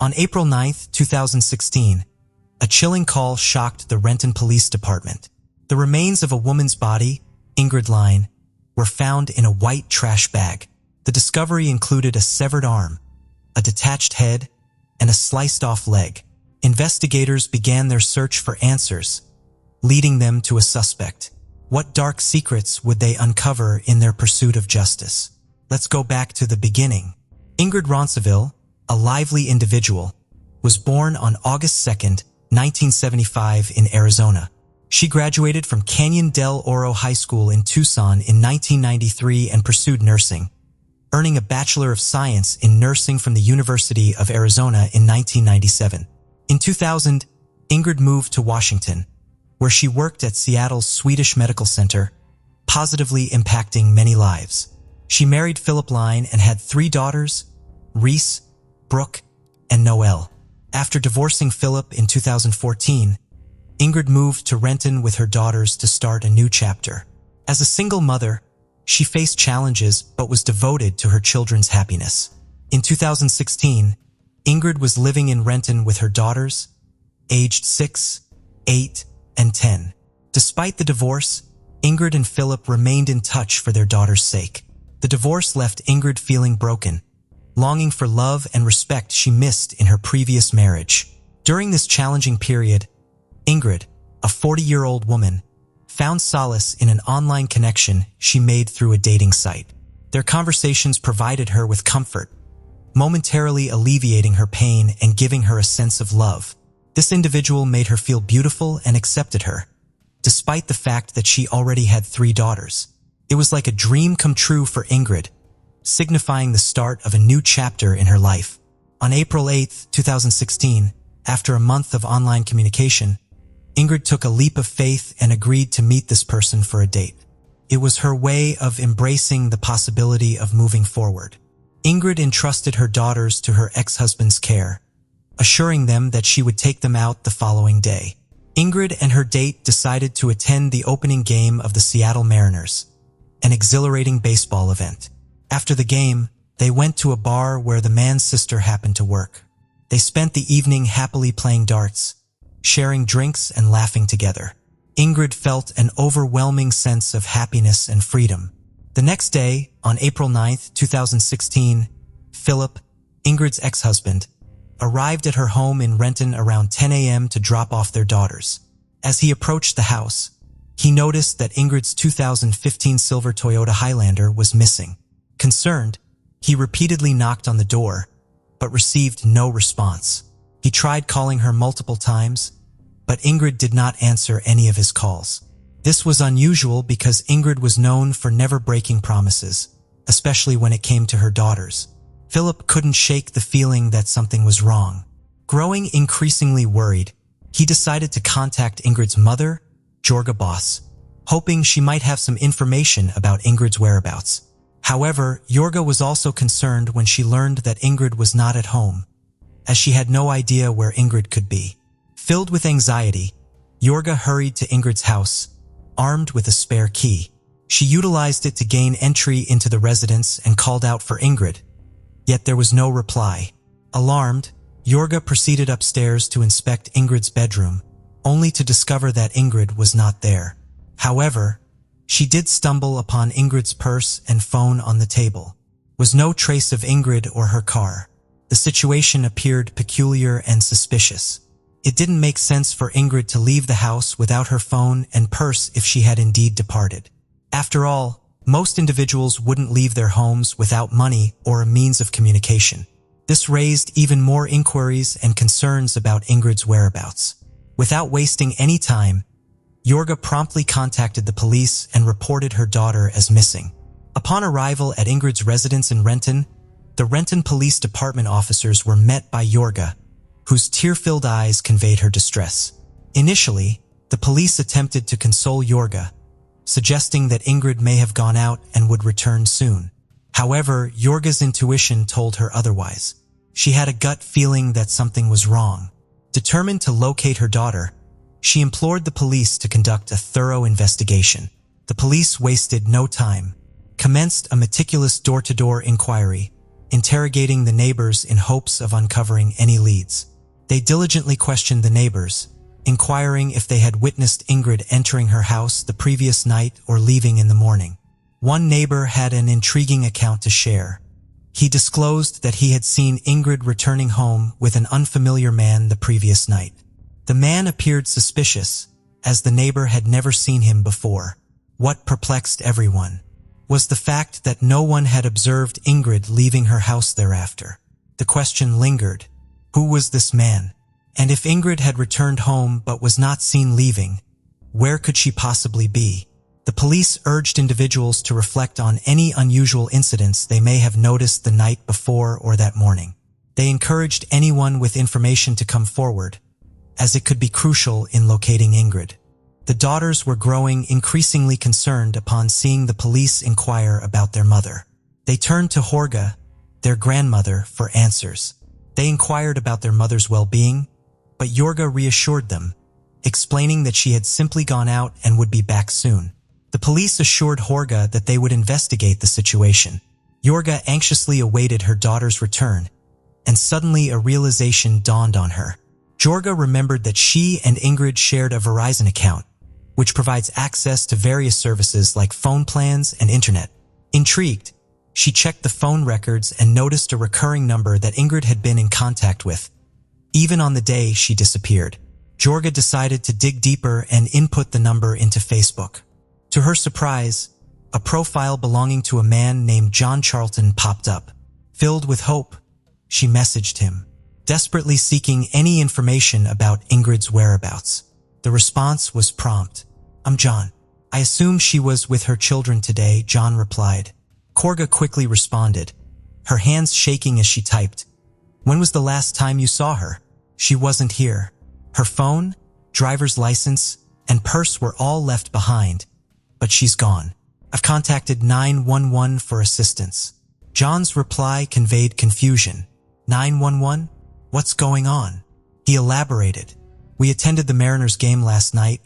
On April 9, 2016, a chilling call shocked the Renton Police Department. The remains of a woman's body, Ingrid Line, were found in a white trash bag. The discovery included a severed arm, a detached head, and a sliced-off leg. Investigators began their search for answers, leading them to a suspect. What dark secrets would they uncover in their pursuit of justice? Let's go back to the beginning. Ingrid Ronceville, a lively individual, was born on August 2, 1975 in Arizona. She graduated from Canyon del Oro High School in Tucson in 1993 and pursued nursing, earning a Bachelor of Science in Nursing from the University of Arizona in 1997. In 2000, Ingrid moved to Washington, where she worked at Seattle's Swedish Medical Center, positively impacting many lives. She married Philip Line and had 3 daughters, Reese, Brooke, and Noelle. After divorcing Philip in 2014, Ingrid moved to Renton with her daughters to start a new chapter. As a single mother, she faced challenges but was devoted to her children's happiness. In 2016, Ingrid was living in Renton with her daughters, aged 6, 8, and 10. Despite the divorce, Ingrid and Philip remained in touch for their daughter's sake. The divorce left Ingrid feeling broken, longing for love and respect she missed in her previous marriage. During this challenging period, Ingrid, a 40-year-old woman, found solace in an online connection she made through a dating site. Their conversations provided her with comfort, momentarily alleviating her pain and giving her a sense of love. This individual made her feel beautiful and accepted her, despite the fact that she already had 3 daughters. It was like a dream come true for Ingrid, signifying the start of a new chapter in her life. On April 8, 2016, after a month of online communication, Ingrid took a leap of faith and agreed to meet this person for a date. It was her way of embracing the possibility of moving forward. Ingrid entrusted her daughters to her ex-husband's care, assuring them that she would take them out the following day. Ingrid and her date decided to attend the opening game of the Seattle Mariners, an exhilarating baseball event. After the game, they went to a bar where the man's sister happened to work. They spent the evening happily playing darts, sharing drinks and laughing together. Ingrid felt an overwhelming sense of happiness and freedom. The next day, on April 9, 2016, Philip, Ingrid's ex-husband, arrived at her home in Renton around 10 a.m. to drop off their daughters. As he approached the house, he noticed that Ingrid's 2015 silver Toyota Highlander was missing. Concerned, he repeatedly knocked on the door, but received no response. He tried calling her multiple times, but Ingrid did not answer any of his calls. This was unusual because Ingrid was known for never breaking promises, especially when it came to her daughters. Philip couldn't shake the feeling that something was wrong. Growing increasingly worried, he decided to contact Ingrid's mother, Jorga Boss, hoping she might have some information about Ingrid's whereabouts. However, Jorga was also concerned when she learned that Ingrid was not at home, as she had no idea where Ingrid could be. Filled with anxiety, Jorga hurried to Ingrid's house, armed with a spare key. She utilized it to gain entry into the residence and called out for Ingrid, yet there was no reply. Alarmed, Jorga proceeded upstairs to inspect Ingrid's bedroom, only to discover that Ingrid was not there. However, she did stumble upon Ingrid's purse and phone on the table. There was no trace of Ingrid or her car. The situation appeared peculiar and suspicious. It didn't make sense for Ingrid to leave the house without her phone and purse if she had indeed departed. After all, most individuals wouldn't leave their homes without money or a means of communication. This raised even more inquiries and concerns about Ingrid's whereabouts. Without wasting any time, Jorga promptly contacted the police and reported her daughter as missing. Upon arrival at Ingrid's residence in Renton, the Renton Police Department officers were met by Jorga, whose tear-filled eyes conveyed her distress. Initially, the police attempted to console Jorga, suggesting that Ingrid may have gone out and would return soon. However, Jorga's intuition told her otherwise. She had a gut feeling that something was wrong. Determined to locate her daughter, she implored the police to conduct a thorough investigation. The police wasted no time, commenced a meticulous door-to-door inquiry, interrogating the neighbors in hopes of uncovering any leads. They diligently questioned the neighbors, inquiring if they had witnessed Ingrid entering her house the previous night or leaving in the morning. One neighbor had an intriguing account to share. He disclosed that he had seen Ingrid returning home with an unfamiliar man the previous night. The man appeared suspicious, as the neighbor had never seen him before. What perplexed everyone was the fact that no one had observed Ingrid leaving her house thereafter. The question lingered: who was this man? And if Ingrid had returned home but was not seen leaving, where could she possibly be? The police urged individuals to reflect on any unusual incidents they may have noticed the night before or that morning. They encouraged anyone with information to come forward, as it could be crucial in locating Ingrid. The daughters were growing increasingly concerned upon seeing the police inquire about their mother. They turned to Jorga, their grandmother, for answers. They inquired about their mother's well-being, but Jorga reassured them, explaining that she had simply gone out and would be back soon. The police assured Jorga that they would investigate the situation. Jorga anxiously awaited her daughter's return, and suddenly a realization dawned on her. Jorga remembered that she and Ingrid shared a Verizon account, which provides access to various services like phone plans and internet. Intrigued, she checked the phone records and noticed a recurring number that Ingrid had been in contact with, even on the day she disappeared. Jorga decided to dig deeper and input the number into Facebook. To her surprise, a profile belonging to a man named John Charlton popped up. Filled with hope, she messaged him, desperately seeking any information about Ingrid's whereabouts. The response was prompt. "I'm John. I assume she was with her children today," John replied. Jorga quickly responded, her hands shaking as she typed. "When was the last time you saw her? She wasn't here. Her phone, driver's license, and purse were all left behind, but she's gone. I've contacted 911 for assistance." John's reply conveyed confusion. 911? What's going on? He elaborated. "We attended the Mariners game last night,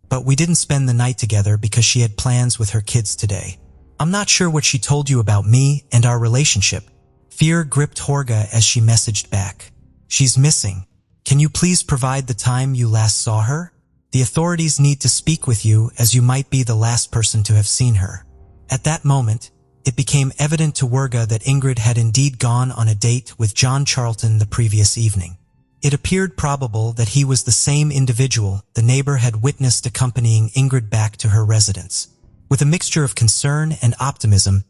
but we didn't spend the night together because she had plans with her kids today. I'm not sure what she told you about me and our relationship." Fear gripped Jorga as she messaged back. "She's missing. Can you please provide the time you last saw her? The authorities need to speak with you as you might be the last person to have seen her." At that moment, it became evident to Jorga that Ingrid had indeed gone on a date with John Charlton the previous evening. It appeared probable that he was the same individual the neighbor had witnessed accompanying Ingrid back to her residence. With a mixture of concern and optimism,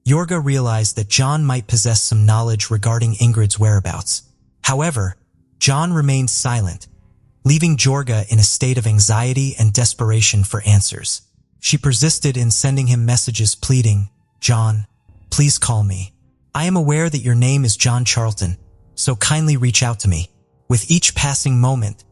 Jorga realized that John might possess some knowledge regarding Ingrid's whereabouts. However, John remained silent, leaving Jorga in a state of anxiety and desperation for answers. She persisted in sending him messages pleading, "John, please call me. I am aware that your name is John Charlton, so kindly reach out to me." With each passing moment,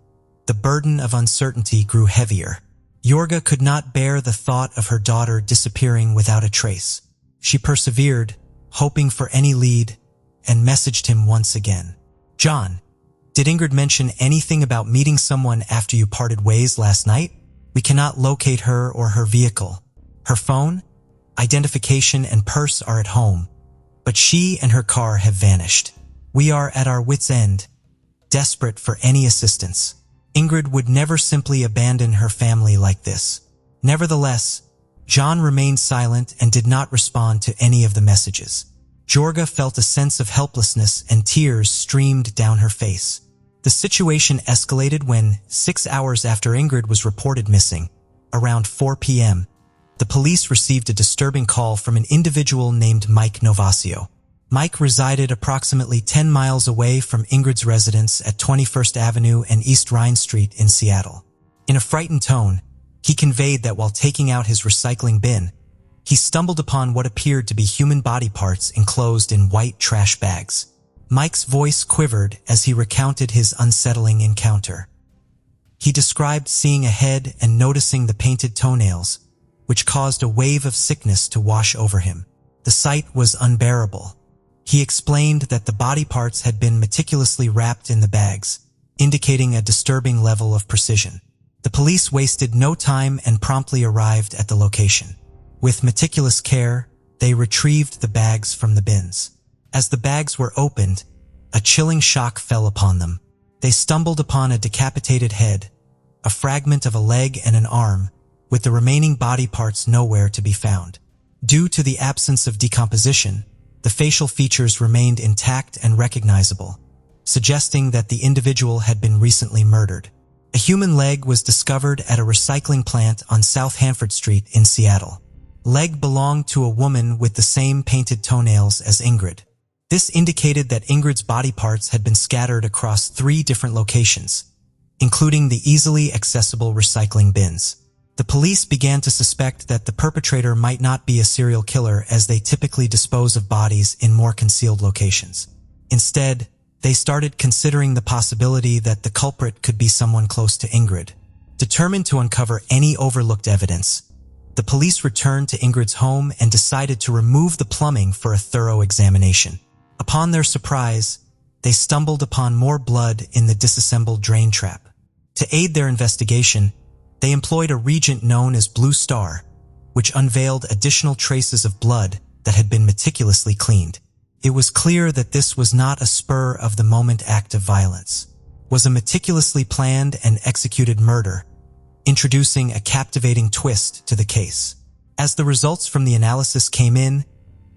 the burden of uncertainty grew heavier. Jorga could not bear the thought of her daughter disappearing without a trace. She persevered, hoping for any lead, and messaged him once again. "John, did Ingrid mention anything about meeting someone after you parted ways last night? We cannot locate her or her vehicle. Her phone, identification, and purse are at home, but she and her car have vanished. We are at our wits' end, desperate for any assistance." Ingrid would never simply abandon her family like this. Nevertheless, John remained silent and did not respond to any of the messages. Jorga felt a sense of helplessness and tears streamed down her face. The situation escalated when, 6 hours after Ingrid was reported missing, around 4 p.m., the police received a disturbing call from an individual named Mike Novasio. Mike resided approximately 10 miles away from Ingrid's residence at 21st Avenue and East Rhine Street in Seattle. In a frightened tone, he conveyed that while taking out his recycling bin, he stumbled upon what appeared to be human body parts enclosed in white trash bags. Mike's voice quivered as he recounted his unsettling encounter. He described seeing a head and noticing the painted toenails, which caused a wave of sickness to wash over him. The sight was unbearable. He explained that the body parts had been meticulously wrapped in the bags, indicating a disturbing level of precision. The police wasted no time and promptly arrived at the location. With meticulous care, they retrieved the bags from the bins. As the bags were opened, a chilling shock fell upon them. They stumbled upon a decapitated head, a fragment of a leg and an arm, with the remaining body parts nowhere to be found. Due to the absence of decomposition, the facial features remained intact and recognizable, suggesting that the individual had been recently murdered. A human leg was discovered at a recycling plant on South Hanford Street in Seattle. Leg belonged to a woman with the same painted toenails as Ingrid. This indicated that Ingrid's body parts had been scattered across 3 different locations, including the easily accessible recycling bins. The police began to suspect that the perpetrator might not be a serial killer, as they typically dispose of bodies in more concealed locations. Instead, they started considering the possibility that the culprit could be someone close to Ingrid. Determined to uncover any overlooked evidence, the police returned to Ingrid's home and decided to remove the plumbing for a thorough examination. Upon their surprise, they stumbled upon more blood in the disassembled drain trap. To aid their investigation, they employed a reagent known as Blue Star, which unveiled additional traces of blood that had been meticulously cleaned. It was clear that this was not a spur-of-the-moment act of violence, was a meticulously planned and executed murder, introducing a captivating twist to the case. As the results from the analysis came in,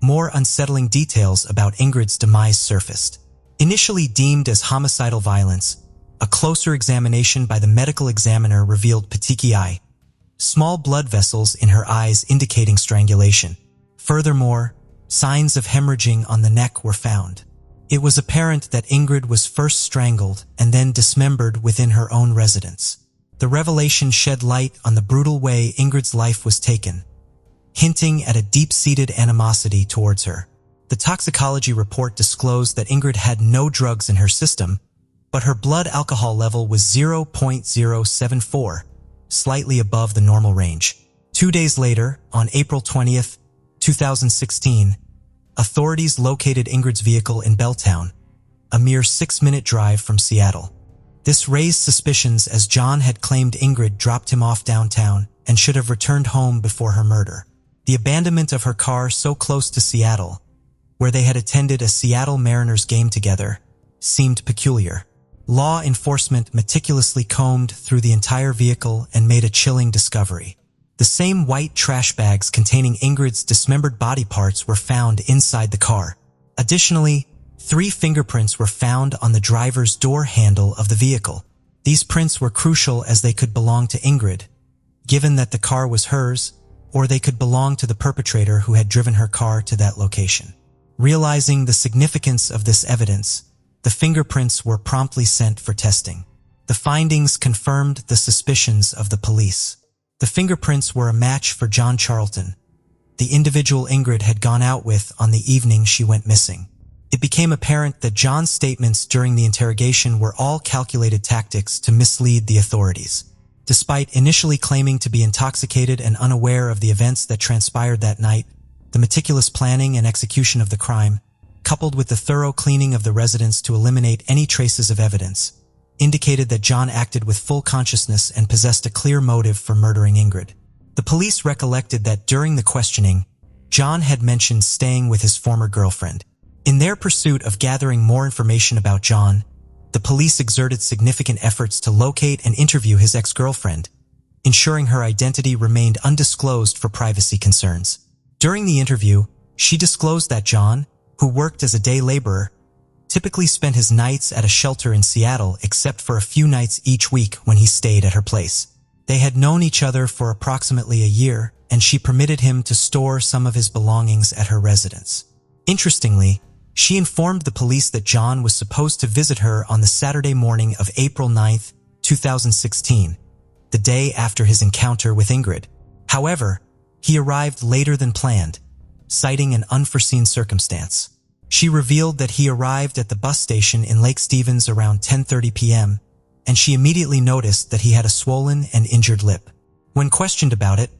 more unsettling details about Ingrid's demise surfaced. Initially deemed as homicidal violence, a closer examination by the medical examiner revealed petechiae, small blood vessels in her eyes indicating strangulation. Furthermore, signs of hemorrhaging on the neck were found. It was apparent that Ingrid was first strangled and then dismembered within her own residence. The revelation shed light on the brutal way Ingrid's life was taken, hinting at a deep-seated animosity towards her. The toxicology report disclosed that Ingrid had no drugs in her system, but her blood alcohol level was 0.074, slightly above the normal range. 2 days later, on April 20th, 2016, authorities located Ingrid's vehicle in Belltown, a mere 6-minute drive from Seattle. This raised suspicions, as John had claimed Ingrid dropped him off downtown and should have returned home before her murder. The abandonment of her car so close to Seattle, where they had attended a Seattle Mariners game together, seemed peculiar. Law enforcement meticulously combed through the entire vehicle and made a chilling discovery. The same white trash bags containing Ingrid's dismembered body parts were found inside the car. Additionally, 3 fingerprints were found on the driver's door handle of the vehicle. These prints were crucial, as they could belong to Ingrid, given that the car was hers, or they could belong to the perpetrator who had driven her car to that location. Realizing the significance of this evidence, the fingerprints were promptly sent for testing. The findings confirmed the suspicions of the police. The fingerprints were a match for John Charlton, the individual Ingrid had gone out with on the evening she went missing. It became apparent that John's statements during the interrogation were all calculated tactics to mislead the authorities. Despite initially claiming to be intoxicated and unaware of the events that transpired that night, the meticulous planning and execution of the crime, coupled with the thorough cleaning of the residence to eliminate any traces of evidence, indicated that John acted with full consciousness and possessed a clear motive for murdering Ingrid. The police recollected that during the questioning, John had mentioned staying with his former girlfriend. In their pursuit of gathering more information about John, the police exerted significant efforts to locate and interview his ex-girlfriend, ensuring her identity remained undisclosed for privacy concerns. During the interview, she disclosed that John, who worked as a day laborer, typically spent his nights at a shelter in Seattle, except for a few nights each week when he stayed at her place. They had known each other for approximately a year, and she permitted him to store some of his belongings at her residence. Interestingly, she informed the police that John was supposed to visit her on the Saturday morning of April 9, 2016, the day after his encounter with Ingrid. However, he arrived later than planned, citing an unforeseen circumstance. She revealed that he arrived at the bus station in Lake Stevens around 10:30 p.m., and she immediately noticed that he had a swollen and injured lip. When questioned about it,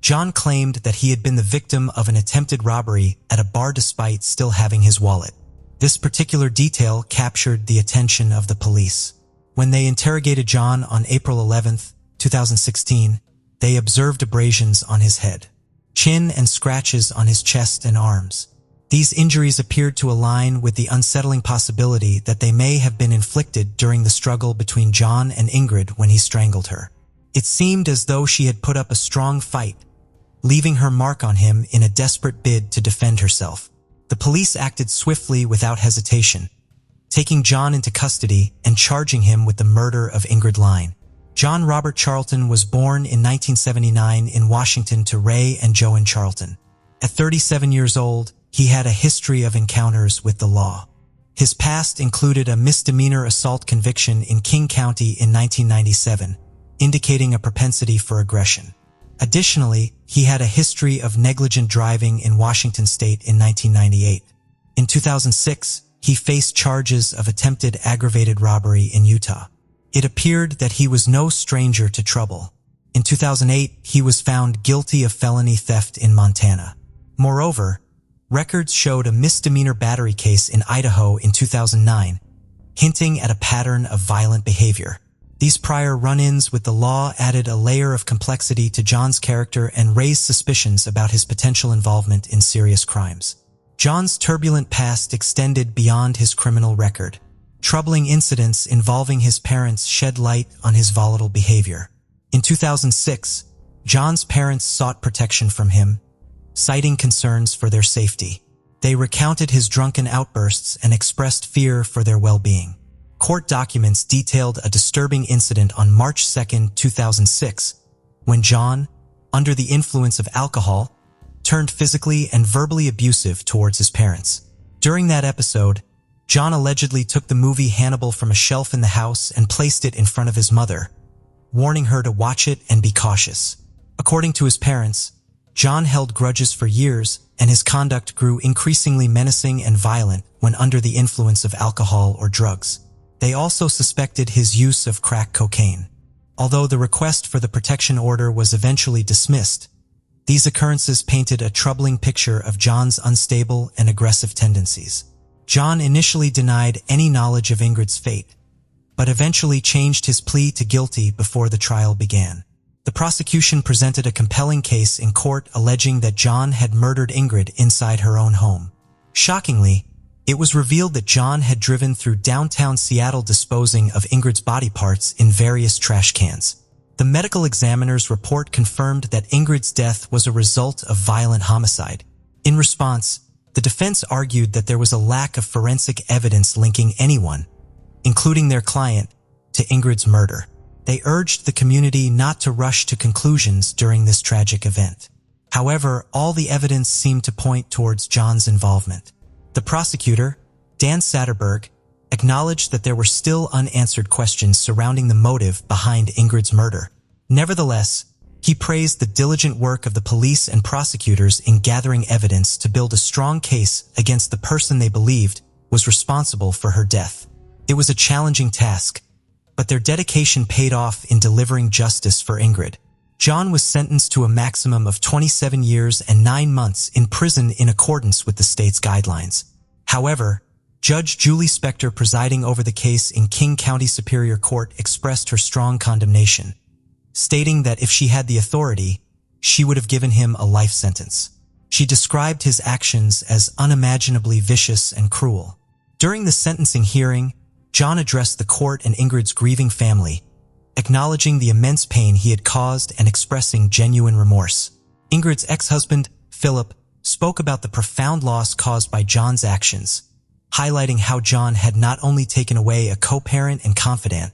John claimed that he had been the victim of an attempted robbery at a bar despite still having his wallet. This particular detail captured the attention of the police. When they interrogated John on April 11, 2016, they observed abrasions on his head, chin, and scratches on his chest and arms. These injuries appeared to align with the unsettling possibility that they may have been inflicted during the struggle between John and Ingrid when he strangled her. It seemed as though she had put up a strong fight, leaving her mark on him in a desperate bid to defend herself. The police acted swiftly without hesitation, taking John into custody and charging him with the murder of Ingrid Line. John Robert Charlton was born in 1979 in Washington to Ray and Joan Charlton. At 37 years old, he had a history of encounters with the law. His past included a misdemeanor assault conviction in King County in 1997, indicating a propensity for aggression. Additionally, he had a history of negligent driving in Washington state in 1998. In 2006, he faced charges of attempted aggravated robbery in Utah. It appeared that he was no stranger to trouble. In 2008, he was found guilty of felony theft in Montana. Moreover, records showed a misdemeanor battery case in Idaho in 2009, hinting at a pattern of violent behavior. These prior run-ins with the law added a layer of complexity to John's character and raised suspicions about his potential involvement in serious crimes. John's turbulent past extended beyond his criminal record. Troubling incidents involving his parents shed light on his volatile behavior. In 2006, John's parents sought protection from him, citing concerns for their safety. They recounted his drunken outbursts and expressed fear for their well-being. Court documents detailed a disturbing incident on March 2, 2006, when John, under the influence of alcohol, turned physically and verbally abusive towards his parents. During that episode, John allegedly took the movie Hannibal from a shelf in the house and placed it in front of his mother, warning her to watch it and be cautious. According to his parents, John held grudges for years, and his conduct grew increasingly menacing and violent when under the influence of alcohol or drugs. They also suspected his use of crack cocaine. Although the request for the protection order was eventually dismissed, these occurrences painted a troubling picture of John's unstable and aggressive tendencies. John initially denied any knowledge of Ingrid's fate, but eventually changed his plea to guilty before the trial began. The prosecution presented a compelling case in court alleging that John had murdered Ingrid inside her own home. Shockingly, it was revealed that John had driven through downtown Seattle disposing of Ingrid's body parts in various trash cans. The medical examiner's report confirmed that Ingrid's death was a result of violent homicide. In response, the defense argued that there was a lack of forensic evidence linking anyone, including their client, to Ingrid's murder. They urged the community not to rush to conclusions during this tragic event. However, all the evidence seemed to point towards John's involvement. The prosecutor, Dan Satterberg, acknowledged that there were still unanswered questions surrounding the motive behind Ingrid's murder. Nevertheless, he praised the diligent work of the police and prosecutors in gathering evidence to build a strong case against the person they believed was responsible for her death. It was a challenging task, but their dedication paid off in delivering justice for Ingrid. John was sentenced to a maximum of 27 years and 9 months in prison in accordance with the state's guidelines. However, Judge Julie Spector presiding over the case in King County Superior Court expressed her strong condemnation, stating that if she had the authority, she would have given him a life sentence. She described his actions as unimaginably vicious and cruel. During the sentencing hearing, John addressed the court and Ingrid's grieving family, acknowledging the immense pain he had caused and expressing genuine remorse. Ingrid's ex-husband, Philip, spoke about the profound loss caused by John's actions, highlighting how John had not only taken away a co-parent and confidant,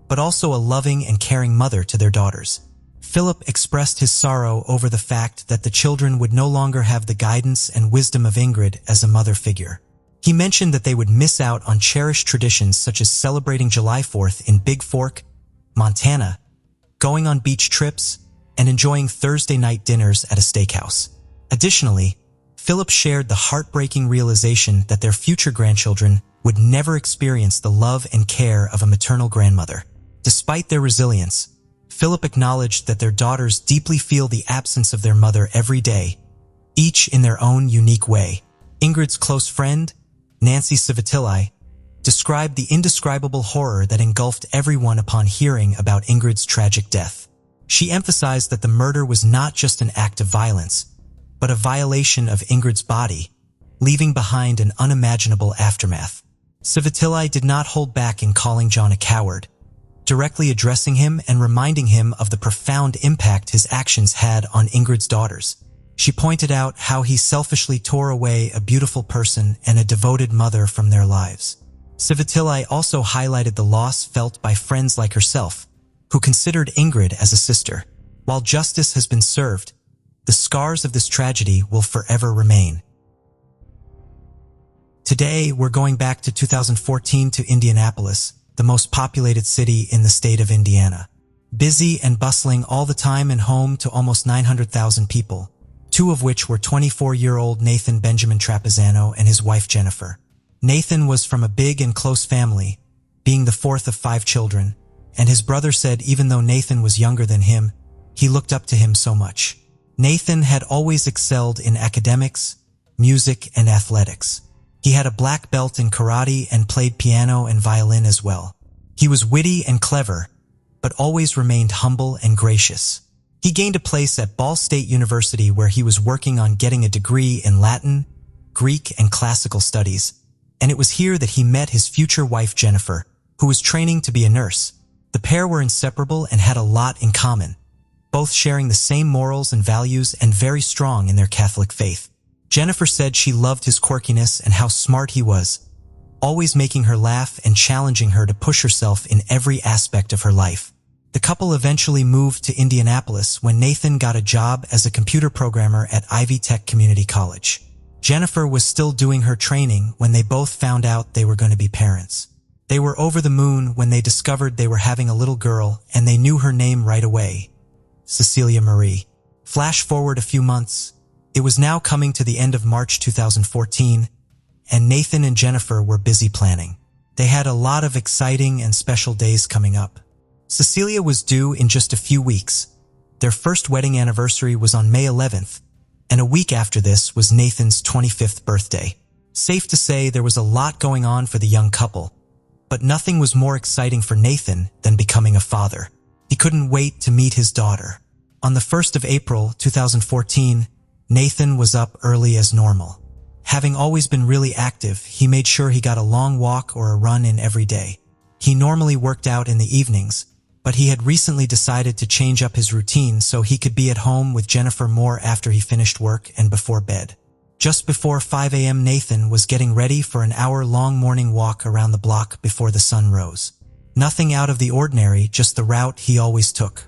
but also a loving and caring mother to their daughters. Philip expressed his sorrow over the fact that the children would no longer have the guidance and wisdom of Ingrid as a mother figure. He mentioned that they would miss out on cherished traditions such as celebrating July 4th in Big Fork, Montana, going on beach trips, and enjoying Thursday night dinners at a steakhouse. Additionally, Philip shared the heartbreaking realization that their future grandchildren would never experience the love and care of a maternal grandmother. Despite their resilience, Philip acknowledged that their daughters deeply feel the absence of their mother every day, each in their own unique way. Ingrid's close friend, Nancy Civitilli, described the indescribable horror that engulfed everyone upon hearing about Ingrid's tragic death. She emphasized that the murder was not just an act of violence, but a violation of Ingrid's body, leaving behind an unimaginable aftermath. Savitili did not hold back in calling John a coward, directly addressing him and reminding him of the profound impact his actions had on Ingrid's daughters. She pointed out how he selfishly tore away a beautiful person and a devoted mother from their lives. Savitili also highlighted the loss felt by friends like herself, who considered Ingrid as a sister. While justice has been served, the scars of this tragedy will forever remain. Today, we're going back to 2014 to Indianapolis, the most populated city in the state of Indiana. Busy and bustling all the time and home to almost 900,000 people, two of which were 24-year-old Nathan Benjamin Trapisano and his wife Jennifer. Nathan was from a big and close family, being the fourth of 5 children, and his brother said even though Nathan was younger than him, he looked up to him so much. Nathan had always excelled in academics, music, and athletics. He had a black belt in karate and played piano and violin as well. He was witty and clever, but always remained humble and gracious. He gained a place at Ball State University where he was working on getting a degree in Latin, Greek, and classical studies, and it was here that he met his future wife Jennifer, who was training to be a nurse. The pair were inseparable and had a lot in common, both sharing the same morals and values and very strong in their Catholic faith. Jennifer said she loved his quirkiness and how smart he was, always making her laugh and challenging her to push herself in every aspect of her life. The couple eventually moved to Indianapolis when Nathan got a job as a computer programmer at Ivy Tech Community College. Jennifer was still doing her training when they both found out they were going to be parents. They were over the moon when they discovered they were having a little girl, and they knew her name right away, Cecilia Marie. Flash forward a few months. It was now coming to the end of March 2014, and Nathan and Jennifer were busy planning. They had a lot of exciting and special days coming up. Cecilia was due in just a few weeks. Their first wedding anniversary was on May 11th, and a week after this was Nathan's 25th birthday. Safe to say there was a lot going on for the young couple, but nothing was more exciting for Nathan than becoming a father. He couldn't wait to meet his daughter. On the 1st of April 2014, Nathan was up early as normal. Having always been really active, he made sure he got a long walk or a run in every day. He normally worked out in the evenings, but he had recently decided to change up his routine so he could be at home with Jennifer more after he finished work and before bed. Just before 5 a.m. Nathan was getting ready for an hour-long morning walk around the block before the sun rose. Nothing out of the ordinary, just the route he always took.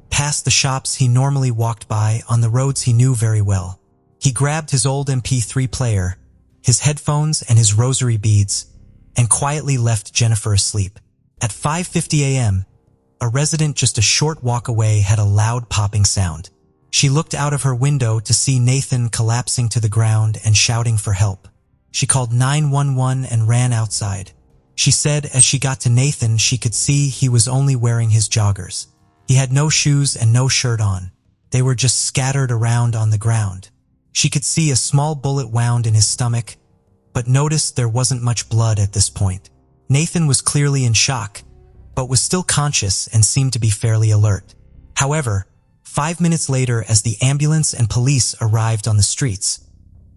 Past the shops he normally walked by on the roads he knew very well. He grabbed his old MP3 player, his headphones and his rosary beads, and quietly left Jennifer asleep. At 5:50 a.m., a resident just a short walk away had a loud popping sound. She looked out of her window to see Nathan collapsing to the ground and shouting for help. She called 911 and ran outside. She said as she got to Nathan, she could see he was only wearing his joggers. He had no shoes and no shirt on. They were just scattered around on the ground. She could see a small bullet wound in his stomach, but noticed there wasn't much blood at this point. Nathan was clearly in shock, but was still conscious and seemed to be fairly alert. However, 5 minutes later, as the ambulance and police arrived on the streets,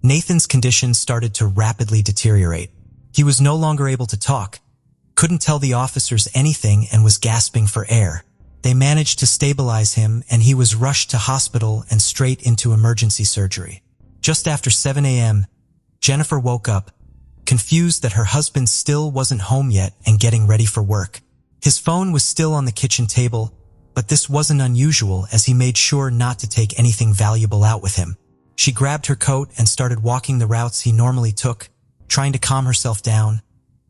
Nathan's condition started to rapidly deteriorate. He was no longer able to talk, couldn't tell the officers anything, and was gasping for air. They managed to stabilize him, and he was rushed to hospital and straight into emergency surgery. Just after 7 a.m., Jennifer woke up, confused that her husband still wasn't home yet and getting ready for work. His phone was still on the kitchen table, but this wasn't unusual as he made sure not to take anything valuable out with him. She grabbed her coat and started walking the routes he normally took, trying to calm herself down,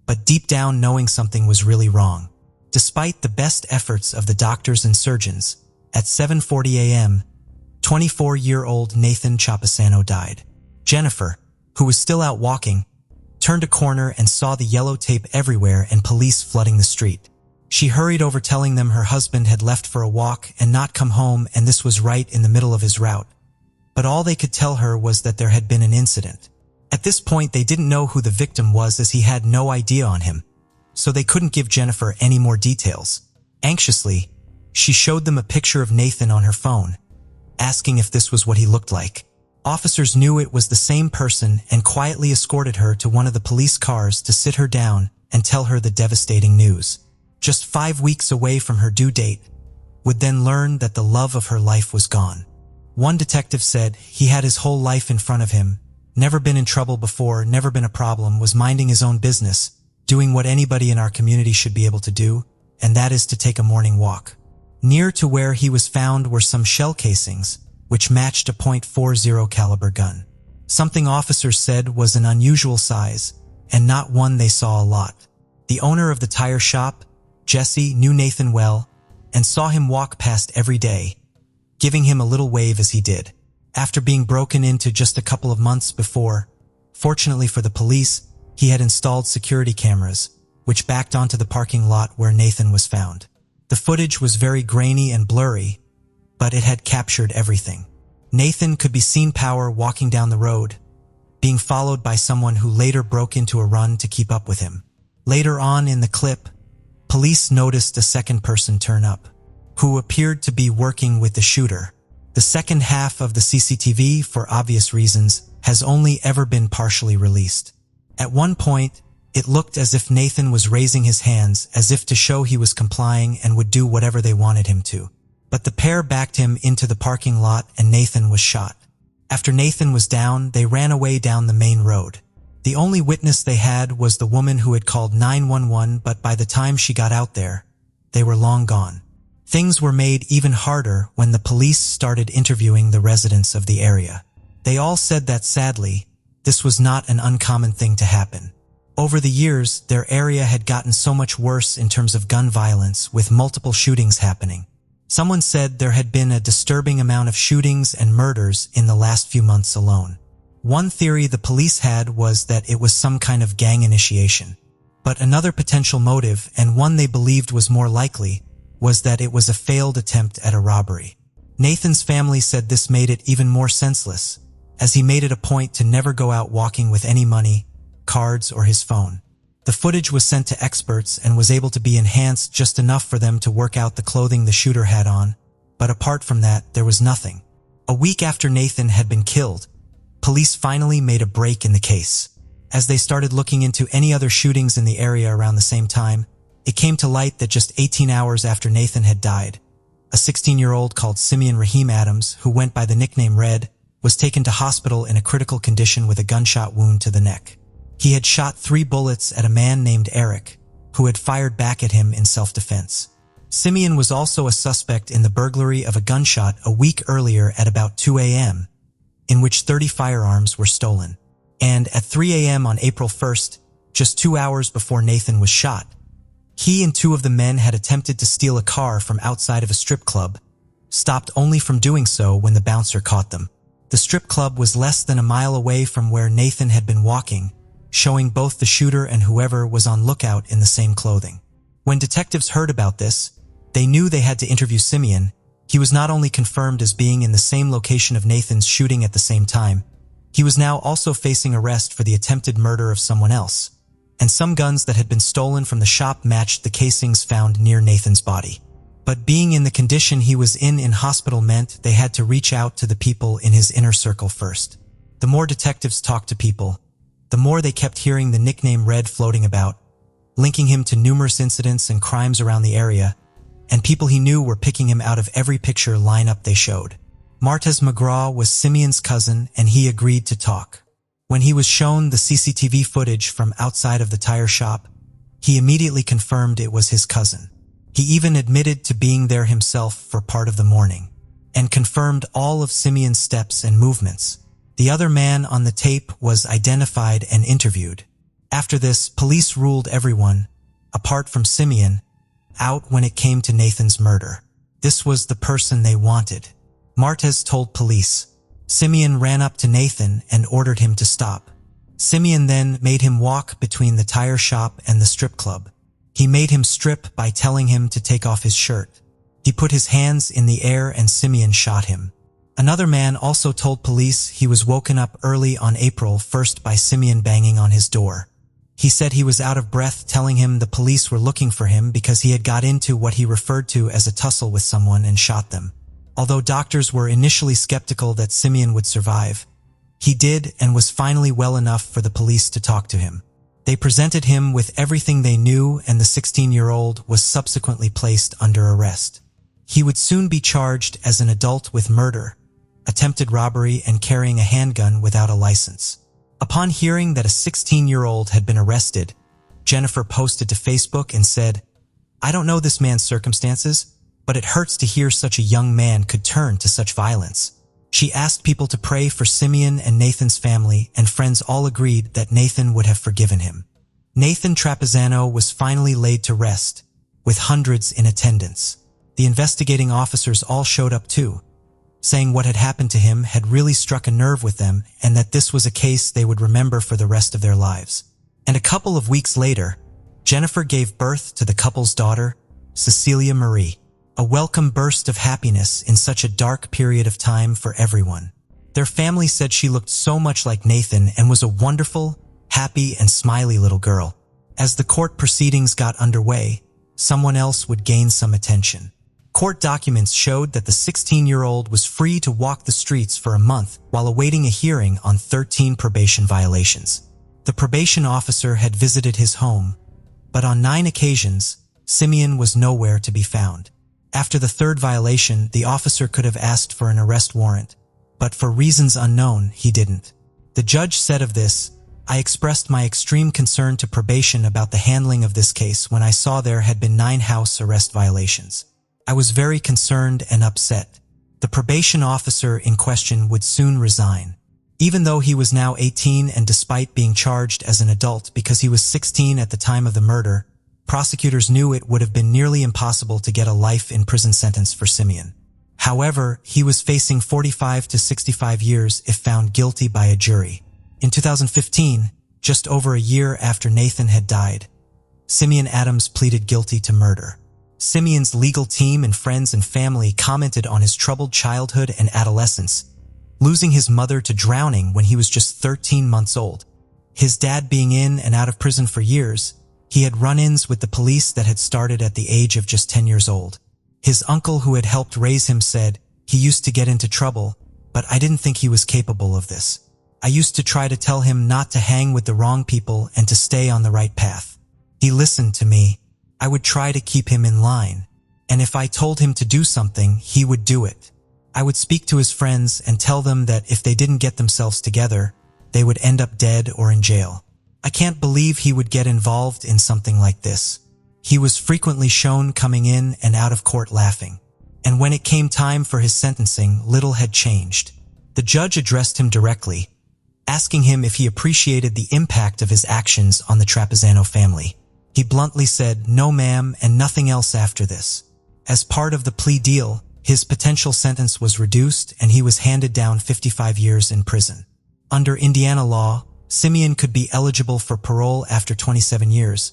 but deep down knowing something was really wrong. Despite the best efforts of the doctors and surgeons, at 7:40 a.m., 24-year-old Nathan Trapisano died. Jennifer, who was still out walking, turned a corner and saw the yellow tape everywhere and police flooding the street. She hurried over telling them her husband had left for a walk and not come home, and this was right in the middle of his route. But all they could tell her was that there had been an incident. At this point, they didn't know who the victim was as he had no idea on him, so they couldn't give Jennifer any more details. Anxiously, she showed them a picture of Nathan on her phone, asking if this was what he looked like. Officers knew it was the same person and quietly escorted her to one of the police cars to sit her down and tell her the devastating news. Just 5 weeks away from her due date, would then learn that the love of her life was gone. One detective said he had his whole life in front of him, never been in trouble before, never been a problem, was minding his own business, doing what anybody in our community should be able to do, and that is to take a morning walk. Near to where he was found were some shell casings, which matched a .40 caliber gun. Something officers said was an unusual size, and not one they saw a lot. The owner of the tire shop, Jesse, knew Nathan well, and saw him walk past every day, giving him a little wave as he did. After being broken into just a couple of months before, fortunately for the police, he had installed security cameras, which backed onto the parking lot where Nathan was found. The footage was very grainy and blurry, but it had captured everything. Nathan could be seen walking down the road, being followed by someone who later broke into a run to keep up with him. Later on in the clip, police noticed a second person turn up, who appeared to be working with the shooter. The second half of the CCTV, for obvious reasons, has only ever been partially released. At one point, it looked as if Nathan was raising his hands as if to show he was complying and would do whatever they wanted him to. But the pair backed him into the parking lot and Nathan was shot. After Nathan was down, they ran away down the main road. The only witness they had was the woman who had called 911, but by the time she got out there, they were long gone. Things were made even harder when the police started interviewing the residents of the area. They all said that sadly, this was not an uncommon thing to happen. Over the years, their area had gotten so much worse in terms of gun violence, with multiple shootings happening. Someone said there had been a disturbing amount of shootings and murders in the last few months alone. One theory the police had was that it was some kind of gang initiation. But another potential motive, and one they believed was more likely, was that it was a failed attempt at a robbery. Nathan's family said this made it even more senseless, as he made it a point to never go out walking with any money, cards, or his phone. The footage was sent to experts and was able to be enhanced just enough for them to work out the clothing the shooter had on, but apart from that, there was nothing. A week after Nathan had been killed, police finally made a break in the case. As they started looking into any other shootings in the area around the same time, it came to light that just 18 hours after Nathan had died, a 16-year-old called Simeon Raheem Adams, who went by the nickname Red, was taken to hospital in a critical condition with a gunshot wound to the neck. He had shot 3 bullets at a man named Eric, who had fired back at him in self-defense. Simeon was also a suspect in the burglary of a gunshot a week earlier at about 2 a.m., in which 30 firearms were stolen. And at 3 a.m. on April 1st, just 2 hours before Nathan was shot, he and 2 of the men had attempted to steal a car from outside of a strip club, stopped only from doing so when the bouncer caught them. The strip club was less than a mile away from where Nathan had been walking, showing both the shooter and whoever was on lookout in the same clothing. When detectives heard about this, they knew they had to interview Simeon. He was not only confirmed as being in the same location of Nathan's shooting at the same time, he was now also facing arrest for the attempted murder of someone else, and some guns that had been stolen from the shop matched the casings found near Nathan's body. But being in the condition he was in hospital meant they had to reach out to the people in his inner circle first. The more detectives talked to people, the more they kept hearing the nickname Red floating about, linking him to numerous incidents and crimes around the area, and people he knew were picking him out of every picture lineup they showed. Martez McGraw was Simeon's cousin, and he agreed to talk. When he was shown the CCTV footage from outside of the tire shop, he immediately confirmed it was his cousin. He even admitted to being there himself for part of the morning, and confirmed all of Simeon's steps and movements. The other man on the tape was identified and interviewed. After this, police ruled everyone, apart from Simeon, out when it came to Nathan's murder. This was the person they wanted. Martez told police. Simeon ran up to Nathan and ordered him to stop. Simeon then made him walk between the tire shop and the strip club. He made him strip by telling him to take off his shirt. He put his hands in the air and Simeon shot him. Another man also told police he was woken up early on April 1st by Simeon banging on his door. He said he was out of breath, telling him the police were looking for him because he had got into what he referred to as a tussle with someone and shot them. Although doctors were initially skeptical that Simeon would survive, He did and was finally well enough for the police to talk to him. They presented him with everything they knew, and the 16-year-old was subsequently placed under arrest. He would soon be charged as an adult with murder, attempted robbery, and carrying a handgun without a license. Upon hearing that a 16-year-old had been arrested, Jennifer posted to Facebook and said, "I don't know this man's circumstances, but it hurts to hear such a young man could turn to such violence." She asked people to pray for Simeon and Nathan's family, and friends all agreed that Nathan would have forgiven him. Nathan Trapezzano was finally laid to rest, with hundreds in attendance. The investigating officers all showed up too, saying what had happened to him had really struck a nerve with them and that this was a case they would remember for the rest of their lives. And a couple of weeks later, Jennifer gave birth to the couple's daughter, Cecilia Marie. A welcome burst of happiness in such a dark period of time for everyone. Their family said she looked so much like Nathan and was a wonderful, happy, and smiley little girl. As the court proceedings got underway, someone else would gain some attention. Court documents showed that the 16-year-old was free to walk the streets for a month while awaiting a hearing on 13 probation violations. The probation officer had visited his home, but on 9 occasions, Simeon was nowhere to be found. After the 3rd violation, the officer could have asked for an arrest warrant, but for reasons unknown, he didn't. The judge said of this, "I expressed my extreme concern to probation about the handling of this case when I saw there had been 9 house arrest violations. I was very concerned and upset." The probation officer in question would soon resign. Even though he was now 18 and despite being charged as an adult because he was 16 at the time of the murder, prosecutors knew it would have been nearly impossible to get a life in prison sentence for Simeon. However, he was facing 45 to 65 years if found guilty by a jury. In 2015, just over a year after Nathan had died, Simeon Adams pleaded guilty to murder. Simeon's legal team and friends and family commented on his troubled childhood and adolescence, losing his mother to drowning when he was just 13 months old. His dad being in and out of prison for years, he had run-ins with the police that had started at the age of just 10 years old. His uncle who had helped raise him said, "He used to get into trouble, but I didn't think he was capable of this. I used to try to tell him not to hang with the wrong people and to stay on the right path. He listened to me. I would try to keep him in line. And if I told him to do something, he would do it. I would speak to his friends and tell them that if they didn't get themselves together, they would end up dead or in jail. I can't believe he would get involved in something like this." He was frequently shown coming in and out of court laughing. And when it came time for his sentencing, little had changed. The judge addressed him directly, asking him if he appreciated the impact of his actions on the Trapezzano family. He bluntly said, "No, ma'am, and nothing else after this." As part of the plea deal, his potential sentence was reduced and he was handed down 55 years in prison. Under Indiana law, Simeon could be eligible for parole after 27 years,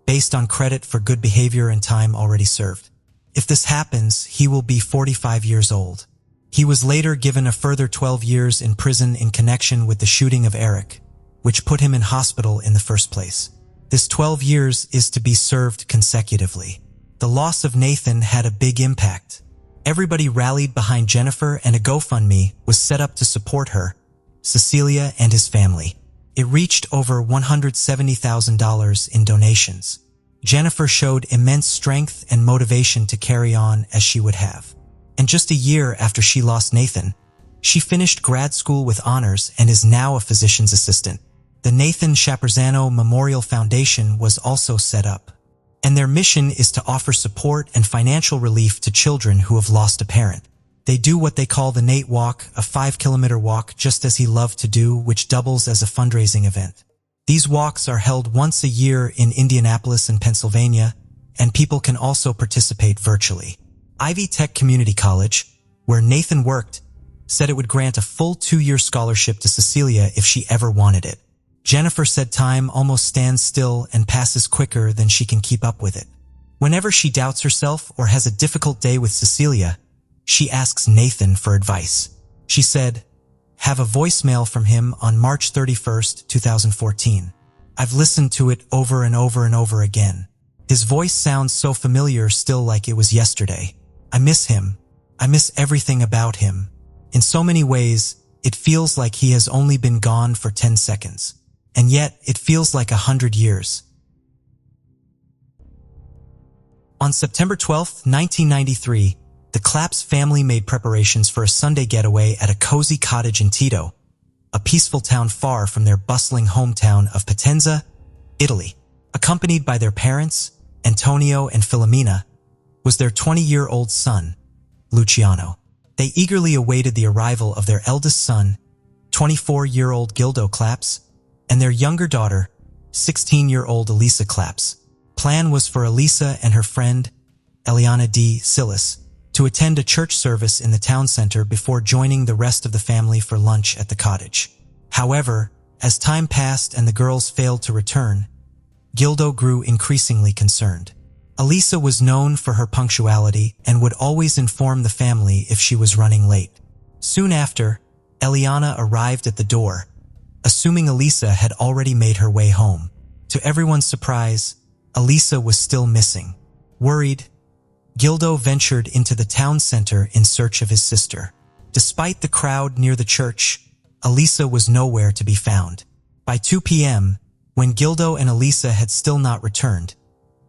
based on credit for good behavior and time already served. If this happens, he will be 45 years old. He was later given a further 12 years in prison in connection with the shooting of Eric, which put him in hospital in the first place. This 12 years is to be served consecutively. The loss of Nathan had a big impact. Everybody rallied behind Jennifer and a GoFundMe was set up to support her, Cecilia, and his family. It reached over $170,000 in donations. Jennifer showed immense strength and motivation to carry on as she would have. And just a year after she lost Nathan, she finished grad school with honors and is now a physician's assistant. The Nathan Trapezzano Memorial Foundation was also set up, and their mission is to offer support and financial relief to children who have lost a parent. They do what they call the Nate Walk, a 5-kilometer walk just as he loved to do, which doubles as a fundraising event. These walks are held once a year in Indianapolis and Pennsylvania, and people can also participate virtually. Ivy Tech Community College, where Nathan worked, said it would grant a full 2-year scholarship to Cecilia if she ever wanted it. Jennifer said time almost stands still and passes quicker than she can keep up with it. Whenever she doubts herself or has a difficult day with Cecilia, she asks Nathan for advice. She said, "Have a voicemail from him on March 31st, 2014. I've listened to it over and over and over again. His voice sounds so familiar still, like it was yesterday. I miss him. I miss everything about him. In so many ways, it feels like he has only been gone for 10 seconds. And yet, it feels like 100 years. On September 12, 1993, the Claps family made preparations for a Sunday getaway at a cozy cottage in Tito, a peaceful town far from their bustling hometown of Potenza, Italy. Accompanied by their parents, Antonio and Filomena, was their 20-year-old son, Luciano. They eagerly awaited the arrival of their eldest son, 24-year-old Gildo Claps, and their younger daughter, 16-year-old Elisa Claps. Plan was for Elisa and her friend, Eliana D. Silas, to attend a church service in the town center before joining the rest of the family for lunch at the cottage. However, as time passed and the girls failed to return, Gildo grew increasingly concerned. Elisa was known for her punctuality and would always inform the family if she was running late. Soon after, Eliana arrived at the door, assuming Elisa had already made her way home. To everyone's surprise, Elisa was still missing. Worried, Gildo ventured into the town center in search of his sister. Despite the crowd near the church, Elisa was nowhere to be found. By 2 p.m., when Gildo and Elisa had still not returned,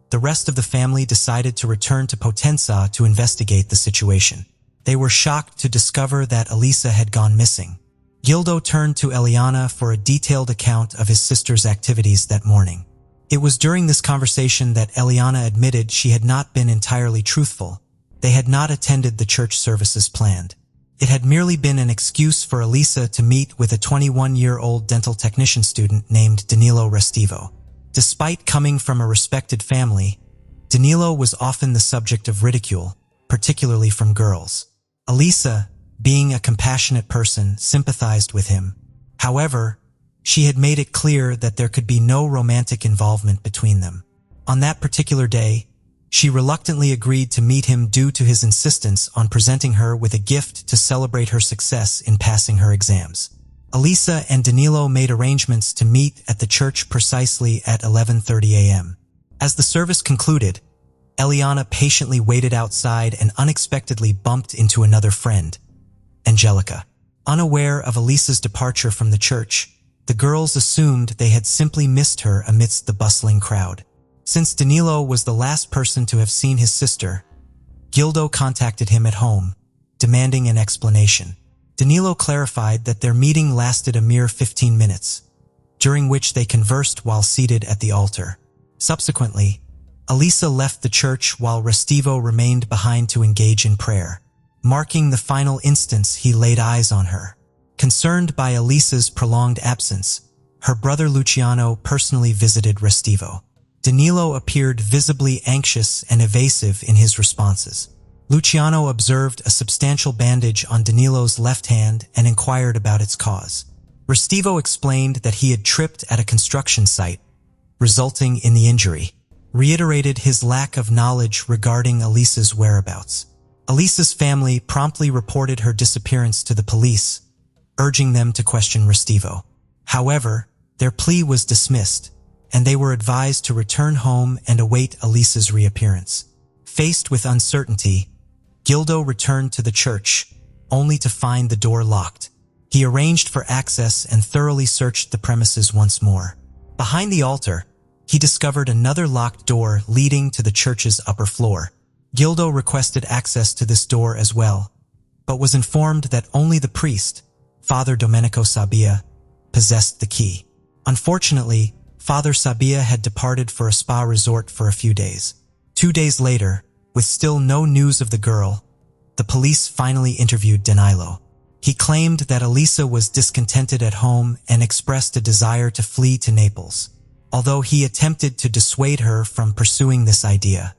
the rest of the family decided to return to Potenza to investigate the situation. They were shocked to discover that Elisa had gone missing. Gildo turned to Eliana for a detailed account of his sister's activities that morning. It was during this conversation that Eliana admitted she had not been entirely truthful. They had not attended the church services planned. It had merely been an excuse for Elisa to meet with a 21-year-old dental technician student named Danilo Restivo. Despite coming from a respected family, Danilo was often the subject of ridicule, particularly from girls. Elisa, being a compassionate person, sympathized with him. However, she had made it clear that there could be no romantic involvement between them. On that particular day, she reluctantly agreed to meet him due to his insistence on presenting her with a gift to celebrate her success in passing her exams. Elisa and Danilo made arrangements to meet at the church precisely at 11:30 a.m. As the service concluded, Eliana patiently waited outside and unexpectedly bumped into another friend, Angelica. Unaware of Elisa's departure from the church, the girls assumed they had simply missed her amidst the bustling crowd. Since Danilo was the last person to have seen his sister, Gildo contacted him at home, demanding an explanation. Danilo clarified that their meeting lasted a mere 15 minutes, during which they conversed while seated at the altar. Subsequently, Elisa left the church while Restivo remained behind to engage in prayer, marking the final instance he laid eyes on her. Concerned by Elisa's prolonged absence, her brother Luciano personally visited Restivo. Danilo appeared visibly anxious and evasive in his responses. Luciano observed a substantial bandage on Danilo's left hand and inquired about its cause. Restivo explained that he had tripped at a construction site, resulting in the injury, reiterated his lack of knowledge regarding Elisa's whereabouts. Elisa's family promptly reported her disappearance to the police, urging them to question Restivo. However, their plea was dismissed, and they were advised to return home and await Elisa's reappearance. Faced with uncertainty, Gildo returned to the church, only to find the door locked. He arranged for access and thoroughly searched the premises once more. Behind the altar, he discovered another locked door leading to the church's upper floor. Gildo requested access to this door as well, but was informed that only the priest, Father Domenico Sabia, possessed the key. Unfortunately, Father Sabia had departed for a spa resort for a few days. 2 days later, with still no news of the girl, the police finally interviewed Danilo. He claimed that Elisa was discontented at home and expressed a desire to flee to Naples, although he attempted to dissuade her from pursuing this idea.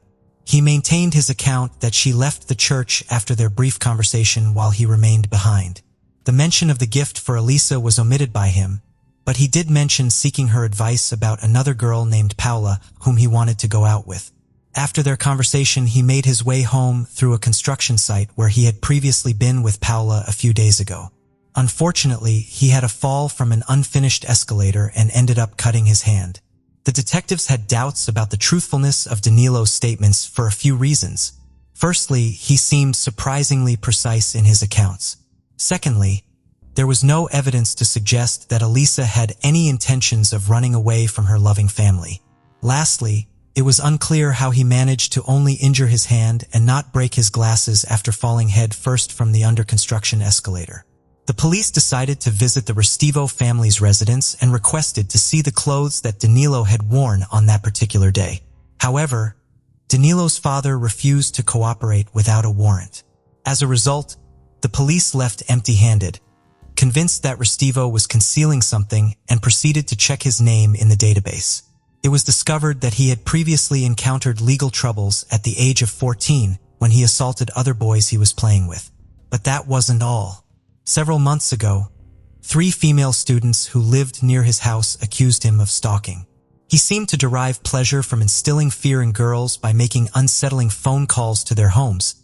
He maintained his account that she left the church after their brief conversation while he remained behind. The mention of the gift for Elisa was omitted by him, but he did mention seeking her advice about another girl named Paula whom he wanted to go out with. After their conversation, he made his way home through a construction site where he had previously been with Paula a few days ago. Unfortunately, he had a fall from an unfinished escalator and ended up cutting his hand. The detectives had doubts about the truthfulness of Danilo's statements for a few reasons. Firstly, he seemed surprisingly precise in his accounts. Secondly, There was no evidence to suggest that Elisa had any intentions of running away from her loving family. Lastly, it was unclear how he managed to only injure his hand and not break his glasses after falling head first from the under-construction escalator. The police decided to visit the Restivo family's residence and requested to see the clothes that Danilo had worn on that particular day. However, Danilo's father refused to cooperate without a warrant. As a result, the police left empty-handed, convinced that Restivo was concealing something, and proceeded to check his name in the database. It was discovered that he had previously encountered legal troubles at the age of 14 when he assaulted other boys he was playing with. But that wasn't all. Several months ago, 3 female students who lived near his house accused him of stalking. He seemed to derive pleasure from instilling fear in girls by making unsettling phone calls to their homes,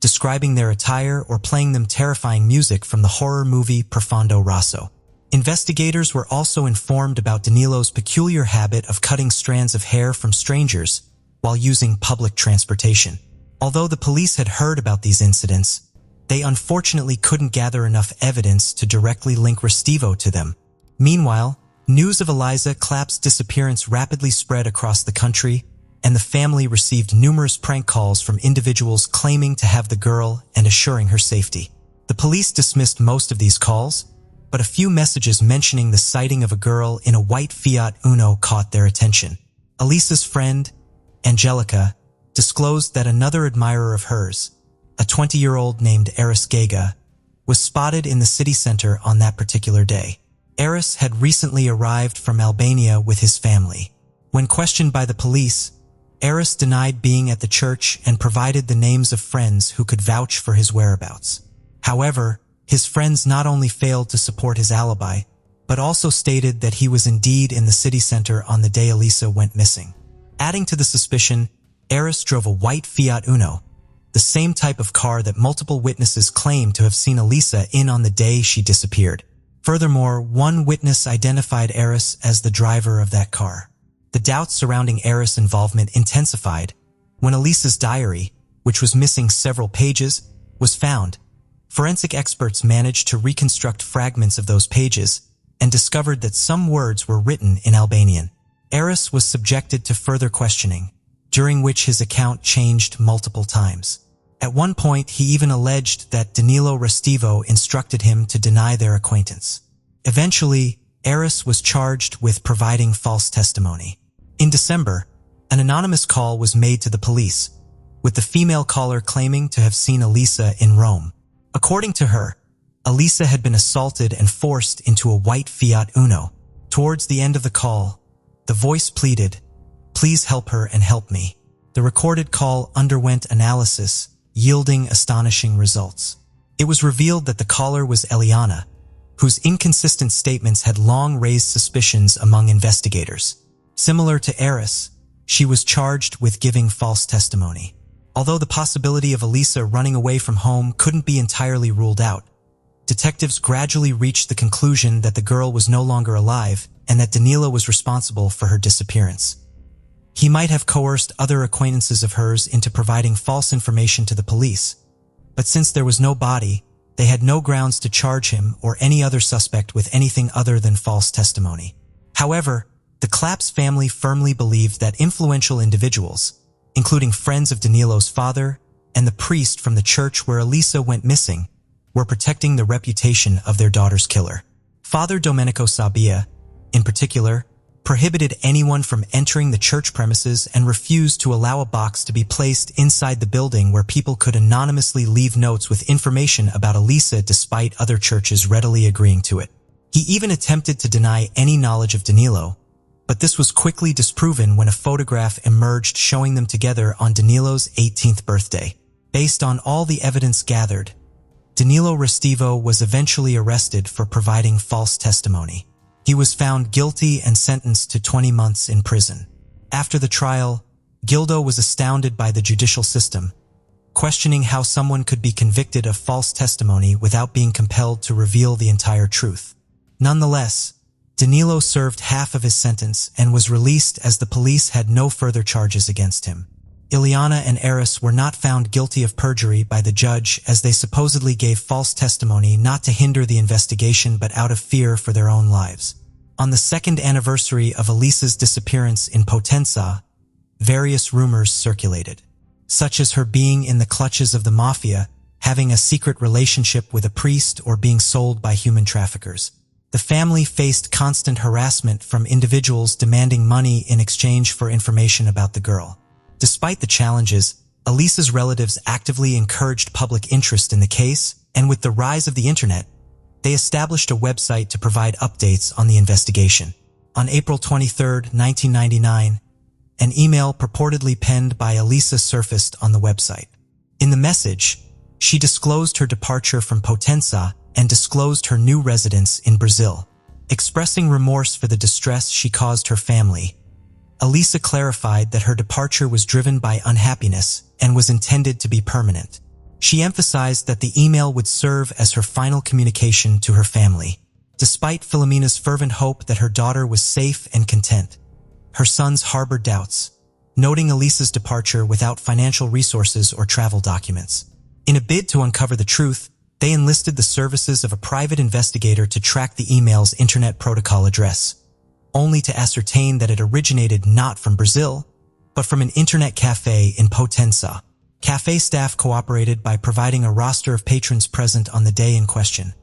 describing their attire or playing them terrifying music from the horror movie Profondo Rosso. Investigators were also informed about Danilo's peculiar habit of cutting strands of hair from strangers while using public transportation. Although the police had heard about these incidents, they unfortunately couldn't gather enough evidence to directly link Restivo to them. Meanwhile, news of Eliza Clapp's disappearance rapidly spread across the country, and the family received numerous prank calls from individuals claiming to have the girl and assuring her safety. The police dismissed most of these calls, but a few messages mentioning the sighting of a girl in a white Fiat Uno caught their attention. Elisa's friend, Angelica, disclosed that another admirer of hers, a 20-year-old named Eris Gega, was spotted in the city center on that particular day. Eris had recently arrived from Albania with his family. When questioned by the police, Eris denied being at the church and provided the names of friends who could vouch for his whereabouts. However, his friends not only failed to support his alibi, but also stated that he was indeed in the city center on the day Elisa went missing. Adding to the suspicion, Eris drove a white Fiat Uno, the same type of car that multiple witnesses claimed to have seen Elisa in on the day she disappeared. Furthermore, one witness identified Eris as the driver of that car. The doubts surrounding Eris' involvement intensified when Elisa's diary, which was missing several pages, was found. Forensic experts managed to reconstruct fragments of those pages and discovered that some words were written in Albanian. Eris was subjected to further questioning, during which his account changed multiple times. At one point, he even alleged that Danilo Restivo instructed him to deny their acquaintance. Eventually, Eris was charged with providing false testimony. In December, an anonymous call was made to the police, with the female caller claiming to have seen Elisa in Rome. According to her, Elisa had been assaulted and forced into a white Fiat Uno. Towards the end of the call, the voice pleaded, "Please help her and help me." The recorded call underwent analysis, yielding astonishing results. It was revealed that the caller was Eliana, whose inconsistent statements had long raised suspicions among investigators. Similar to Eris, she was charged with giving false testimony. Although the possibility of Elisa running away from home couldn't be entirely ruled out, detectives gradually reached the conclusion that the girl was no longer alive and that Danilo was responsible for her disappearance. He might have coerced other acquaintances of hers into providing false information to the police, but since there was no body, they had no grounds to charge him or any other suspect with anything other than false testimony. However, the Clapp's family firmly believed that influential individuals, including friends of Danilo's father and the priest from the church where Elisa went missing, were protecting the reputation of their daughter's killer. Father Domenico Sabia, in particular, prohibited anyone from entering the church premises and refused to allow a box to be placed inside the building where people could anonymously leave notes with information about Elisa despite other churches readily agreeing to it. He even attempted to deny any knowledge of Danilo, but this was quickly disproven when a photograph emerged showing them together on Danilo's 18th birthday. Based on all the evidence gathered, Danilo Restivo was eventually arrested for providing false testimony. He was found guilty and sentenced to 20 months in prison. After the trial, Gildo was astounded by the judicial system, questioning how someone could be convicted of false testimony without being compelled to reveal the entire truth. Nonetheless, Danilo served half of his sentence and was released as the police had no further charges against him. Ileana and Eris were not found guilty of perjury by the judge as they supposedly gave false testimony not to hinder the investigation but out of fear for their own lives. On the second anniversary of Elisa's disappearance in Potenza, various rumors circulated, such as her being in the clutches of the mafia, having a secret relationship with a priest, or being sold by human traffickers. The family faced constant harassment from individuals demanding money in exchange for information about the girl. Despite the challenges, Elisa's relatives actively encouraged public interest in the case, and with the rise of the internet, they established a website to provide updates on the investigation. On April 23, 1999, an email purportedly penned by Elisa surfaced on the website. In the message, she disclosed her departure from Potenza and disclosed her new residence in Brazil. Expressing remorse for the distress she caused her family, Elisa clarified that her departure was driven by unhappiness and was intended to be permanent. She emphasized that the email would serve as her final communication to her family. Despite Filomena's fervent hope that her daughter was safe and content, her sons harbored doubts, noting Elisa's departure without financial resources or travel documents. In a bid to uncover the truth, they enlisted the services of a private investigator to track the email's internet protocol address, only to ascertain that it originated not from Brazil, but from an internet cafe in Potenza. Cafe staff cooperated by providing a roster of patrons present on the day in question,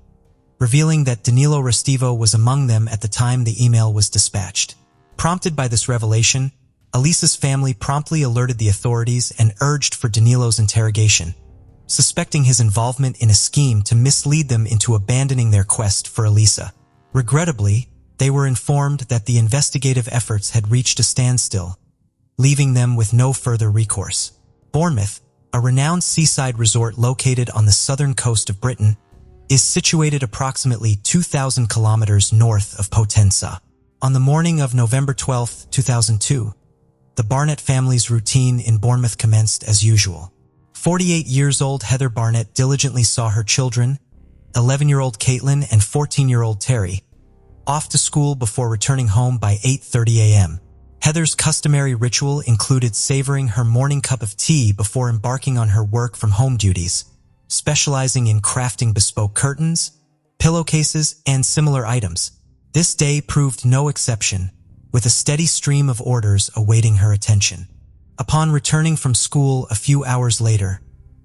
revealing that Danilo Restivo was among them at the time the email was dispatched. Prompted by this revelation, Elisa's family promptly alerted the authorities and urged for Danilo's interrogation, suspecting his involvement in a scheme to mislead them into abandoning their quest for Elisa. Regrettably, they were informed that the investigative efforts had reached a standstill, leaving them with no further recourse. Bournemouth, a renowned seaside resort located on the southern coast of Britain, is situated approximately 2,000 kilometers north of Potenza. On the morning of November 12, 2002, the Barnett family's routine in Bournemouth commenced as usual. 48-years-old Heather Barnett diligently saw her children, 11-year-old Caitlin and 14-year-old Terry, off to school before returning home by 8:30 a.m. Heather's customary ritual included savoring her morning cup of tea before embarking on her work-from-home duties, specializing in crafting bespoke curtains, pillowcases, and similar items. This day proved no exception, with a steady stream of orders awaiting her attention. Upon returning from school a few hours later,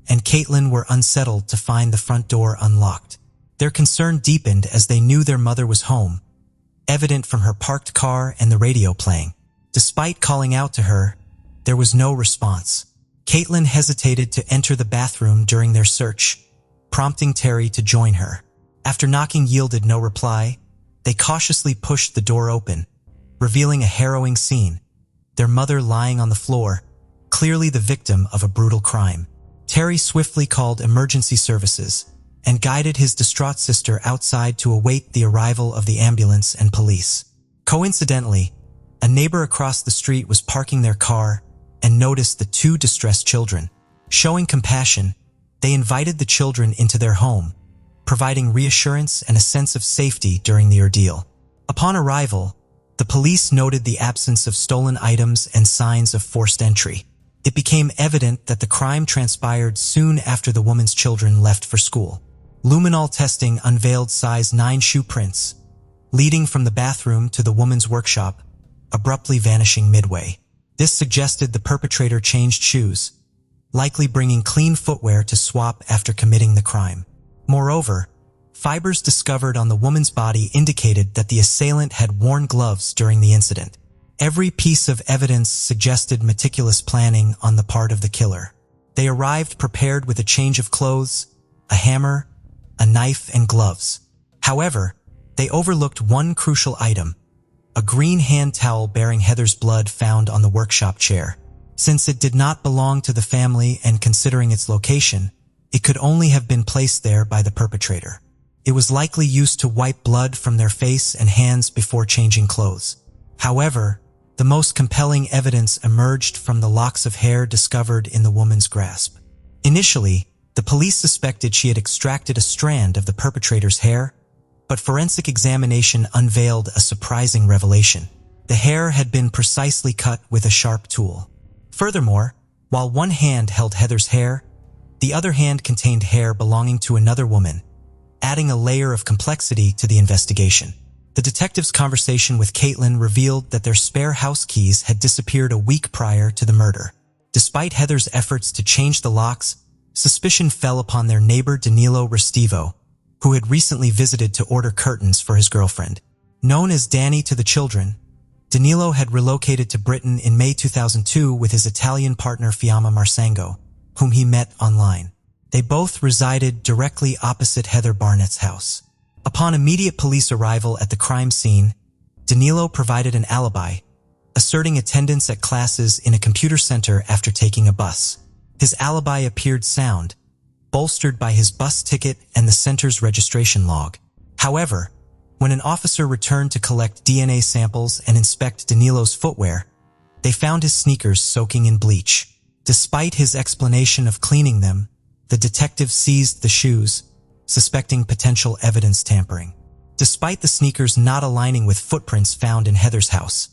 and Caitlin were unsettled to find the front door unlocked. Their concern deepened as they knew their mother was home, evident from her parked car and the radio playing. Despite calling out to her, there was no response. Caitlin hesitated to enter the bathroom during their search, prompting Terry to join her. After knocking yielded no reply, they cautiously pushed the door open, revealing a harrowing scene, their mother lying on the floor, clearly the victim of a brutal crime. Terry swiftly called emergency services and guided his distraught sister outside to await the arrival of the ambulance and police. Coincidentally, a neighbor across the street was parking their car and noticed the two distressed children. Showing compassion, they invited the children into their home, providing reassurance and a sense of safety during the ordeal. Upon arrival, the police noted the absence of stolen items and signs of forced entry. It became evident that the crime transpired soon after the woman's children left for school. Luminol testing unveiled size 9 shoe prints, leading from the bathroom to the woman's workshop, abruptly vanishing midway. This suggested the perpetrator changed shoes, likely bringing clean footwear to swap after committing the crime. Moreover, fibers discovered on the woman's body indicated that the assailant had worn gloves during the incident. Every piece of evidence suggested meticulous planning on the part of the killer. They arrived prepared with a change of clothes, a hammer, a knife, and gloves. However, they overlooked one crucial item: a green hand towel bearing Heather's blood found on the workshop chair. Since it did not belong to the family and considering its location, it could only have been placed there by the perpetrator. It was likely used to wipe blood from their face and hands before changing clothes. However, the most compelling evidence emerged from the locks of hair discovered in the woman's grasp. Initially, the police suspected she had extracted a strand of the perpetrator's hair, but forensic examination unveiled a surprising revelation. The hair had been precisely cut with a sharp tool. Furthermore, While one hand held Heather's hair, the other hand contained hair belonging to another woman, adding a layer of complexity to the investigation. The detective's conversation with Caitlin revealed that their spare house keys had disappeared a week prior to the murder. Despite Heather's efforts to change the locks, suspicion fell upon their neighbor Danilo Restivo, who had recently visited to order curtains for his girlfriend. Known as Danny to the children, Danilo had relocated to Britain in May 2002 with his Italian partner Fiamma Marsango, whom he met online. They both resided directly opposite Heather Barnett's house. Upon immediate police arrival at the crime scene, Danilo provided an alibi, asserting attendance at classes in a computer center after taking a bus. His alibi appeared sound, bolstered by his bus ticket and the center's registration log. However, when an officer returned to collect DNA samples and inspect Danilo's footwear, they found his sneakers soaking in bleach. Despite his explanation of cleaning them, the detective seized the shoes, suspecting potential evidence tampering. Despite the sneakers not aligning with footprints found in Heather's house,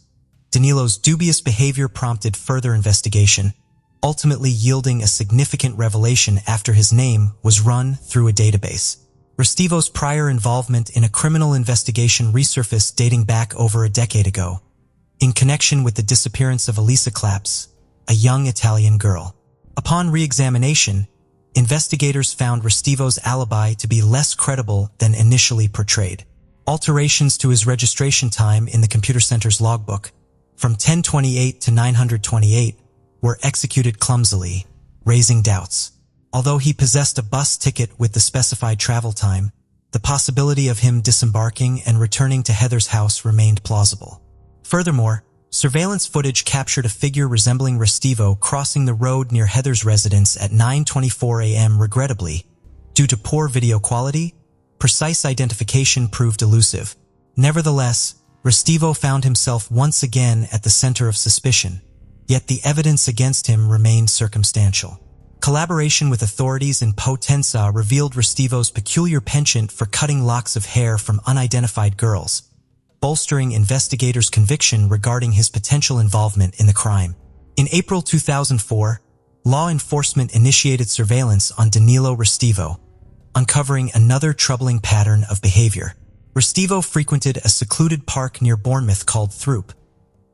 Danilo's dubious behavior prompted further investigation, ultimately yielding a significant revelation after his name was run through a database. Restivo's prior involvement in a criminal investigation resurfaced dating back over a decade ago, in connection with the disappearance of Elisa Claps, a young Italian girl. Upon re-examination, investigators found Restivo's alibi to be less credible than initially portrayed. Alterations to his registration time in the computer center's logbook, from 1028 to 928, were executed clumsily, raising doubts. Although he possessed a bus ticket with the specified travel time, the possibility of him disembarking and returning to Heather's house remained plausible. Furthermore, surveillance footage captured a figure resembling Restivo crossing the road near Heather's residence at 9:24 a.m. Regrettably, due to poor video quality, precise identification proved elusive. Nevertheless, Restivo found himself once again at the center of suspicion, yet the evidence against him remained circumstantial. Collaboration with authorities in Potenza revealed Restivo's peculiar penchant for cutting locks of hair from unidentified girls, bolstering investigators' conviction regarding his potential involvement in the crime. In April 2004, law enforcement initiated surveillance on Danilo Restivo, uncovering another troubling pattern of behavior. Restivo frequented a secluded park near Bournemouth called Throop,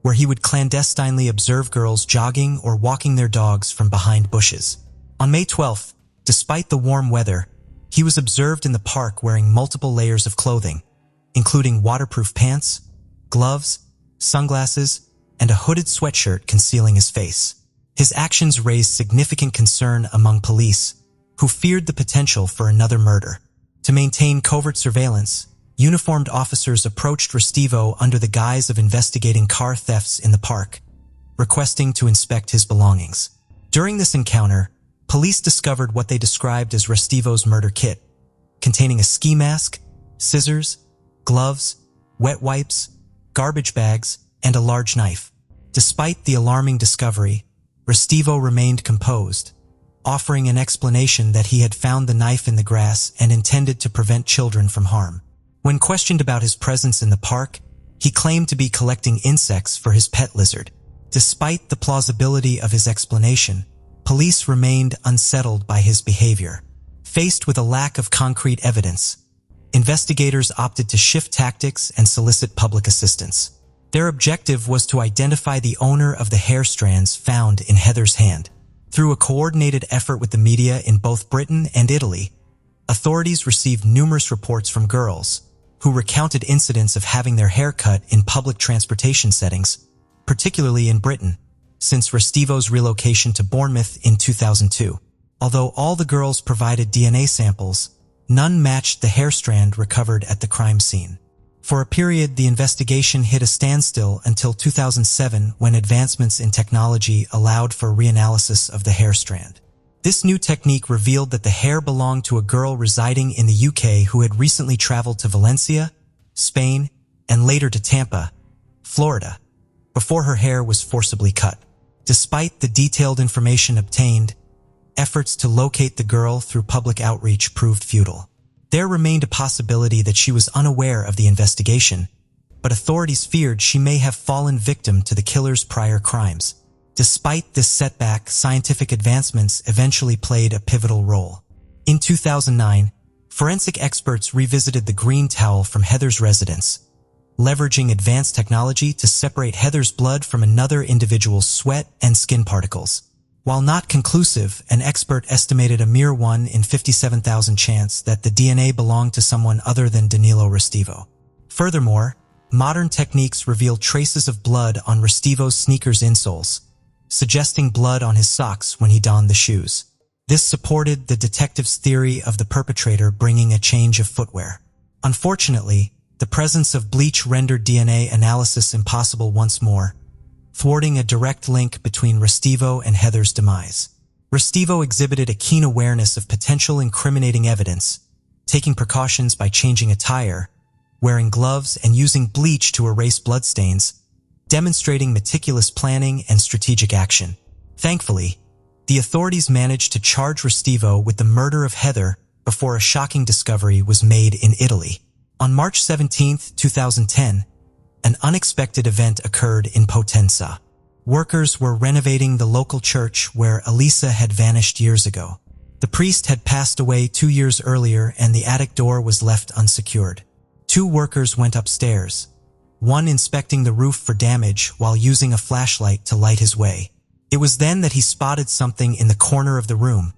where he would clandestinely observe girls jogging or walking their dogs from behind bushes. On May 12th, despite the warm weather, he was observed in the park wearing multiple layers of clothing, including waterproof pants, gloves, sunglasses, and a hooded sweatshirt concealing his face. His actions raised significant concern among police, who feared the potential for another murder. To maintain covert surveillance, uniformed officers approached Restivo under the guise of investigating car thefts in the park, requesting to inspect his belongings. During this encounter, police discovered what they described as Restivo's murder kit, containing a ski mask, scissors, gloves, wet wipes, garbage bags, and a large knife. Despite the alarming discovery, Restivo remained composed, offering an explanation that he had found the knife in the grass and intended to prevent children from harm. When questioned about his presence in the park, he claimed to be collecting insects for his pet lizard. Despite the plausibility of his explanation, police remained unsettled by his behavior. Faced with a lack of concrete evidence, investigators opted to shift tactics and solicit public assistance. Their objective was to identify the owner of the hair strands found in Heather's hand. Through a coordinated effort with the media in both Britain and Italy, authorities received numerous reports from girls who recounted incidents of having their hair cut in public transportation settings, particularly in Britain, since Restivo's relocation to Bournemouth in 2002. Although all the girls provided DNA samples, none matched the hair strand recovered at the crime scene. For a period, the investigation hit a standstill until 2007 when advancements in technology allowed for reanalysis of the hair strand. This new technique revealed that the hair belonged to a girl residing in the UK who had recently traveled to Valencia, Spain, and later to Tampa, Florida, before her hair was forcibly cut. Despite the detailed information obtained, efforts to locate the girl through public outreach proved futile. There remained a possibility that she was unaware of the investigation, but authorities feared she may have fallen victim to the killer's prior crimes. Despite this setback, scientific advancements eventually played a pivotal role. In 2009, forensic experts revisited the green towel from Heather's residence, leveraging advanced technology to separate Heather's blood from another individual's sweat and skin particles. While not conclusive, an expert estimated a mere 1 in 57,000 chance that the DNA belonged to someone other than Danilo Restivo. Furthermore, modern techniques revealed traces of blood on Restivo's sneakers insoles, suggesting blood on his socks when he donned the shoes. This supported the detective's theory of the perpetrator bringing a change of footwear. Unfortunately, the presence of bleach rendered DNA analysis impossible once more, thwarting a direct link between Restivo and Heather's demise. Restivo exhibited a keen awareness of potential incriminating evidence, taking precautions by changing attire, wearing gloves, and using bleach to erase bloodstains, demonstrating meticulous planning and strategic action. Thankfully, the authorities managed to charge Restivo with the murder of Heather before a shocking discovery was made in Italy. On March 17, 2010, an unexpected event occurred in Potenza. Workers were renovating the local church where Elisa had vanished years ago. The priest had passed away 2 years earlier and the attic door was left unsecured. 2 workers went upstairs, one inspecting the roof for damage while using a flashlight to light his way. It was then that he spotted something in the corner of the room,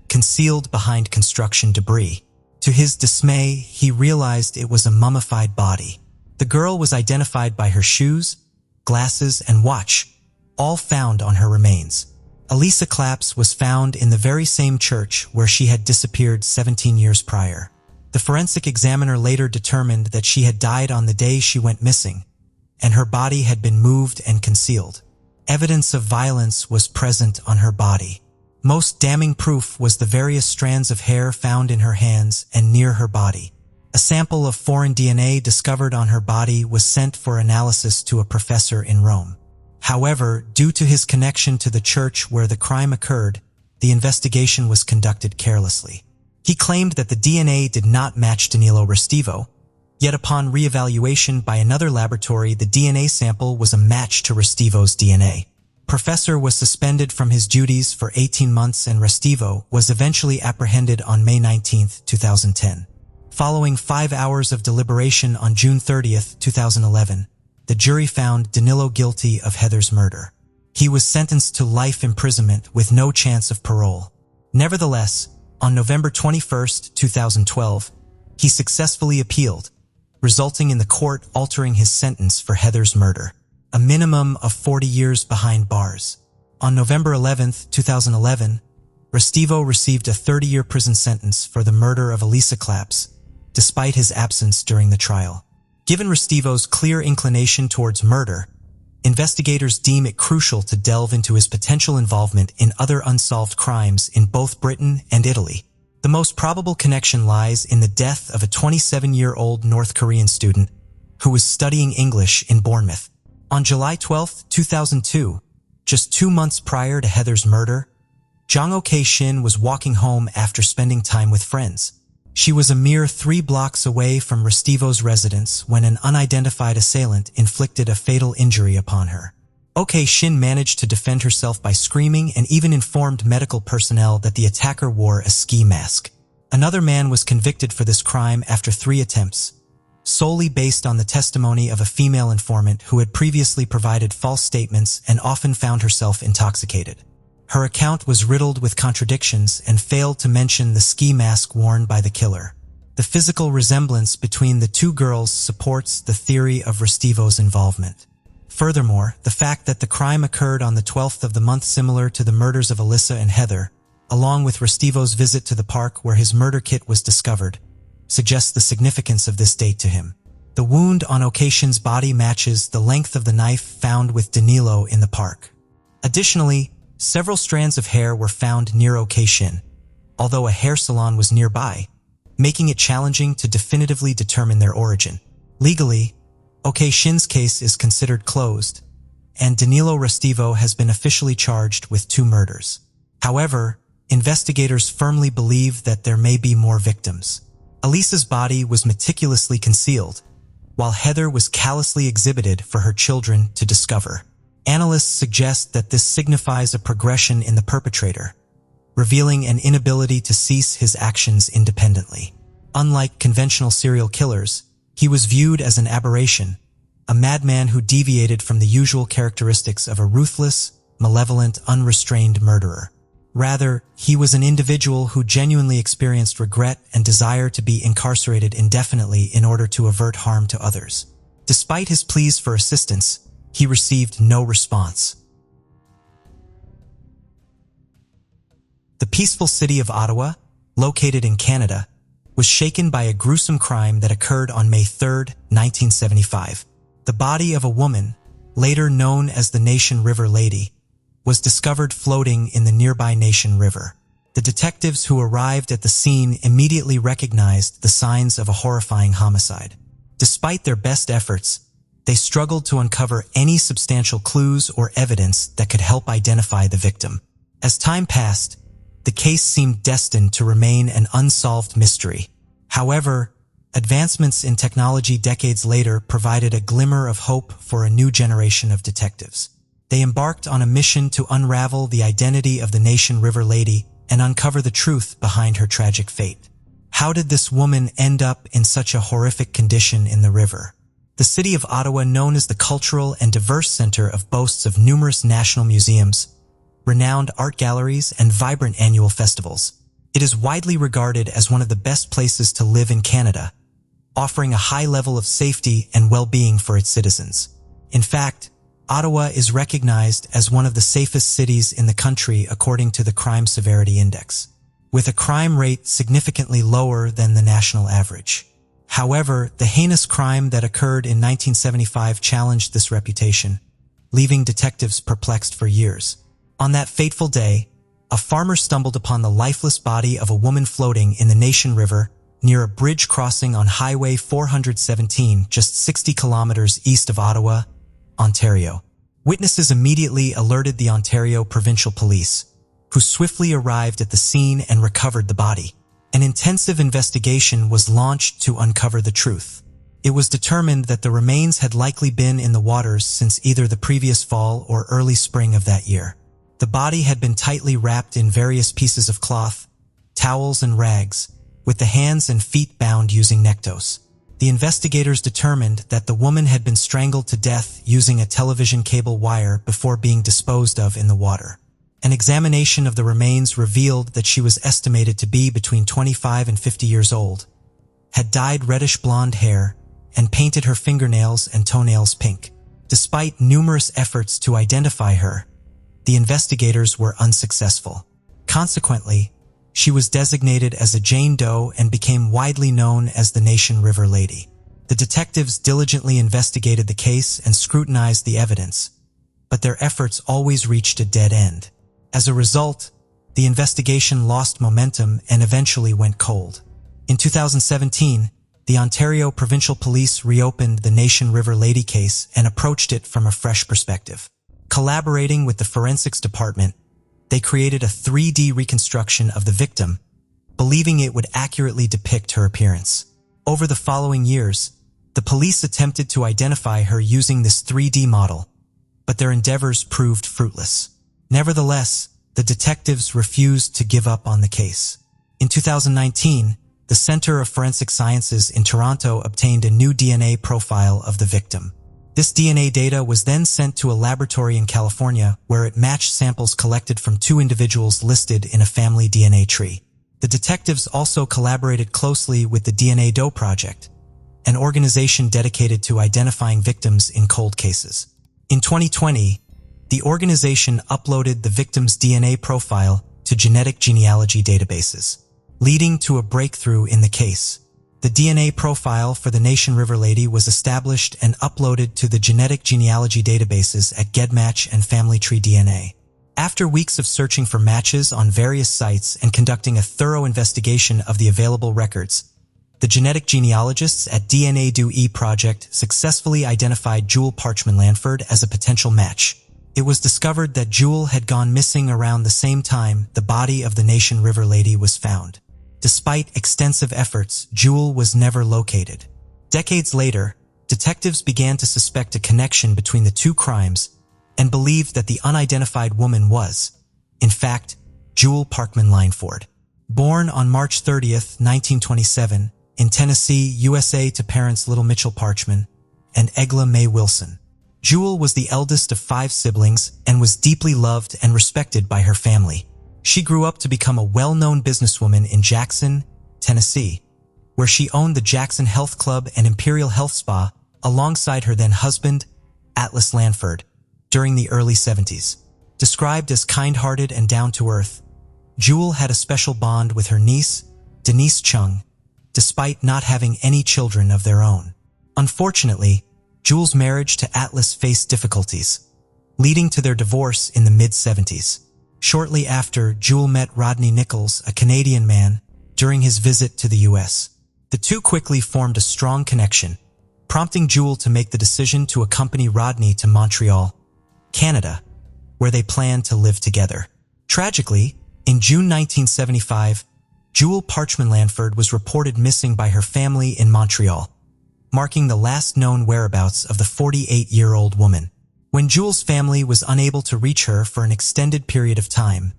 concealed behind construction debris. To his dismay, he realized it was a mummified body. The girl was identified by her shoes, glasses, and watch, all found on her remains. Elisa Claps was found in the very same church where she had disappeared 17 years prior. The forensic examiner later determined that she had died on the day she went missing, and her body had been moved and concealed. Evidence of violence was present on her body. Most damning proof was the various strands of hair found in her hands and near her body. A sample of foreign DNA discovered on her body was sent for analysis to a professor in Rome. However, due to his connection to the church where the crime occurred, the investigation was conducted carelessly. He claimed that the DNA did not match Danilo Restivo, yet upon reevaluation by another laboratory, the DNA sample was a match to Restivo's DNA. Professor was suspended from his duties for 18 months and Restivo was eventually apprehended on May 19, 2010. Following 5 hours of deliberation on June 30, 2011, the jury found Danilo guilty of Heather's murder. He was sentenced to life imprisonment with no chance of parole. Nevertheless, on November 21, 2012, he successfully appealed, resulting in the court altering his sentence for Heather's murder, a minimum of 40 years behind bars. On November 11, 2011, Restivo received a 30-year prison sentence for the murder of Elisa Claps, despite his absence during the trial. Given Restivo's clear inclination towards murder, investigators deem it crucial to delve into his potential involvement in other unsolved crimes in both Britain and Italy. The most probable connection lies in the death of a 27-year-old North Korean student who was studying English in Bournemouth. On July 12, 2002, just 2 months prior to Heather's murder, Jang Ok-shin was walking home after spending time with friends. She was a mere 3 blocks away from Restivo's residence when an unidentified assailant inflicted a fatal injury upon her. Ok-shin managed to defend herself by screaming and even informed medical personnel that the attacker wore a ski mask. Another man was convicted for this crime after 3 attempts, solely based on the testimony of a female informant who had previously provided false statements and often found herself intoxicated. Her account was riddled with contradictions and failed to mention the ski mask worn by the killer. The physical resemblance between the 2 girls supports the theory of Restivo's involvement. Furthermore, the fact that the crime occurred on the 12th of the month similar to the murders of Elisa and Heather, along with Restivo's visit to the park where his murder kit was discovered, suggests the significance of this date to him. The wound on Ok-shin's body matches the length of the knife found with Danilo in the park. Additionally, several strands of hair were found near Ok-shin, although a hair salon was nearby, making it challenging to definitively determine their origin. Legally, Ok-shin's case is considered closed, and Danilo Restivo has been officially charged with 2 murders. However, investigators firmly believe that there may be more victims. Elisa's body was meticulously concealed, while Heather was callously exhibited for her children to discover. Analysts suggest that this signifies a progression in the perpetrator, revealing an inability to cease his actions independently. Unlike conventional serial killers, he was viewed as an aberration, a madman who deviated from the usual characteristics of a ruthless, malevolent, unrestrained murderer. Rather, he was an individual who genuinely experienced regret and desire to be incarcerated indefinitely in order to avert harm to others. Despite his pleas for assistance, he received no response. The peaceful city of Ottawa, located in Canada, was shaken by a gruesome crime that occurred on May 3, 1975. The body of a woman, later known as the Nation River Lady, was discovered floating in the nearby Nation River. The detectives who arrived at the scene immediately recognized the signs of a horrifying homicide. Despite their best efforts, they struggled to uncover any substantial clues or evidence that could help identify the victim. As time passed, the case seemed destined to remain an unsolved mystery. However, advancements in technology decades later provided a glimmer of hope for a new generation of detectives. They embarked on a mission to unravel the identity of the Nation River Lady and uncover the truth behind her tragic fate. How did this woman end up in such a horrific condition in the river? The city of Ottawa, known as the cultural and diverse center, boasts of numerous national museums, renowned art galleries, and vibrant annual festivals. It is widely regarded as one of the best places to live in Canada, offering a high level of safety and well-being for its citizens. In fact, Ottawa is recognized as one of the safest cities in the country according to the Crime Severity Index, with a crime rate significantly lower than the national average. However, the heinous crime that occurred in 1975 challenged this reputation, leaving detectives perplexed for years. On that fateful day, a farmer stumbled upon the lifeless body of a woman floating in the Nation River near a bridge crossing on Highway 417, just 60 kilometers east of Ottawa, Ontario. Witnesses immediately alerted the Ontario Provincial Police, who swiftly arrived at the scene and recovered the body. An intensive investigation was launched to uncover the truth. It was determined that the remains had likely been in the waters since either the previous fall or early spring of that year. The body had been tightly wrapped in various pieces of cloth, towels, and rags, with the hands and feet bound using nectos. The investigators determined that the woman had been strangled to death using a television cable wire before being disposed of in the water. An examination of the remains revealed that she was estimated to be between 25 and 50 years old, had dyed reddish-blonde hair, and painted her fingernails and toenails pink. Despite numerous efforts to identify her, the investigators were unsuccessful. Consequently, she was designated as a Jane Doe and became widely known as the Nation River Lady. The detectives diligently investigated the case and scrutinized the evidence, but their efforts always reached a dead end. As a result, the investigation lost momentum and eventually went cold. In 2017, the Ontario Provincial Police reopened the Nation River Lady case and approached it from a fresh perspective. Collaborating with the Forensics Department, they created a 3D reconstruction of the victim, believing it would accurately depict her appearance. Over the following years, the police attempted to identify her using this 3D model, but their endeavors proved fruitless. Nevertheless, the detectives refused to give up on the case. In 2019, the Centre of Forensic Sciences in Toronto obtained a new DNA profile of the victim. This DNA data was then sent to a laboratory in California where it matched samples collected from two individuals listed in a family DNA tree. The detectives also collaborated closely with the DNA Doe Project, an organization dedicated to identifying victims in cold cases. In 2020, the organization uploaded the victim's DNA profile to genetic genealogy databases, leading to a breakthrough in the case. The DNA profile for the Nation River Lady was established and uploaded to the genetic genealogy databases at GEDmatch and Family Tree DNA. After weeks of searching for matches on various sites and conducting a thorough investigation of the available records, the genetic genealogists at DNA Do Project successfully identified Jewel Parchman-Lanford as a potential match. It was discovered that Jewel had gone missing around the same time the body of the Nation River Lady was found. Despite extensive efforts, Jewel was never located. Decades later, detectives began to suspect a connection between the two crimes and believed that the unidentified woman was, in fact, Jewel Parkman Lineford. Born on March 30th, 1927, in Tennessee, USA to parents Little Mitchell Parchman and Egla Mae Wilson. Jewel was the eldest of 5 siblings and was deeply loved and respected by her family. She grew up to become a well-known businesswoman in Jackson, Tennessee, where she owned the Jackson Health Club and Imperial Health Spa alongside her then-husband, Atlas Lanford, during the early 70s. Described as kind-hearted and down-to-earth, Jewel had a special bond with her niece, Denise Chung, despite not having any children of their own. Unfortunately, Jewel's marriage to Atlas faced difficulties, leading to their divorce in the mid-70s. Shortly after, Jewel met Rodney Nichols, a Canadian man, during his visit to the U.S. The two quickly formed a strong connection, prompting Jewel to make the decision to accompany Rodney to Montreal, Canada, where they planned to live together. Tragically, in June 1975, Jewel Parchman Lanford was reported missing by her family in Montreal, marking the last known whereabouts of the 48-year-old woman. When Jewel's family was unable to reach her for an extended period of time,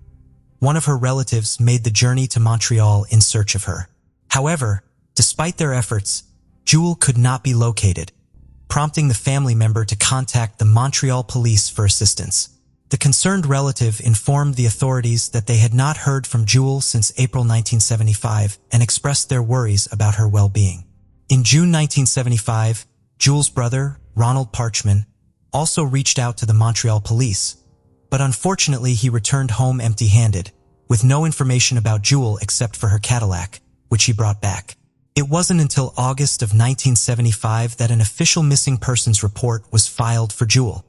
one of her relatives made the journey to Montreal in search of her. However, despite their efforts, Jewel could not be located, prompting the family member to contact the Montreal police for assistance. The concerned relative informed the authorities that they had not heard from Jewel since April 1975 and expressed their worries about her well-being. In June 1975, Jewel's brother, Ronald Parchman, also reached out to the Montreal police, but unfortunately he returned home empty-handed, with no information about Jewel except for her Cadillac, which he brought back. It wasn't until August of 1975 that an official missing persons report was filed for Jewel.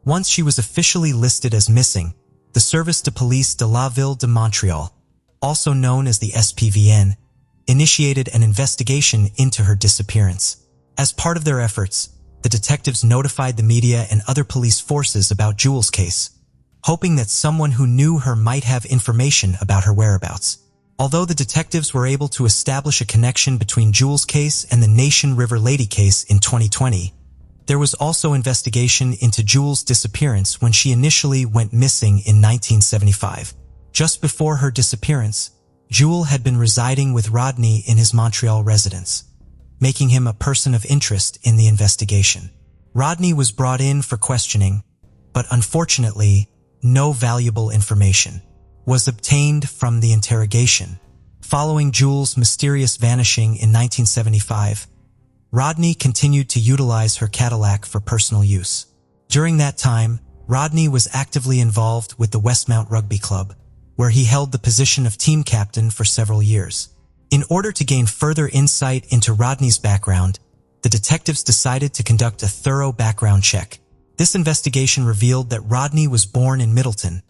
Once she was officially listed as missing, the Service de Police de la Ville de Montreal, also known as the SPVN, initiated an investigation into her disappearance. As part of their efforts, the detectives notified the media and other police forces about Jewel's case, hoping that someone who knew her might have information about her whereabouts. Although the detectives were able to establish a connection between Jewel's case and the Nation River Lady case in 2020, there was also investigation into Jewel's disappearance when she initially went missing in 1975. Just before her disappearance, Jewel had been residing with Rodney in his Montreal residence, making him a person of interest in the investigation. Rodney was brought in for questioning, but unfortunately, no valuable information was obtained from the interrogation. Following Jewel's mysterious vanishing in 1975, Rodney continued to utilize her Cadillac for personal use. During that time, Rodney was actively involved with the Westmount Rugby Club, where he held the position of team captain for several years. In order to gain further insight into Rodney's background, the detectives decided to conduct a thorough background check. This investigation revealed that Rodney was born in Middleton,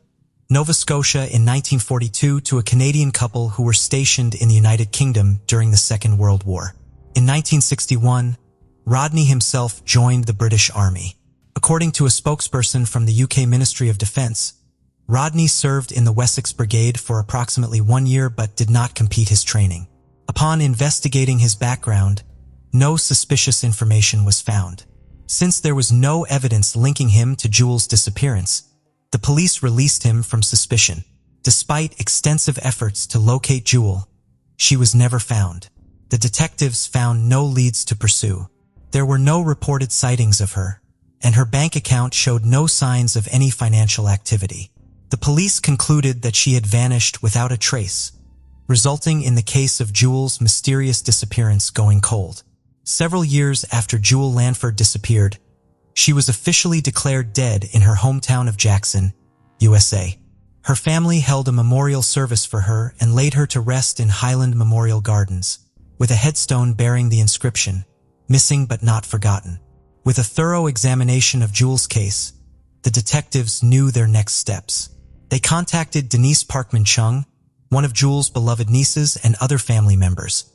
Nova Scotia in 1942 to a Canadian couple who were stationed in the United Kingdom during the Second World War. In 1961, Rodney himself joined the British Army. According to a spokesperson from the UK Ministry of Defence, Rodney served in the Wessex Brigade for approximately 1 year but did not complete his training. Upon investigating his background, no suspicious information was found. Since there was no evidence linking him to Jewel's disappearance, the police released him from suspicion. Despite extensive efforts to locate Jewel, she was never found. The detectives found no leads to pursue. There were no reported sightings of her, and her bank account showed no signs of any financial activity. The police concluded that she had vanished without a trace, resulting in the case of Jewel's mysterious disappearance going cold. Several years after Jewel Lanford disappeared, she was officially declared dead in her hometown of Jackson, USA. Her family held a memorial service for her and laid her to rest in Highland Memorial Gardens, with a headstone bearing the inscription, "Missing but not forgotten." With a thorough examination of Jewel's case, the detectives knew their next steps. They contacted Denise Parkman Chung, one of Jewel's beloved nieces, and other family members,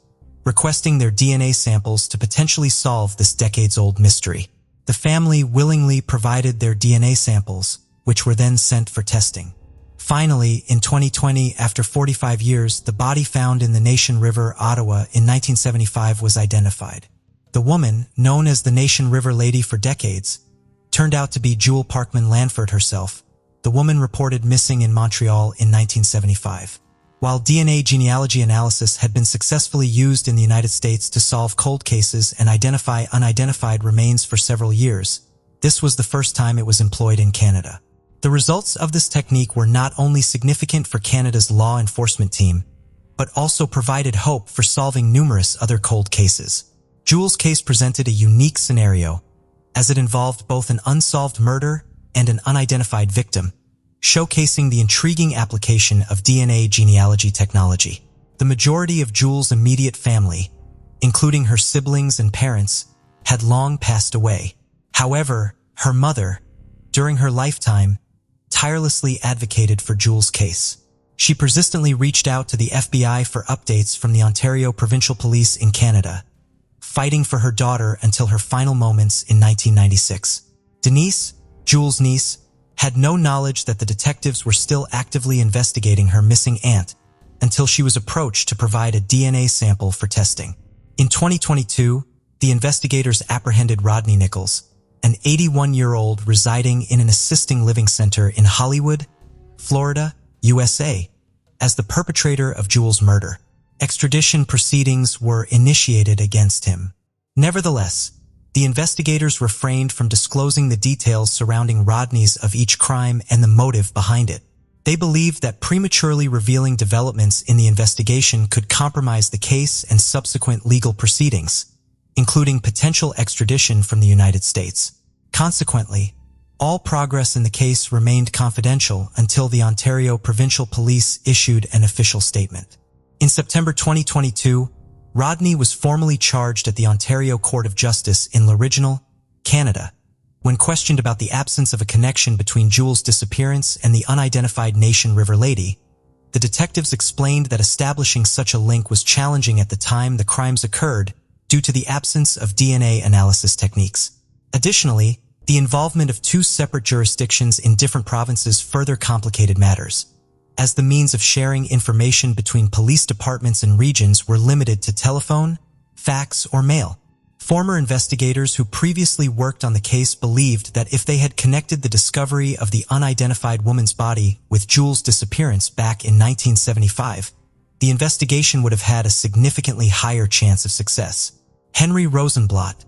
requesting their DNA samples to potentially solve this decades-old mystery. The family willingly provided their DNA samples, which were then sent for testing. Finally, in 2020, after 45 years, the body found in the Nation River, Ottawa, in 1975 was identified. The woman, known as the Nation River Lady for decades, turned out to be Jewel Parkman Lanford herself, the woman reported missing in Montreal in 1975. While DNA genealogy analysis had been successfully used in the United States to solve cold cases and identify unidentified remains for several years, this was the first time it was employed in Canada. The results of this technique were not only significant for Canada's law enforcement team, but also provided hope for solving numerous other cold cases. Jewel's case presented a unique scenario, as it involved both an unsolved murder and an unidentified victim, showcasing the intriguing application of DNA genealogy technology. The majority of Jewel's immediate family, including her siblings and parents, had long passed away. However, her mother, during her lifetime, tirelessly advocated for Jewel's case. She persistently reached out to the FBI for updates from the Ontario Provincial Police in Canada, fighting for her daughter until her final moments in 1996. Denise, Jewel's niece, had no knowledge that the detectives were still actively investigating her missing aunt until she was approached to provide a DNA sample for testing. In 2022, the investigators apprehended Rodney Nichols, an 81-year-old residing in an assisted living center in Hollywood, Florida, USA, as the perpetrator of Jewel's murder. Extradition proceedings were initiated against him. Nevertheless, the investigators refrained from disclosing the details surrounding Rodney's of each crime and the motive behind it. They believed that prematurely revealing developments in the investigation could compromise the case and subsequent legal proceedings, including potential extradition from the United States. Consequently, all progress in the case remained confidential until the Ontario Provincial Police issued an official statement. In September 2022, Rodney was formally charged at the Ontario Court of Justice in L'Original, Canada. When questioned about the absence of a connection between Jewel's disappearance and the unidentified Nation River lady, the detectives explained that establishing such a link was challenging at the time the crimes occurred due to the absence of DNA analysis techniques. Additionally, the involvement of two separate jurisdictions in different provinces further complicated matters, as the means of sharing information between police departments and regions were limited to telephone, fax, or mail. Former investigators who previously worked on the case believed that if they had connected the discovery of the unidentified woman's body with Jewel's disappearance back in 1975, the investigation would have had a significantly higher chance of success. Henry Rosenblatt,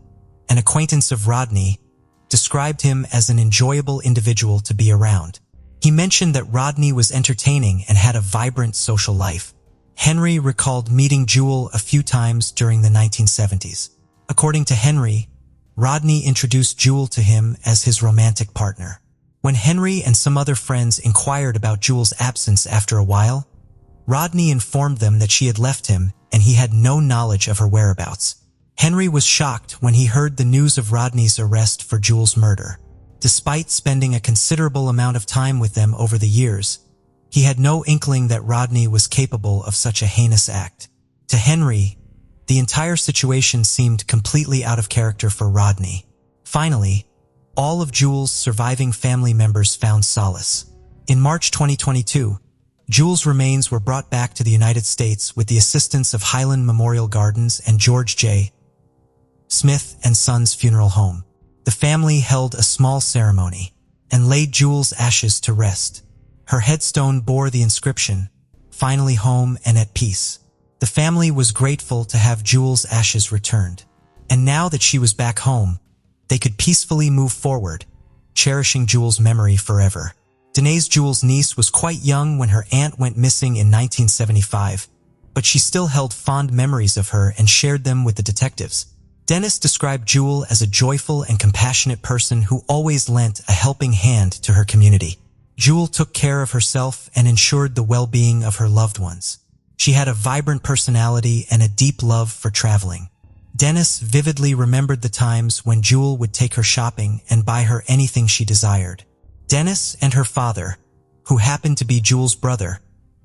an acquaintance of Rodney, described him as an enjoyable individual to be around. He mentioned that Rodney was entertaining and had a vibrant social life. Henry recalled meeting Jewel a few times during the 1970s. According to Henry, Rodney introduced Jewel to him as his romantic partner. When Henry and some other friends inquired about Jewel's absence after a while, Rodney informed them that she had left him and he had no knowledge of her whereabouts. Henry was shocked when he heard the news of Rodney's arrest for Jewel's murder. Despite spending a considerable amount of time with them over the years, he had no inkling that Rodney was capable of such a heinous act. To Henry, the entire situation seemed completely out of character for Rodney. Finally, all of Jewel's surviving family members found solace. In March 2022, Jewel's remains were brought back to the United States with the assistance of Highland Memorial Gardens and George J. Smith and Sons Funeral Home. The family held a small ceremony and laid Jewel's ashes to rest. Her headstone bore the inscription, "Finally home and at peace." The family was grateful to have Jewel's ashes returned, and now that she was back home, they could peacefully move forward, cherishing Jewel's memory forever. Denise, Jewel's niece, was quite young when her aunt went missing in 1975, but she still held fond memories of her and shared them with the detectives. Dennis described Jewel as a joyful and compassionate person who always lent a helping hand to her community. Jewel took care of herself and ensured the well-being of her loved ones. She had a vibrant personality and a deep love for traveling. Dennis vividly remembered the times when Jewel would take her shopping and buy her anything she desired. Dennis and her father, who happened to be Jewel's brother,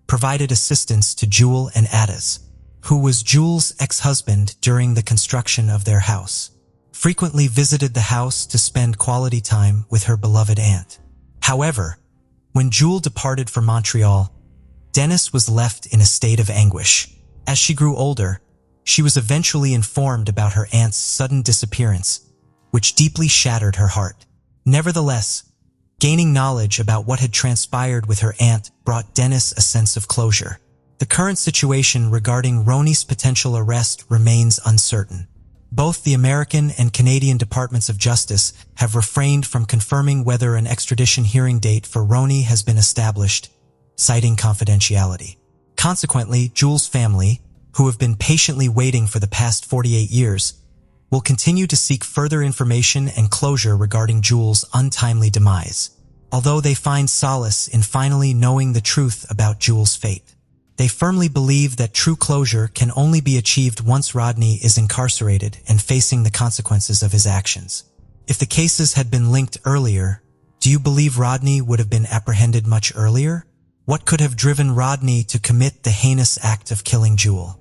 provided assistance to Jewel and Addis, who was Jewel's ex-husband during the construction of their house, frequently visited the house to spend quality time with her beloved aunt. However, when Jewel departed for Montreal, Dennis was left in a state of anguish. As she grew older, she was eventually informed about her aunt's sudden disappearance, which deeply shattered her heart. Nevertheless, gaining knowledge about what had transpired with her aunt brought Dennis a sense of closure. The current situation regarding Roni's potential arrest remains uncertain. Both the American and Canadian Departments of Justice have refrained from confirming whether an extradition hearing date for Roni has been established, citing confidentiality. Consequently, Jules' family, who have been patiently waiting for the past 48 years, will continue to seek further information and closure regarding Jules' untimely demise, although they find solace in finally knowing the truth about Jules' fate. They firmly believe that true closure can only be achieved once Rodney is incarcerated and facing the consequences of his actions. If the cases had been linked earlier, do you believe Rodney would have been apprehended much earlier? What could have driven Rodney to commit the heinous act of killing Jules?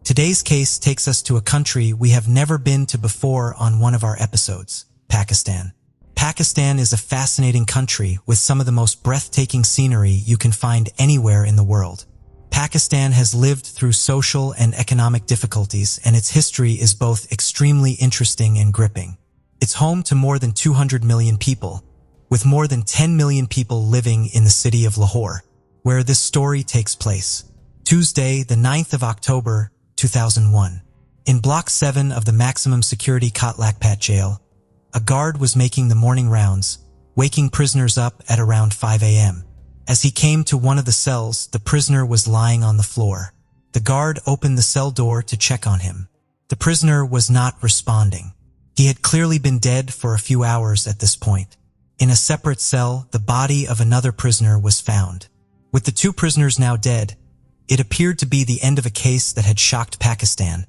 Today's case takes us to a country we have never been to before on one of our episodes, Pakistan. Pakistan is a fascinating country with some of the most breathtaking scenery you can find anywhere in the world. Pakistan has lived through social and economic difficulties, and its history is both extremely interesting and gripping. It's home to more than 200 million people, with more than 10 million people living in the city of Lahore, where this story takes place. Tuesday, the 9th of October, 2001. In Block 7 of the maximum security Kotlakpat jail, a guard was making the morning rounds, waking prisoners up at around 5 a.m. As he came to one of the cells, the prisoner was lying on the floor. The guard opened the cell door to check on him. The prisoner was not responding. He had clearly been dead for a few hours at this point. In a separate cell, the body of another prisoner was found. With the two prisoners now dead, it appeared to be the end of a case that had shocked Pakistan,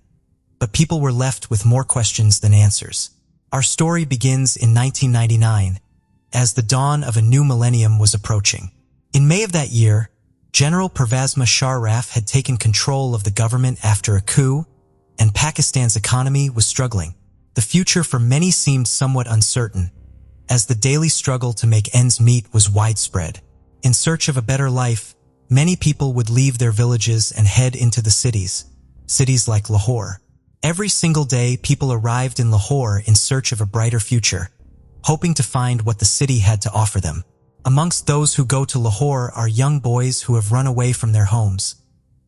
but people were left with more questions than answers. Our story begins in 1999, as the dawn of a new millennium was approaching. In May of that year, General Pervez Musharraf had taken control of the government after a coup, and Pakistan's economy was struggling. The future for many seemed somewhat uncertain, as the daily struggle to make ends meet was widespread. In search of a better life, many people would leave their villages and head into the cities like Lahore. Every single day, people arrived in Lahore in search of a brighter future, hoping to find what the city had to offer them. Amongst those who go to Lahore are young boys who have run away from their homes,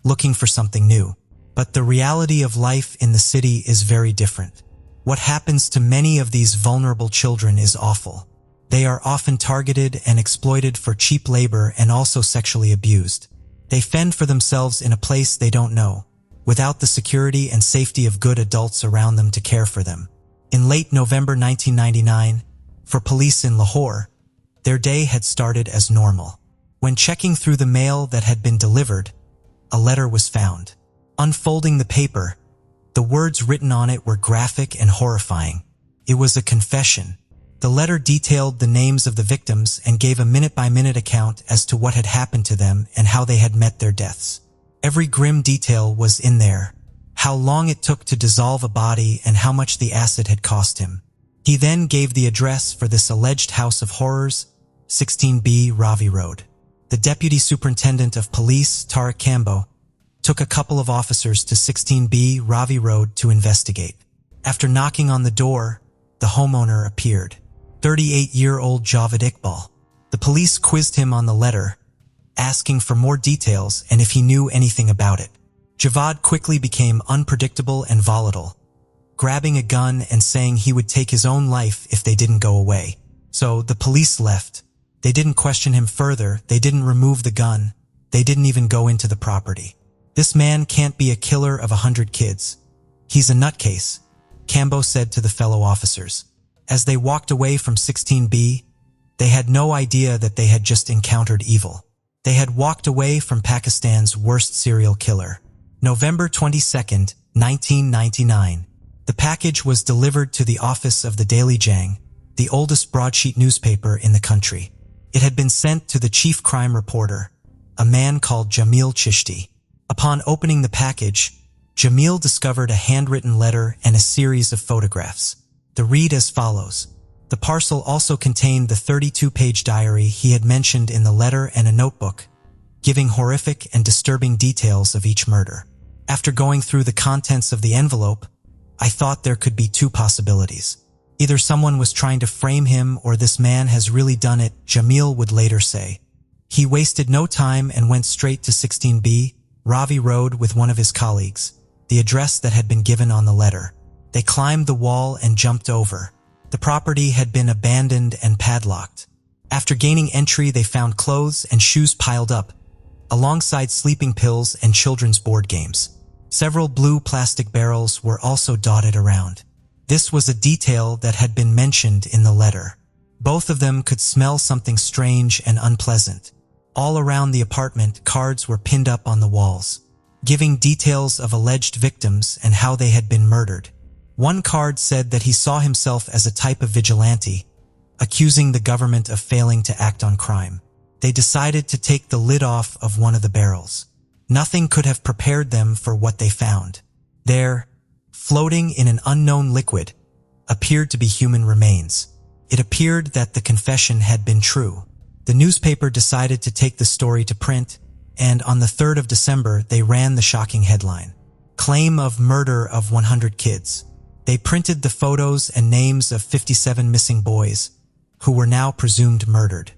looking for something new. But the reality of life in the city is very different. What happens to many of these vulnerable children is awful. They are often targeted and exploited for cheap labor and also sexually abused. They fend for themselves in a place they don't know, without the security and safety of good adults around them to care for them. In late November 1999, for police in Lahore, their day had started as normal. When checking through the mail that had been delivered, a letter was found. Unfolding the paper, the words written on it were graphic and horrifying. It was a confession. The letter detailed the names of the victims and gave a minute-by-minute account as to what had happened to them and how they had met their deaths. Every grim detail was in there: how long it took to dissolve a body and how much the acid had cost him. He then gave the address for this alleged house of horrors, 16B Ravi Road. The Deputy Superintendent of Police, Tariq Kambo, took a couple of officers to 16B Ravi Road to investigate. After knocking on the door, the homeowner appeared. 38-year-old Javed Iqbal. The police quizzed him on the letter, asking for more details and if he knew anything about it. Javad quickly became unpredictable and volatile, grabbing a gun and saying he would take his own life if they didn't go away. So the police left. They didn't question him further, they didn't remove the gun, they didn't even go into the property. This man can't be a killer of 100 kids. He's a nutcase, Kambo said to the fellow officers. As they walked away from 16B, they had no idea that they had just encountered evil. They had walked away from Pakistan's worst serial killer. November 22nd, 1999. The package was delivered to the office of the Daily Jang, the oldest broadsheet newspaper in the country. It had been sent to the chief crime reporter, a man called Jamil Chishti. Upon opening the package, Jamil discovered a handwritten letter and a series of photographs. The read as follows. The parcel also contained the 32-page diary he had mentioned in the letter and a notebook, giving horrific and disturbing details of each murder. After going through the contents of the envelope, I thought there could be two possibilities. Either someone was trying to frame him or this man has really done it, Jamil would later say. He wasted no time and went straight to 16B, Ravi Road with one of his colleagues, the address that had been given on the letter. They climbed the wall and jumped over. The property had been abandoned and padlocked. After gaining entry, they found clothes and shoes piled up, alongside sleeping pills and children's board games. Several blue plastic barrels were also dotted around. This was a detail that had been mentioned in the letter. Both of them could smell something strange and unpleasant. All around the apartment, cards were pinned up on the walls, giving details of alleged victims and how they had been murdered. One card said that he saw himself as a type of vigilante, accusing the government of failing to act on crime. They decided to take the lid off of one of the barrels. Nothing could have prepared them for what they found. There, floating in an unknown liquid, appeared to be human remains. It appeared that the confession had been true. The newspaper decided to take the story to print, and on the 3rd of December, they ran the shocking headline, "Claim of Murder of 100 Kids." They printed the photos and names of 57 missing boys, who were now presumed murdered.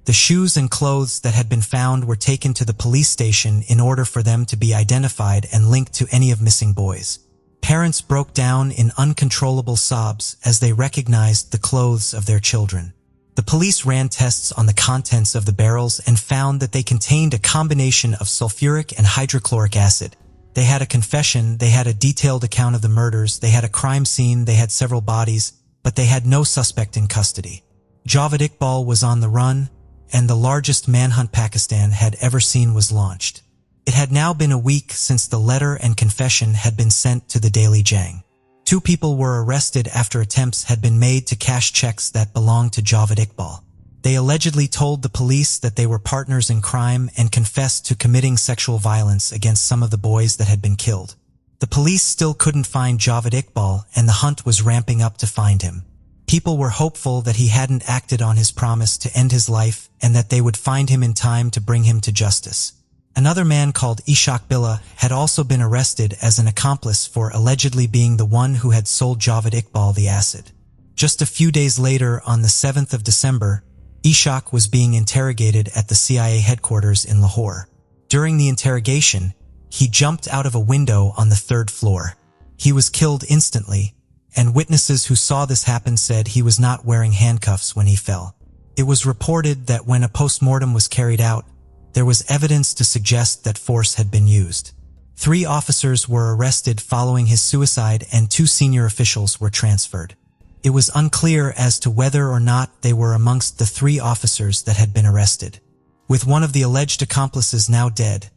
The shoes and clothes that had been found were taken to the police station in order for them to be identified and linked to any of missing boys. Parents broke down in uncontrollable sobs as they recognized the clothes of their children. The police ran tests on the contents of the barrels and found that they contained a combination of sulfuric and hydrochloric acid. They had a confession, they had a detailed account of the murders, they had a crime scene, they had several bodies, but they had no suspect in custody. Javed Iqbal was on the run, and the largest manhunt Pakistan had ever seen was launched. It had now been a week since the letter and confession had been sent to the Daily Jang. 2 people were arrested after attempts had been made to cash checks that belonged to Javed Iqbal. They allegedly told the police that they were partners in crime and confessed to committing sexual violence against some of the boys that had been killed. The police still couldn't find Javed Iqbal, and the hunt was ramping up to find him. People were hopeful that he hadn't acted on his promise to end his life and that they would find him in time to bring him to justice. Another man called Ishaq Billah had also been arrested as an accomplice for allegedly being the one who had sold Javed Iqbal the acid. Just a few days later, on the 7th of December, Ishaq was being interrogated at the CIA headquarters in Lahore. During the interrogation, he jumped out of a window on the 3rd floor. He was killed instantly, and witnesses who saw this happen said he was not wearing handcuffs when he fell. It was reported that when a post-mortem was carried out, there was evidence to suggest that force had been used. 3 officers were arrested following his suicide and 2 senior officials were transferred. It was unclear as to whether or not they were amongst the 3 officers that had been arrested. With one of the alleged accomplices now dead,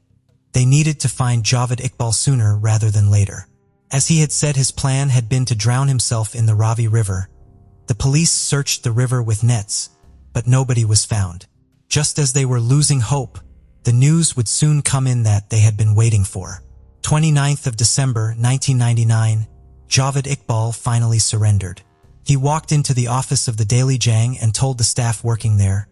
they needed to find Javed Iqbal sooner rather than later. As he had said, his plan had been to drown himself in the Ravi River. The police searched the river with nets, but nobody was found. Just as they were losing hope, the news would soon come in that they had been waiting for. 29th of December 1999, Javed Iqbal finally surrendered. He walked into the office of the Daily Jang and told the staff working there,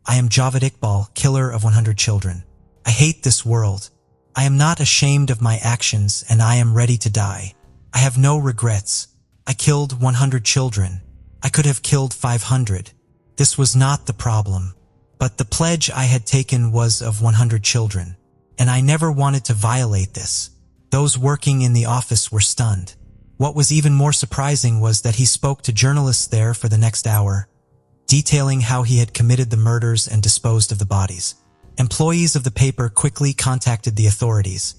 "I am Javed Iqbal, killer of 100 children. I hate this world. I am not ashamed of my actions and I am ready to die. I have no regrets. I killed 100 children. I could have killed 500. This was not the problem. But the pledge I had taken was of 100 children, and I never wanted to violate this." Those working in the office were stunned. What was even more surprising was that he spoke to journalists there for the next hour, detailing how he had committed the murders and disposed of the bodies. Employees of the paper quickly contacted the authorities,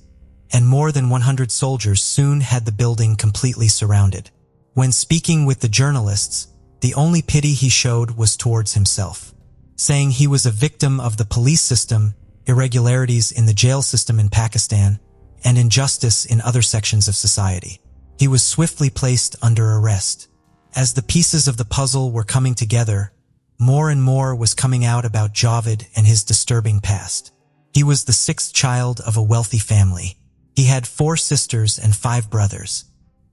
and more than 100 soldiers soon had the building completely surrounded. When speaking with the journalists, the only pity he showed was towards himself, saying he was a victim of the police system, irregularities in the jail system in Pakistan, and injustice in other sections of society. He was swiftly placed under arrest. As the pieces of the puzzle were coming together, more and more was coming out about Javed and his disturbing past. He was the 6th child of a wealthy family. He had 4 sisters and 5 brothers.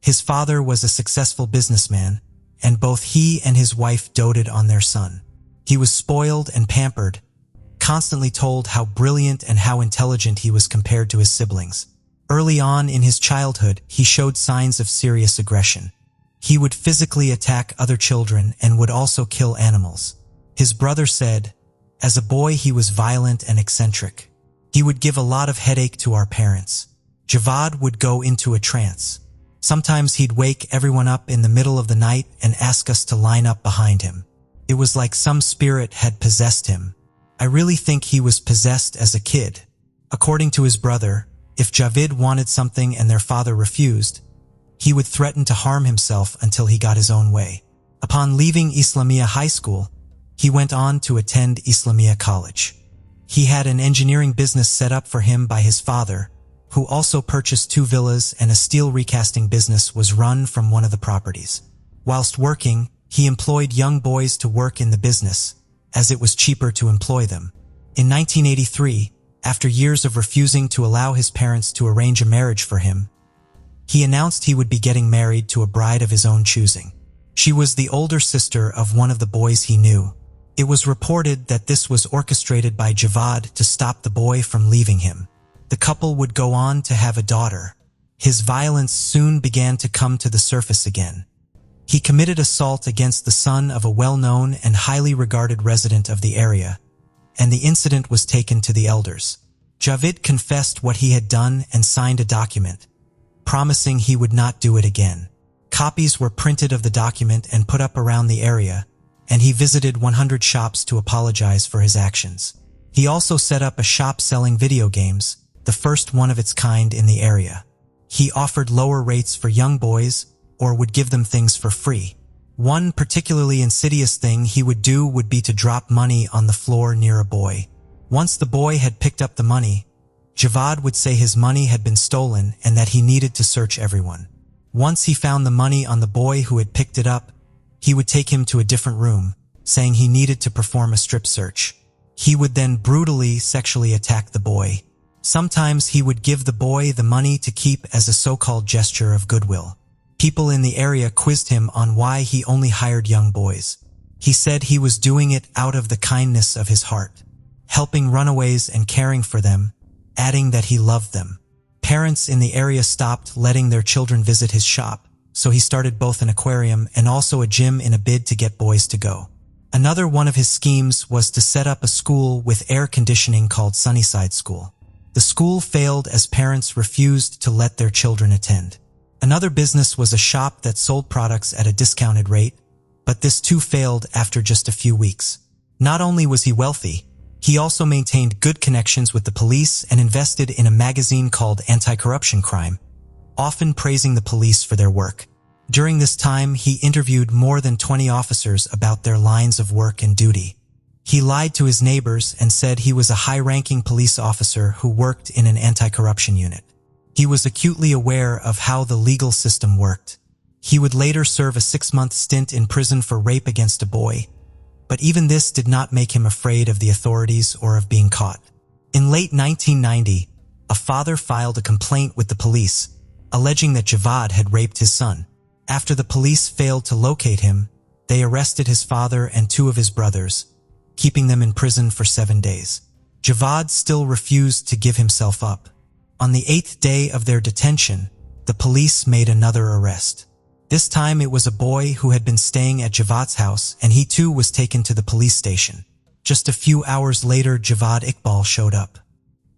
His father was a successful businessman, and both he and his wife doted on their son. He was spoiled and pampered, constantly told how brilliant and how intelligent he was compared to his siblings. Early on in his childhood, he showed signs of serious aggression. He would physically attack other children and would also kill animals. His brother said, as a boy he was violent and eccentric. He would give a lot of headache to our parents. Javad would go into a trance. Sometimes he'd wake everyone up in the middle of the night and ask us to line up behind him. It was like some spirit had possessed him. I really think he was possessed as a kid. According to his brother, if Javid wanted something and their father refused, he would threaten to harm himself until he got his own way. Upon leaving Islamia High School, he went on to attend Islamia College. He had an engineering business set up for him by his father, who also purchased 2 villas, and a steel recasting business was run from one of the properties. Whilst working, he employed young boys to work in the business, as it was cheaper to employ them. In 1983, after years of refusing to allow his parents to arrange a marriage for him, he announced he would be getting married to a bride of his own choosing. She was the older sister of one of the boys he knew. It was reported that this was orchestrated by Javad to stop the boy from leaving him. The couple would go on to have a daughter. His violence soon began to come to the surface again. He committed assault against the son of a well-known and highly regarded resident of the area, and the incident was taken to the elders. Javid confessed what he had done and signed a document, promising he would not do it again. Copies were printed of the document and put up around the area, and he visited 100 shops to apologize for his actions. He also set up a shop selling video games, the first one of its kind in the area. He offered lower rates for young boys, or would give them things for free. One particularly insidious thing he would do would be to drop money on the floor near a boy. Once the boy had picked up the money, Javad would say his money had been stolen and that he needed to search everyone. Once he found the money on the boy who had picked it up, he would take him to a different room, saying he needed to perform a strip search. He would then brutally sexually attack the boy. Sometimes he would give the boy the money to keep as a so-called gesture of goodwill. People in the area quizzed him on why he only hired young boys. He said he was doing it out of the kindness of his heart, helping runaways and caring for them, adding that he loved them. Parents in the area stopped letting their children visit his shop, so he started both an aquarium and also a gym in a bid to get boys to go. Another one of his schemes was to set up a school with air conditioning called Sunnyside School. The school failed as parents refused to let their children attend. Another business was a shop that sold products at a discounted rate, but this too failed after just a few weeks. Not only was he wealthy, he also maintained good connections with the police and invested in a magazine called Anti-Corruption Crime, often praising the police for their work. During this time, he interviewed more than 20 officers about their lines of work and duty. He lied to his neighbors and said he was a high-ranking police officer who worked in an anti-corruption unit. He was acutely aware of how the legal system worked. He would later serve a 6-month stint in prison for rape against a boy, but even this did not make him afraid of the authorities or of being caught. In late 1990, a father filed a complaint with the police, alleging that Javad had raped his son. After the police failed to locate him, they arrested his father and 2 of his brothers, keeping them in prison for 7 days. Javad still refused to give himself up. On the 8th day of their detention, the police made another arrest. This time it was a boy who had been staying at Javad's house, and he too was taken to the police station. Just a few hours later, Javad Iqbal showed up.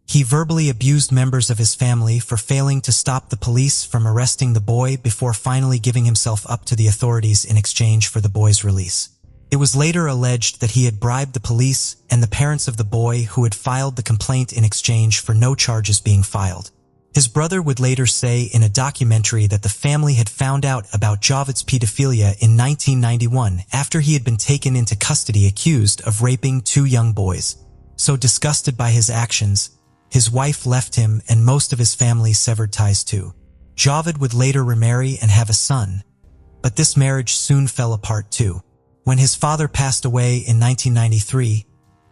He verbally abused members of his family for failing to stop the police from arresting the boy before finally giving himself up to the authorities in exchange for the boy's release. It was later alleged that he had bribed the police and the parents of the boy who had filed the complaint in exchange for no charges being filed. His brother would later say in a documentary that the family had found out about Javid's pedophilia in 1991 after he had been taken into custody accused of raping 2 young boys. So disgusted by his actions, his wife left him and most of his family severed ties too. Javid would later remarry and have a son, but this marriage soon fell apart too. When his father passed away in 1993,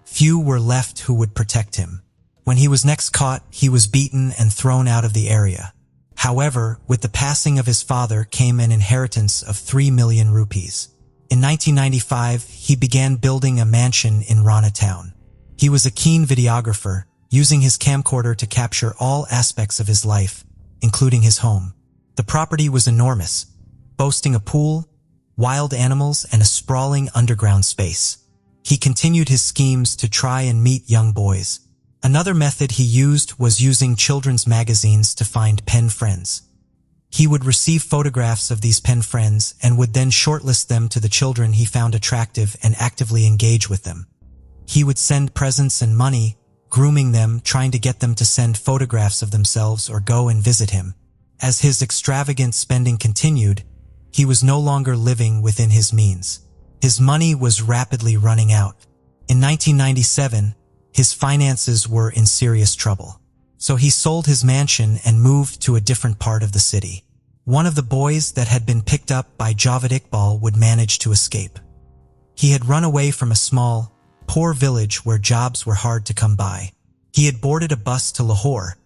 few were left who would protect him. When he was next caught, he was beaten and thrown out of the area. However, with the passing of his father came an inheritance of 3 million rupees. In 1995, he began building a mansion in Rana town. He was a keen videographer, using his camcorder to capture all aspects of his life, including his home. The property was enormous, boasting a pool, wild animals, and a sprawling underground space. He continued his schemes to try and meet young boys. Another method he used was using children's magazines to find pen friends. He would receive photographs of these pen friends and would then shortlist them to the children he found attractive and actively engage with them. He would send presents and money, grooming them, trying to get them to send photographs of themselves or go and visit him. As his extravagant spending continued, he was no longer living within his means. His money was rapidly running out. In 1997, his finances were in serious trouble. So he sold his mansion and moved to a different part of the city. One of the boys that had been picked up by Javed Iqbal would manage to escape. He had run away from a small, poor village where jobs were hard to come by. He had boarded a bus to Lahore,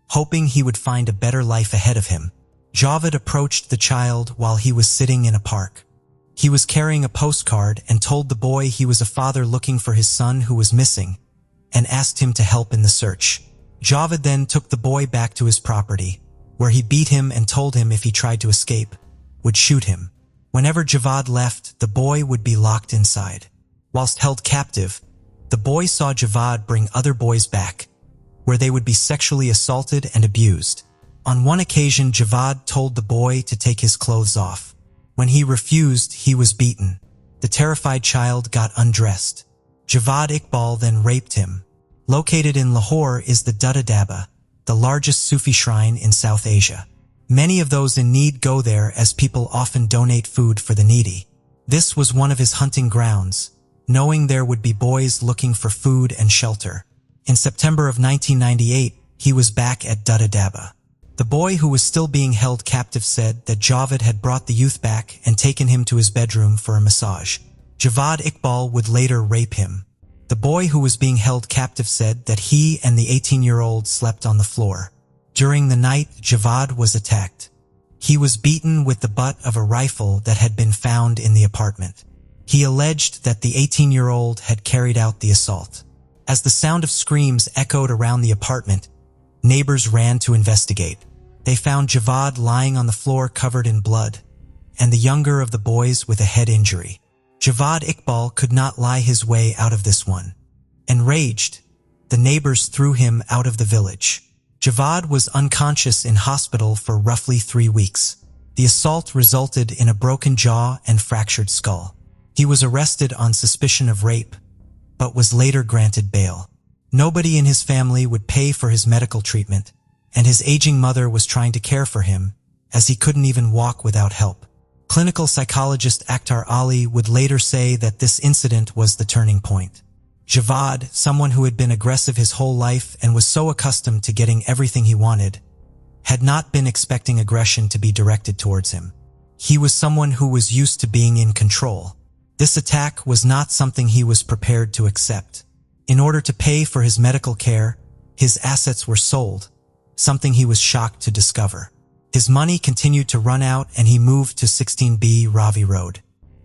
hoping he would find a better life ahead of him. Javed approached the child while he was sitting in a park. He was carrying a postcard and told the boy he was a father looking for his son who was missing, and asked him to help in the search. Javed then took the boy back to his property, where he beat him and told him if he tried to escape, would shoot him. Whenever Javed left, the boy would be locked inside. Whilst held captive, the boy saw Javed bring other boys back, where they would be sexually assaulted and abused. On one occasion, Javed told the boy to take his clothes off. When he refused, he was beaten. The terrified child got undressed. Javed Iqbal then raped him. Located in Lahore is the Dutta Daba, the largest Sufi shrine in South Asia. Many of those in need go there as people often donate food for the needy. This was one of his hunting grounds, knowing there would be boys looking for food and shelter. In September of 1998, he was back at Dutta Daba. The boy who was still being held captive said that Javed had brought the youth back and taken him to his bedroom for a massage. Javed Iqbal would later rape him. The boy who was being held captive said that he and the 18-year-old slept on the floor. During the night, Javed was attacked. He was beaten with the butt of a rifle that had been found in the apartment. He alleged that the 18-year-old had carried out the assault. As the sound of screams echoed around the apartment, neighbors ran to investigate. They found Javed lying on the floor covered in blood, and the younger of the boys with a head injury. Javed Iqbal could not lie his way out of this one. Enraged, the neighbors threw him out of the village. Javed was unconscious in hospital for roughly 3 weeks. The assault resulted in a broken jaw and fractured skull. He was arrested on suspicion of rape, but was later granted bail. Nobody in his family would pay for his medical treatment, and his aging mother was trying to care for him, as he couldn't even walk without help. Clinical psychologist Akhtar Ali would later say that this incident was the turning point. Javed, someone who had been aggressive his whole life and was so accustomed to getting everything he wanted, had not been expecting aggression to be directed towards him. He was someone who was used to being in control. This attack was not something he was prepared to accept. In order to pay for his medical care, his assets were sold, something he was shocked to discover. His money continued to run out and he moved to 16B Ravi Road.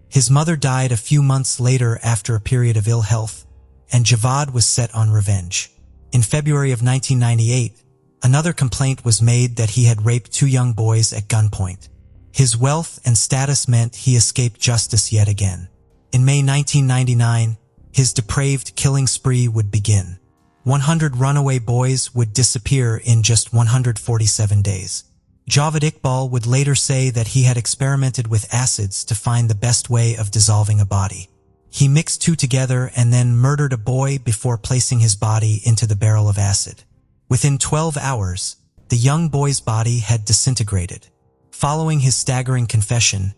His mother died a few months later after a period of ill health, and Javed was set on revenge. In February of 1998, another complaint was made that he had raped 2 young boys at gunpoint. His wealth and status meant he escaped justice yet again. In May 1999, his depraved killing spree would begin. 100 runaway boys would disappear in just 147 days. Javed Iqbal would later say that he had experimented with acids to find the best way of dissolving a body. He mixed 2 together and then murdered a boy before placing his body into the barrel of acid. Within 12 hours, the young boy's body had disintegrated. Following his staggering confession,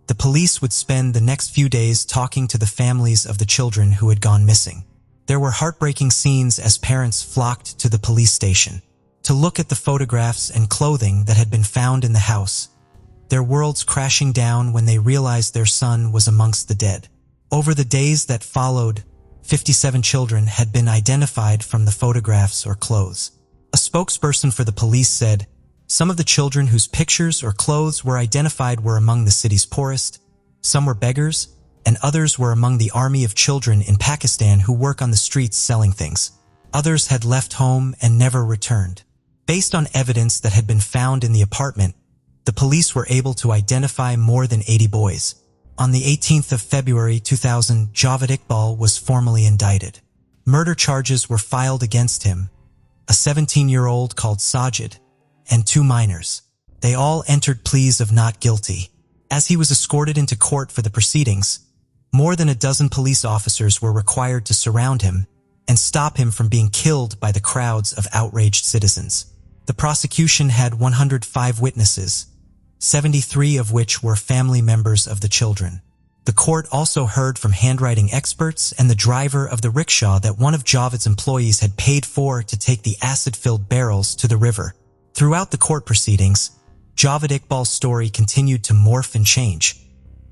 the police would spend the next few days talking to the families of the children who had gone missing. There were heartbreaking scenes as parents flocked to the police station to look at the photographs and clothing that had been found in the house, their worlds crashing down when they realized their son was amongst the dead. Over the days that followed, 57 children had been identified from the photographs or clothes. A spokesperson for the police said, "Some of the children whose pictures or clothes were identified were among the city's poorest, some were beggars, and others were among the army of children in Pakistan who work on the streets selling things. Others had left home and never returned." Based on evidence that had been found in the apartment, the police were able to identify more than 80 boys. On the 18th of February 2000, Javed Iqbal was formally indicted. Murder charges were filed against him, a 17-year-old called Sajid, and 2 minors. They all entered pleas of not guilty. As he was escorted into court for the proceedings, more than a dozen police officers were required to surround him and stop him from being killed by the crowds of outraged citizens. The prosecution had 105 witnesses, 73 of which were family members of the children. The court also heard from handwriting experts and the driver of the rickshaw that one of Javed's employees had paid for to take the acid-filled barrels to the river. Throughout the court proceedings, Javed Iqbal's story continued to morph and change.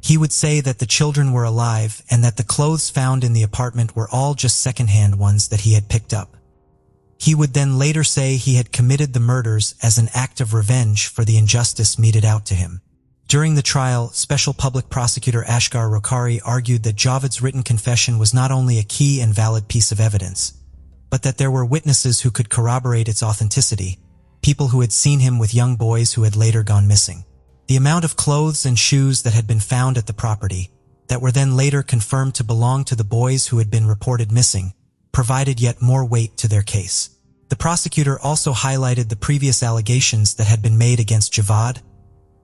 He would say that the children were alive and that the clothes found in the apartment were all just second-hand ones that he had picked up. He would then later say he had committed the murders as an act of revenge for the injustice meted out to him. During the trial, Special Public Prosecutor Ashgar Rokhari argued that Javed's written confession was not only a key and valid piece of evidence, but that there were witnesses who could corroborate its authenticity, people who had seen him with young boys who had later gone missing. The amount of clothes and shoes that had been found at the property, that were then later confirmed to belong to the boys who had been reported missing, provided yet more weight to their case. The prosecutor also highlighted the previous allegations that had been made against Javed,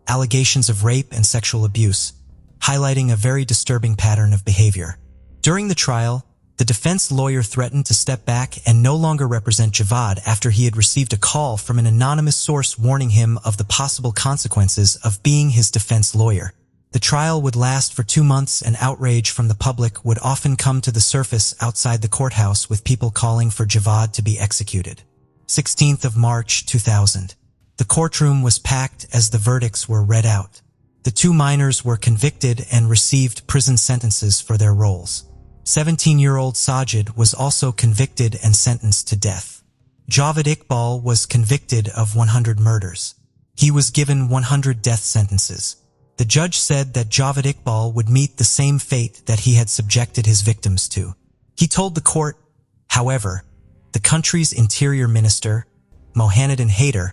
allegations of rape and sexual abuse, highlighting a very disturbing pattern of behavior. During the trial, the defense lawyer threatened to step back and no longer represent Javed after he had received a call from an anonymous source warning him of the possible consequences of being his defense lawyer. The trial would last for 2 months and outrage from the public would often come to the surface outside the courthouse with people calling for Javed to be executed. 16th of March 2000. The courtroom was packed as the verdicts were read out. The 2 minors were convicted and received prison sentences for their roles. 17-year-old Sajid was also convicted and sentenced to death. Javed Iqbal was convicted of 100 murders. He was given 100 death sentences. The judge said that Javed Iqbal would meet the same fate that he had subjected his victims to. He told the court, however, the country's interior minister, Mohannuddin Haider,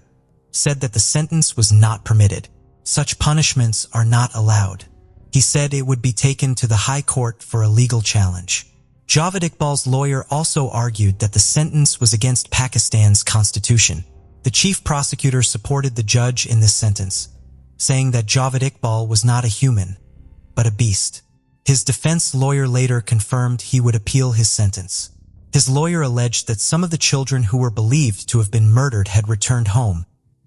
said that the sentence was not permitted. Such punishments are not allowed. He said it would be taken to the High Court for a legal challenge. Javed Iqbal's lawyer also argued that the sentence was against Pakistan's constitution. The chief prosecutor supported the judge in this sentence, saying that Javed Iqbal was not a human, but a beast. His defense lawyer later confirmed he would appeal his sentence. His lawyer alleged that some of the children who were believed to have been murdered had returned home,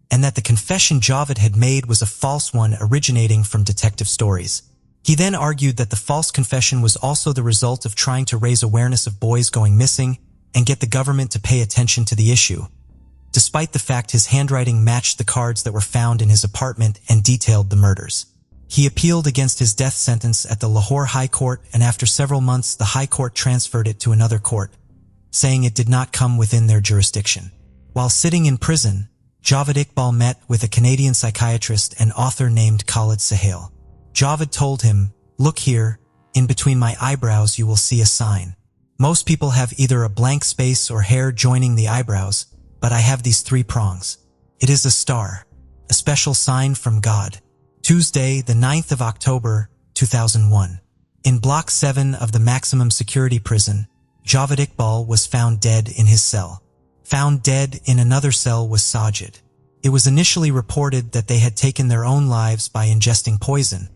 and that the confession Javed had made was a false one originating from detective stories. He then argued that the false confession was also the result of trying to raise awareness of boys going missing and get the government to pay attention to the issue, despite the fact his handwriting matched the cards that were found in his apartment and detailed the murders. He appealed against his death sentence at the Lahore High Court, and after several months the High Court transferred it to another court, saying it did not come within their jurisdiction. While sitting in prison, Javed Iqbal met with a Canadian psychiatrist and author named Khalid Sahel. Javed told him, "Look here, in between my eyebrows you will see a sign. Most people have either a blank space or hair joining the eyebrows, but I have these 3 prongs. It is a star, a special sign from God." Tuesday, the 9th of October, 2001. In Block 7 of the maximum security prison, Javed Iqbal was found dead in his cell. Found dead in another cell was Sajid. It was initially reported that they had taken their own lives by ingesting poison,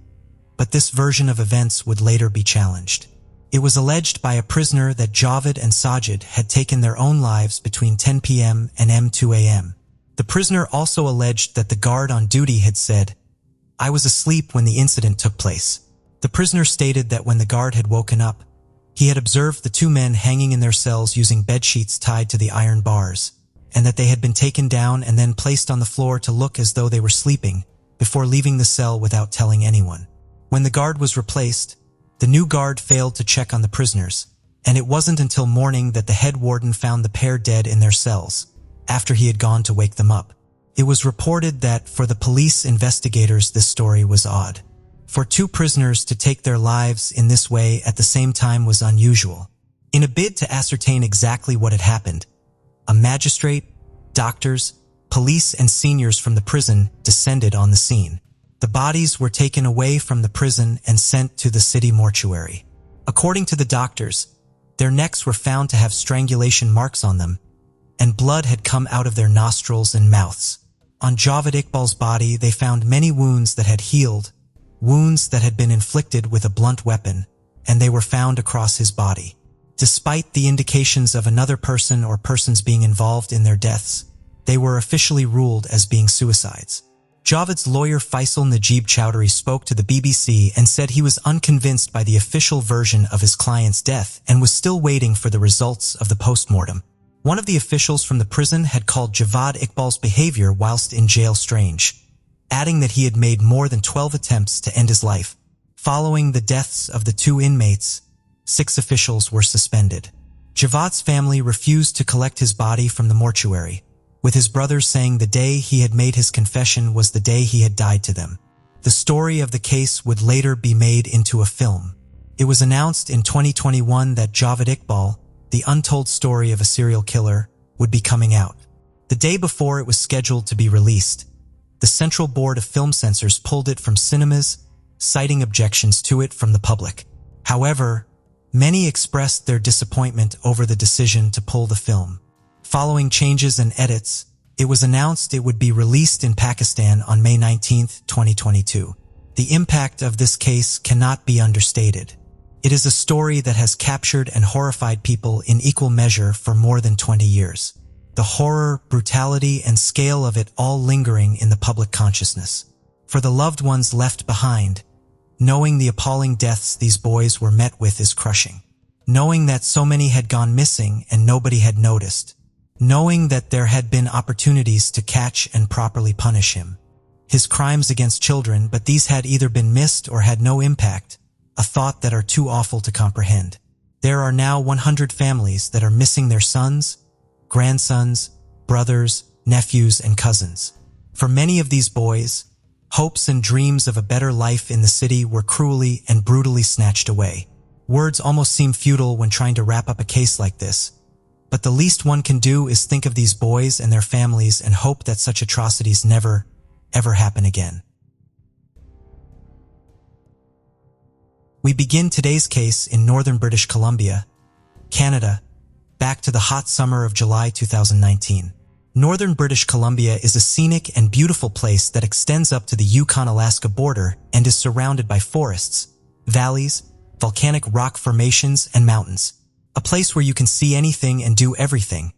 but this version of events would later be challenged. It was alleged by a prisoner that Javed and Sajid had taken their own lives between 10 p.m. and 2 a.m. The prisoner also alleged that the guard on duty had said, "I was asleep when the incident took place." The prisoner stated that when the guard had woken up, he had observed the 2 men hanging in their cells using bedsheets tied to the iron bars, and that they had been taken down and then placed on the floor to look as though they were sleeping before leaving the cell without telling anyone. When the guard was replaced, the new guard failed to check on the prisoners, and it wasn't until morning that the head warden found the pair dead in their cells, after he had gone to wake them up. It was reported that for the police investigators this story was odd. For 2 prisoners to take their lives in this way at the same time was unusual. In a bid to ascertain exactly what had happened, a magistrate, doctors, police and seniors from the prison descended on the scene. The bodies were taken away from the prison and sent to the city mortuary. According to the doctors, their necks were found to have strangulation marks on them, and blood had come out of their nostrils and mouths. On Javad Iqbal's body, they found many wounds that had healed, wounds that had been inflicted with a blunt weapon, and they were found across his body. Despite the indications of another person or persons being involved in their deaths, they were officially ruled as being suicides. Javad's lawyer Faisal Najib Chowdhury spoke to the BBC and said he was unconvinced by the official version of his client's death and was still waiting for the results of the post-mortem. One of the officials from the prison had called Javad Iqbal's behavior whilst in jail strange, adding that he had made more than 12 attempts to end his life. Following the deaths of the 2 inmates, 6 officials were suspended. Javad's family refused to collect his body from the mortuary, with his brothers saying the day he had made his confession was the day he had died to them. The story of the case would later be made into a film. It was announced in 2021 that Javad Iqbal, the untold story of a serial killer, would be coming out. The day before it was scheduled to be released, the Central Board of Film Censors pulled it from cinemas, citing objections to it from the public. However, many expressed their disappointment over the decision to pull the film. Following changes and edits, it was announced it would be released in Pakistan on May 19, 2022. The impact of this case cannot be understated. It is a story that has captured and horrified people in equal measure for more than 20 years. The horror, brutality, and scale of it all lingering in the public consciousness. For the loved ones left behind, knowing the appalling deaths these boys were met with is crushing. Knowing that so many had gone missing and nobody had noticed. Knowing that there had been opportunities to catch and properly punish him. His crimes against children, but these had either been missed or had no impact, a thought that are too awful to comprehend. There are now 100 families that are missing their sons, grandsons, brothers, nephews, and cousins. For many of these boys, hopes and dreams of a better life in the city were cruelly and brutally snatched away. Words almost seem futile when trying to wrap up a case like this, but the least one can do is think of these boys and their families and hope that such atrocities never, ever happen again. We begin today's case in northern British Columbia, Canada, back to the hot summer of July 2019. Northern British Columbia is a scenic and beautiful place that extends up to the Yukon-Alaska border and is surrounded by forests, valleys, volcanic rock formations, and mountains. A place where you can see anything and do everything,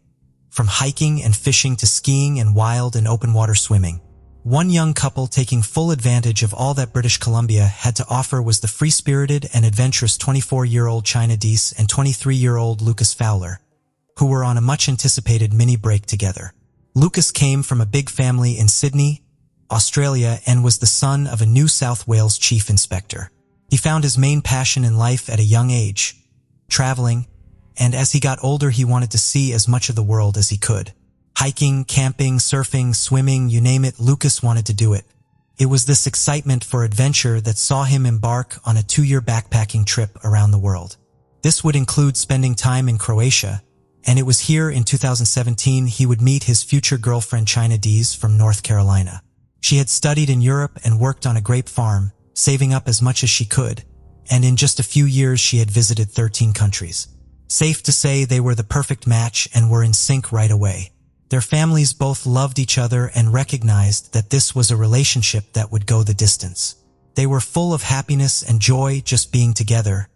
from hiking and fishing to skiing and wild and open water swimming. One young couple taking full advantage of all that British Columbia had to offer was the free-spirited and adventurous 24-year-old China Deese and 23-year-old Lucas Fowler, who were on a much-anticipated mini-break together. Lucas came from a big family in Sydney, Australia, and was the son of a New South Wales chief inspector. He found his main passion in life at a young age, traveling, and as he got older he wanted to see as much of the world as he could. Hiking, camping, surfing, swimming, you name it, Lucas wanted to do it. It was this excitement for adventure that saw him embark on a 2-year backpacking trip around the world. This would include spending time in Croatia, and it was here in 2017 he would meet his future girlfriend China Deese from North Carolina. She had studied in Europe and worked on a grape farm, saving up as much as she could, and in just a few years she had visited 13 countries. Safe to say they were the perfect match and were in sync right away. Their families both loved each other and recognized that this was a relationship that would go the distance. They were full of happiness and joy just being together,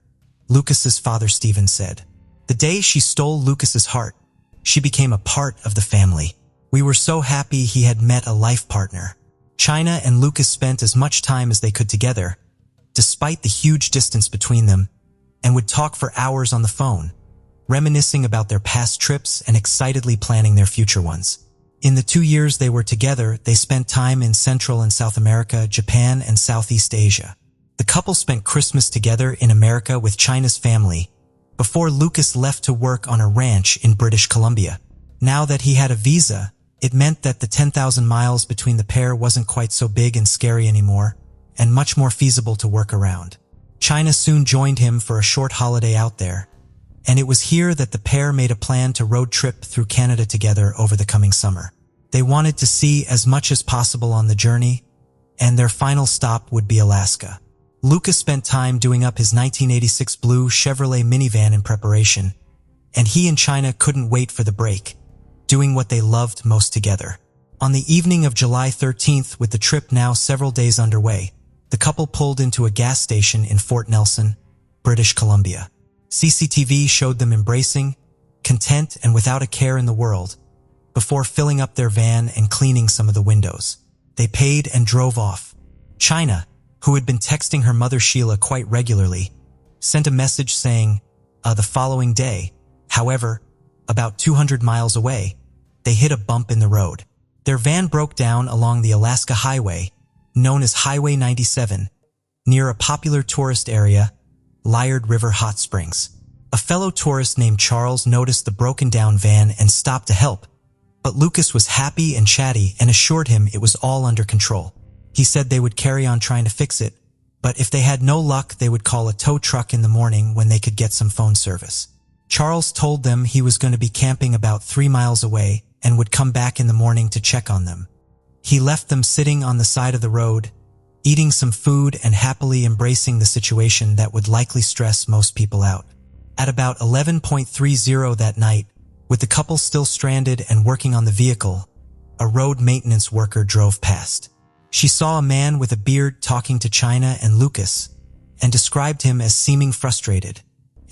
Lucas's father Stephen said. The day she stole Lucas's heart, she became a part of the family. We were so happy he had met a life partner. China and Lucas spent as much time as they could together, despite the huge distance between them, and would talk for hours on the phone, reminiscing about their past trips and excitedly planning their future ones. In the 2 years they were together, they spent time in Central and South America, Japan, and Southeast Asia. The couple spent Christmas together in America with China's family, before Lucas left to work on a ranch in British Columbia. Now that he had a visa, it meant that the 10,000 miles between the pair wasn't quite so big and scary anymore, and much more feasible to work around. China soon joined him for a short holiday out there, and it was here that the pair made a plan to road trip through Canada together over the coming summer. They wanted to see as much as possible on the journey, and their final stop would be Alaska. Lucas spent time doing up his 1986 blue Chevrolet minivan in preparation, and he and China couldn't wait for the break, doing what they loved most together. On the evening of July 13th, with the trip now several days underway, the couple pulled into a gas station in Fort Nelson, British Columbia. CCTV showed them embracing, content and without a care in the world, before filling up their van and cleaning some of the windows. They paid and drove off. China, who had been texting her mother Sheila quite regularly, sent a message saying, the following day, however, about 200 miles away, they hit a bump in the road. Their van broke down along the Alaska Highway, known as Highway 97, near a popular tourist area, Liard River Hot Springs. A fellow tourist named Charles noticed the broken-down van and stopped to help, but Lucas was happy and chatty and assured him it was all under control. He said they would carry on trying to fix it, but if they had no luck, they would call a tow truck in the morning when they could get some phone service. Charles told them he was going to be camping about 3 miles away and would come back in the morning to check on them. He left them sitting on the side of the road, eating some food and happily embracing the situation that would likely stress most people out. At about 11:30 that night, with the couple still stranded and working on the vehicle, a road maintenance worker drove past. She saw a man with a beard talking to China and Lucas and described him as seeming frustrated,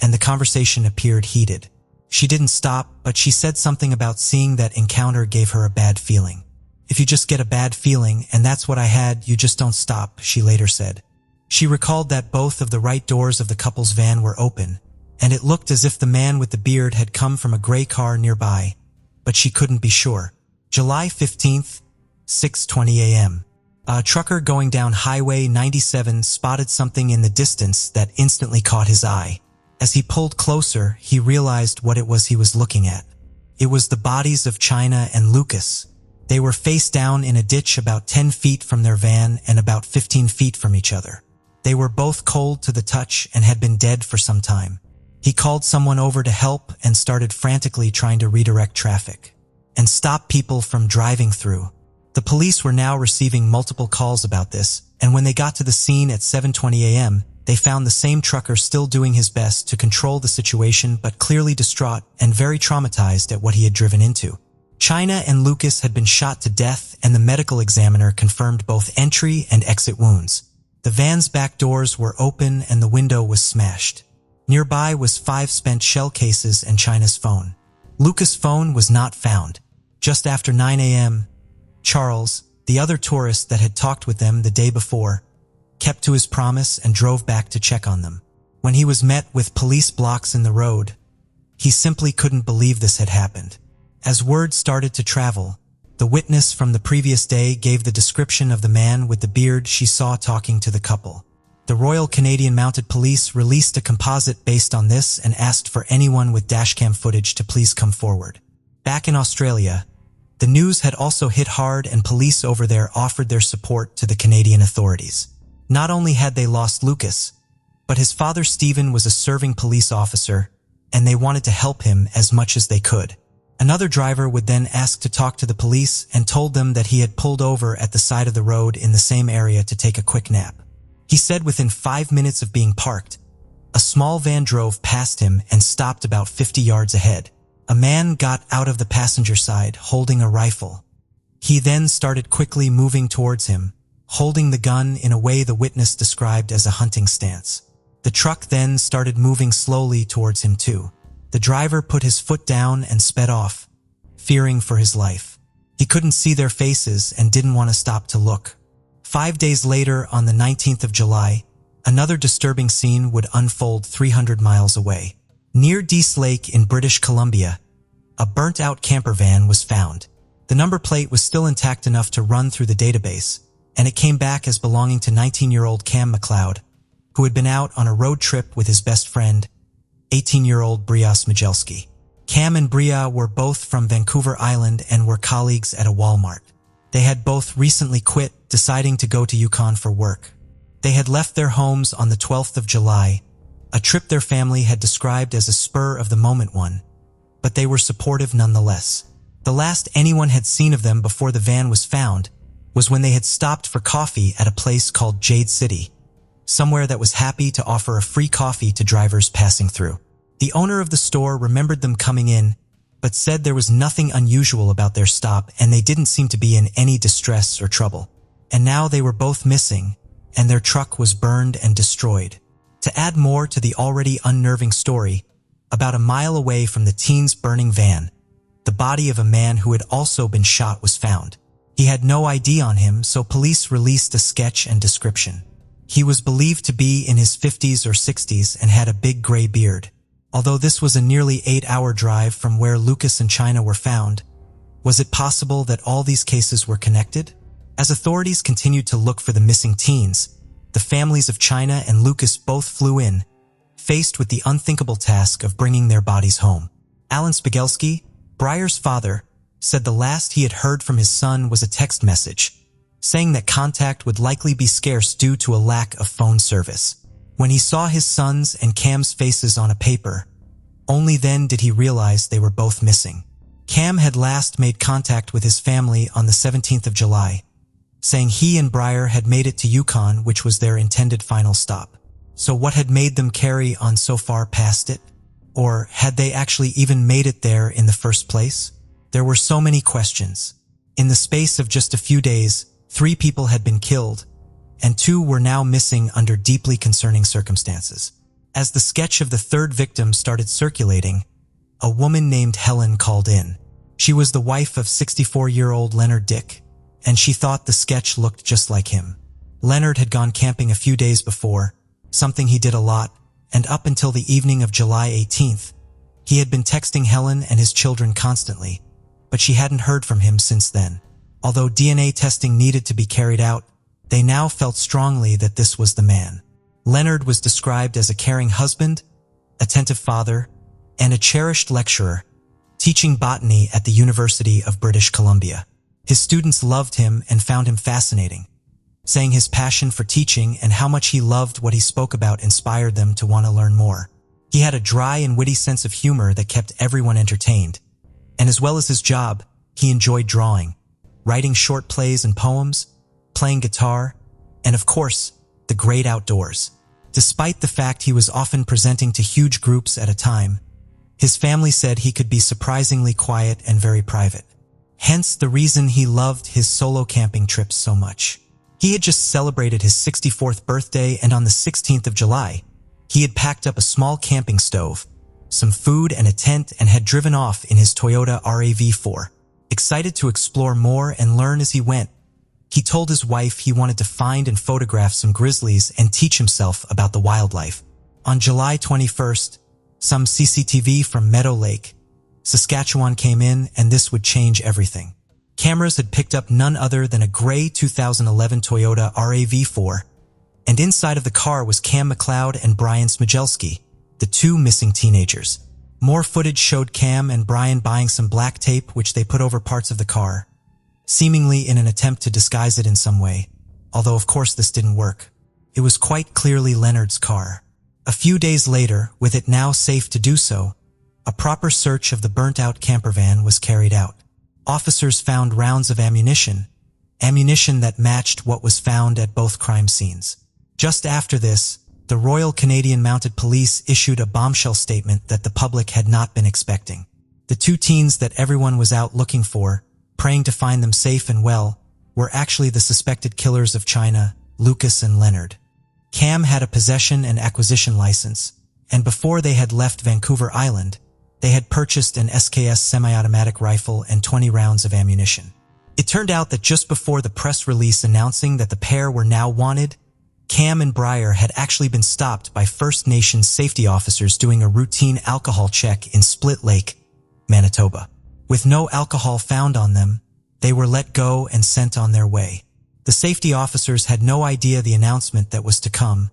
and the conversation appeared heated. She didn't stop, but she said something about seeing that encounter gave her a bad feeling. "If you just get a bad feeling, and that's what I had, you just don't stop," she later said. She recalled that both of the right doors of the couple's van were open, and it looked as if the man with the beard had come from a gray car nearby, but she couldn't be sure. July 15th, 6:20 a.m. A trucker going down Highway 97 spotted something in the distance that instantly caught his eye. As he pulled closer, he realized what it was he was looking at. It was the bodies of China and Lucas. They were face down in a ditch about 10 feet from their van and about 15 feet from each other. They were both cold to the touch and had been dead for some time. He called someone over to help and started frantically trying to redirect traffic and stop people from driving through. The police were now receiving multiple calls about this, and when they got to the scene at 7:20 a.m., they found the same trucker still doing his best to control the situation but clearly distraught and very traumatized at what he had driven into. China and Lucas had been shot to death, and the medical examiner confirmed both entry and exit wounds. The van's back doors were open and the window was smashed. Nearby was 5 spent shell cases and China's phone. Lucas' phone was not found. Just after 9 a.m., Charles, the other tourist that had talked with them the day before, kept to his promise and drove back to check on them. When he was met with police blocks in the road, he simply couldn't believe this had happened. As word started to travel, the witness from the previous day gave the description of the man with the beard she saw talking to the couple. The Royal Canadian Mounted Police released a composite based on this and asked for anyone with dashcam footage to please come forward. Back in Australia, the news had also hit hard, and police over there offered their support to the Canadian authorities. Not only had they lost Lucas, but his father Stephen was a serving police officer, and they wanted to help him as much as they could. Another driver would then ask to talk to the police and told them that he had pulled over at the side of the road in the same area to take a quick nap. He said within 5 minutes of being parked, a small van drove past him and stopped about 50 yards ahead. A man got out of the passenger side holding a rifle. He then started quickly moving towards him, holding the gun in a way the witness described as a hunting stance. The truck then started moving slowly towards him too. The driver put his foot down and sped off, fearing for his life. He couldn't see their faces and didn't want to stop to look. 5 days later, on the 19th of July, another disturbing scene would unfold 300 miles away. Near Dease Lake in British Columbia, a burnt-out camper van was found. The number plate was still intact enough to run through the database, and it came back as belonging to 19-year-old Cam McLeod, who had been out on a road trip with his best friend, 18-year-old Bria Smijelski. Cam and Bria were both from Vancouver Island and were colleagues at a Walmart. They had both recently quit, deciding to go to Yukon for work. They had left their homes on the 12th of July, a trip their family had described as a spur-of-the-moment one, but they were supportive nonetheless. The last anyone had seen of them before the van was found was when they had stopped for coffee at a place called Jade City, somewhere that was happy to offer a free coffee to drivers passing through. The owner of the store remembered them coming in, but said there was nothing unusual about their stop and they didn't seem to be in any distress or trouble. And now they were both missing, and their truck was burned and destroyed. To add more to the already unnerving story, about a mile away from the teens' burning van, the body of a man who had also been shot was found. He had no ID on him, so police released a sketch and description. He was believed to be in his 50s or 60s and had a big gray beard. Although this was a nearly 8-hour drive from where Lucas and China were found, was it possible that all these cases were connected? As authorities continued to look for the missing teens, the families of China and Lucas both flew in, faced with the unthinkable task of bringing their bodies home. Alan Spigelski, Breyer's father, said the last he had heard from his son was a text message, saying that contact would likely be scarce due to a lack of phone service. When he saw his son's and Cam's faces on a paper, only then did he realize they were both missing. Cam had last made contact with his family on the 17th of July, saying he and Breyer had made it to Yukon, which was their intended final stop. So what had made them carry on so far past it? Or had they actually even made it there in the first place? There were so many questions. In the space of just a few days, 3 people had been killed, and 2 were now missing under deeply concerning circumstances. As the sketch of the 3rd victim started circulating, a woman named Helen called in. She was the wife of 64-year-old Leonard Dick, and she thought the sketch looked just like him. Leonard had gone camping a few days before, something he did a lot, and up until the evening of July 18th, he had been texting Helen and his children constantly, but she hadn't heard from him since then. Although DNA testing needed to be carried out, they now felt strongly that this was the man. Leonard was described as a caring husband, attentive father, and a cherished lecturer, teaching botany at the University of British Columbia. His students loved him and found him fascinating, saying his passion for teaching and how much he loved what he spoke about inspired them to want to learn more. He had a dry and witty sense of humor that kept everyone entertained, and as well as his job, he enjoyed drawing, writing short plays and poems, playing guitar, and of course, the great outdoors. Despite the fact he was often presenting to huge groups at a time, his family said he could be surprisingly quiet and very private. Hence the reason he loved his solo camping trips so much. He had just celebrated his 64th birthday, and on the 16th of July, he had packed up a small camping stove, some food and a tent, and had driven off in his Toyota RAV4. Excited to explore more and learn as he went, he told his wife he wanted to find and photograph some grizzlies and teach himself about the wildlife. On July 21st, some CCTV from Meadow Lake, Saskatchewan came in, and this would change everything. Cameras had picked up none other than a gray 2011 Toyota RAV4, and inside of the car was Cam McLeod and Brian Smigelski, the 2 missing teenagers. More footage showed Cam and Brian buying some black tape which they put over parts of the car, seemingly in an attempt to disguise it in some way, although of course this didn't work. It was quite clearly Leonard's car. A few days later, with it now safe to do so, a proper search of the burnt-out camper van was carried out. Officers found rounds of ammunition that matched what was found at both crime scenes. Just after this, the Royal Canadian Mounted Police issued a bombshell statement that the public had not been expecting. The 2 teens that everyone was out looking for, praying to find them safe and well, were actually the suspected killers of China, Lucas and Leonard. Cam had a possession and acquisition license, and before they had left Vancouver Island, they had purchased an SKS semi-automatic rifle and 20 rounds of ammunition. It turned out that just before the press release announcing that the pair were now wanted, Cam and Breyer had actually been stopped by First Nations safety officers doing a routine alcohol check in Split Lake, Manitoba. With no alcohol found on them, they were let go and sent on their way. The safety officers had no idea the announcement that was to come,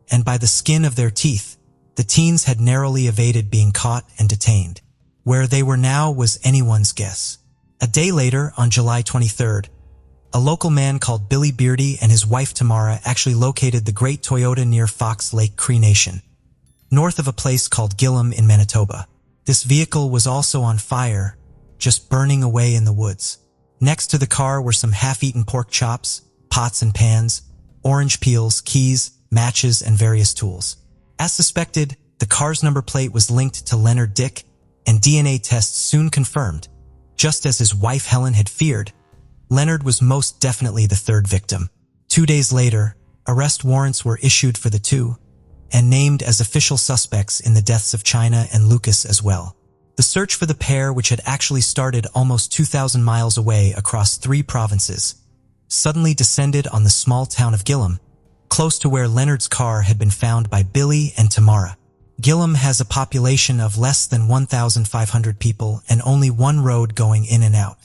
and by the skin of their teeth, the teens had narrowly evaded being caught and detained. Where they were now was anyone's guess. A day later, on July 23rd, a local man called Billy Beardy and his wife Tamara actually located the Great Toyota near Fox Lake Cree Nation, north of a place called Gillam in Manitoba. This vehicle was also on fire, just burning away in the woods. Next to the car were some half-eaten pork chops, pots and pans, orange peels, keys, matches, and various tools. As suspected, the car's number plate was linked to Leonard Dick, and DNA tests soon confirmed. Just as his wife Helen had feared, Leonard was most definitely the third victim. 2 days later, arrest warrants were issued for the two, and named as official suspects in the deaths of China and Lucas as well. The search for the pair, which had actually started almost 2,000 miles away across 3 provinces, suddenly descended on the small town of Gillam, close to where Leonard's car had been found by Billy and Tamara. Gillam has a population of less than 1,500 people and only one road going in and out.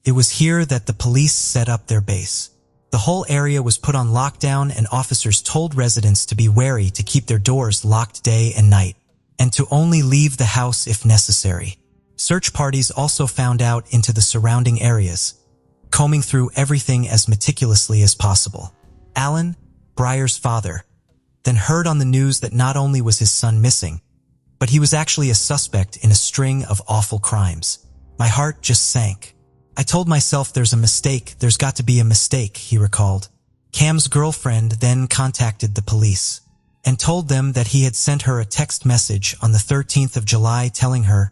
It was here that the police set up their base. The whole area was put on lockdown, and officers told residents to be wary to keep their doors locked day and night, and to only leave the house if necessary. Search parties also found out into the surrounding areas, combing through everything as meticulously as possible. Alan, Breyer's father, then heard on the news that not only was his son missing, but he was actually a suspect in a string of awful crimes. My heart just sank. I told myself there's got to be a mistake, he recalled. Cam's girlfriend then contacted the police and told them that he had sent her a text message on the 13th of July telling her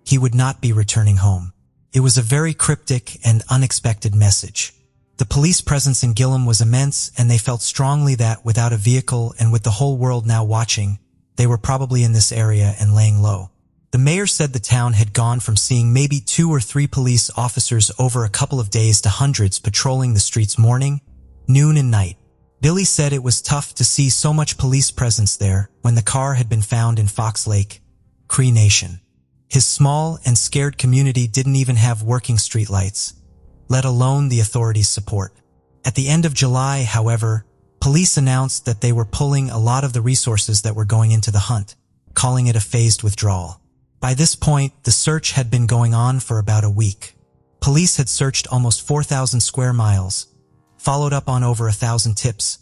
he would not be returning home. It was a very cryptic and unexpected message. The police presence in Gillam was immense, and they felt strongly that without a vehicle and with the whole world now watching, they were probably in this area and laying low. The mayor said the town had gone from seeing maybe 2 or 3 police officers over a couple of days to hundreds patrolling the streets morning, noon, and night. Billy said it was tough to see so much police presence there when the car had been found in Fox Lake, Cree Nation. His small and scared community didn't even have working streetlights, let alone the authorities' support. At the end of July, however, police announced that they were pulling a lot of the resources that were going into the hunt, calling it a phased withdrawal. By this point, the search had been going on for about a week. Police had searched almost 4,000 square miles, followed up on over 1,000 tips,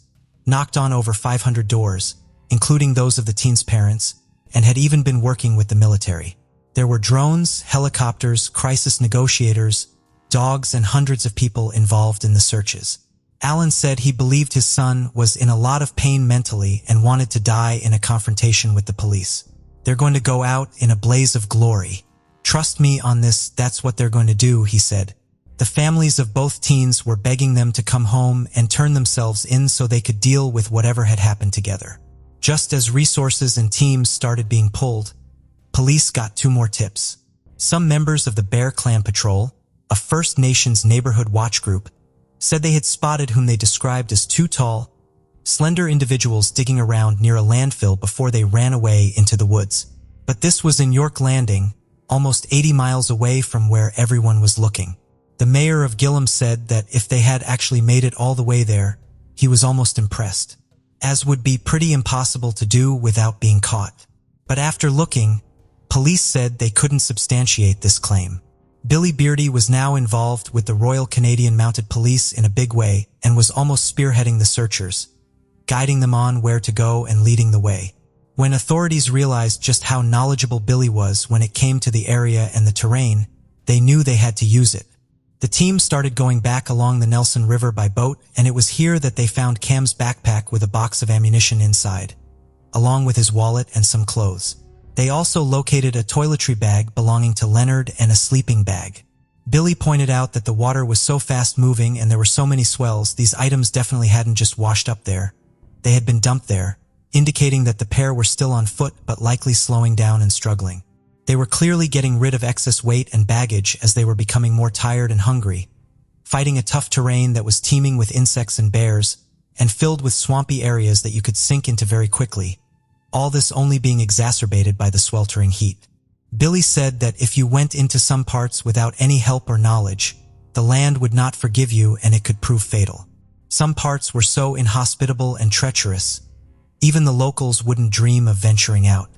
knocked on over 500 doors, including those of the teens' parents, and had even been working with the military. There were drones, helicopters, crisis negotiators, dogs, and hundreds of people involved in the searches. Alan said he believed his son was in a lot of pain mentally and wanted to die in a confrontation with the police. They're going to go out in a blaze of glory. Trust me on this, that's what they're going to do, he said. The families of both teens were begging them to come home and turn themselves in so they could deal with whatever had happened together. Just as resources and teams started being pulled, police got 2 more tips. Some members of the Bear Clan Patrol, a First Nations neighborhood watch group, said they had spotted whom they described as 2 tall, slender individuals digging around near a landfill before they ran away into the woods. But this was in York Landing, almost 80 miles away from where everyone was looking. The mayor of Gillam said that if they had actually made it all the way there, he was almost impressed, as would be pretty impossible to do without being caught. But after looking, police said they couldn't substantiate this claim. Billy Beardy was now involved with the Royal Canadian Mounted Police in a big way and was almost spearheading the searchers, guiding them on where to go and leading the way. When authorities realized just how knowledgeable Billy was when it came to the area and the terrain, they knew they had to use it. The team started going back along the Nelson River by boat, and it was here that they found Cam's backpack with a box of ammunition inside, along with his wallet and some clothes. They also located a toiletry bag belonging to Leonard and a sleeping bag. Billy pointed out that the water was so fast-moving and there were so many swells, these items definitely hadn't just washed up there. They had been dumped there, indicating that the pair were still on foot but likely slowing down and struggling. They were clearly getting rid of excess weight and baggage as they were becoming more tired and hungry, fighting a tough terrain that was teeming with insects and bears, and filled with swampy areas that you could sink into very quickly. All this only being exacerbated by the sweltering heat. Billy said that if you went into some parts without any help or knowledge, the land would not forgive you and it could prove fatal. Some parts were so inhospitable and treacherous, even the locals wouldn't dream of venturing out.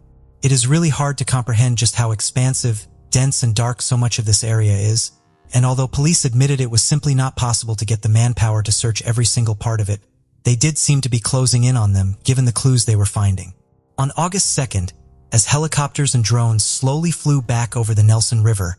It is really hard to comprehend just how expansive, dense, and dark so much of this area is, and although police admitted it was simply not possible to get the manpower to search every single part of it, they did seem to be closing in on them given the clues they were finding. On August 2nd, as helicopters and drones slowly flew back over the Nelson River,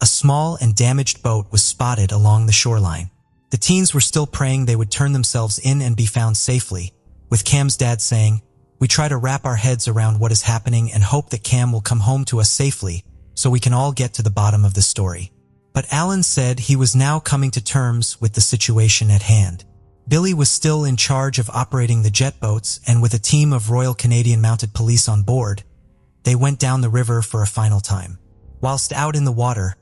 A small and damaged boat was spotted along the shoreline. The teens were still praying they would turn themselves in and be found safely, with Cam's dad saying, "We try to wrap our heads around what is happening and hope that Cam will come home to us safely so we can all get to the bottom of the story." But Alan said he was now coming to terms with the situation at hand. Billy was still in charge of operating the jet boats, and with a team of Royal Canadian Mounted Police on board, they went down the river for a final time. Whilst out in the water,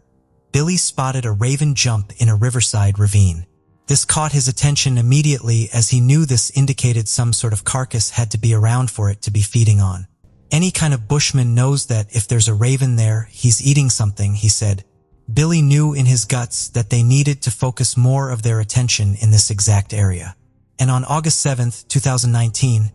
Billy spotted a raven jump in a riverside ravine. This caught his attention immediately, as he knew this indicated some sort of carcass had to be around for it to be feeding on. "Any kind of bushman knows that if there's a raven there, he's eating something," he said. Billy knew in his guts that they needed to focus more of their attention in this exact area. And on August 7th, 2019,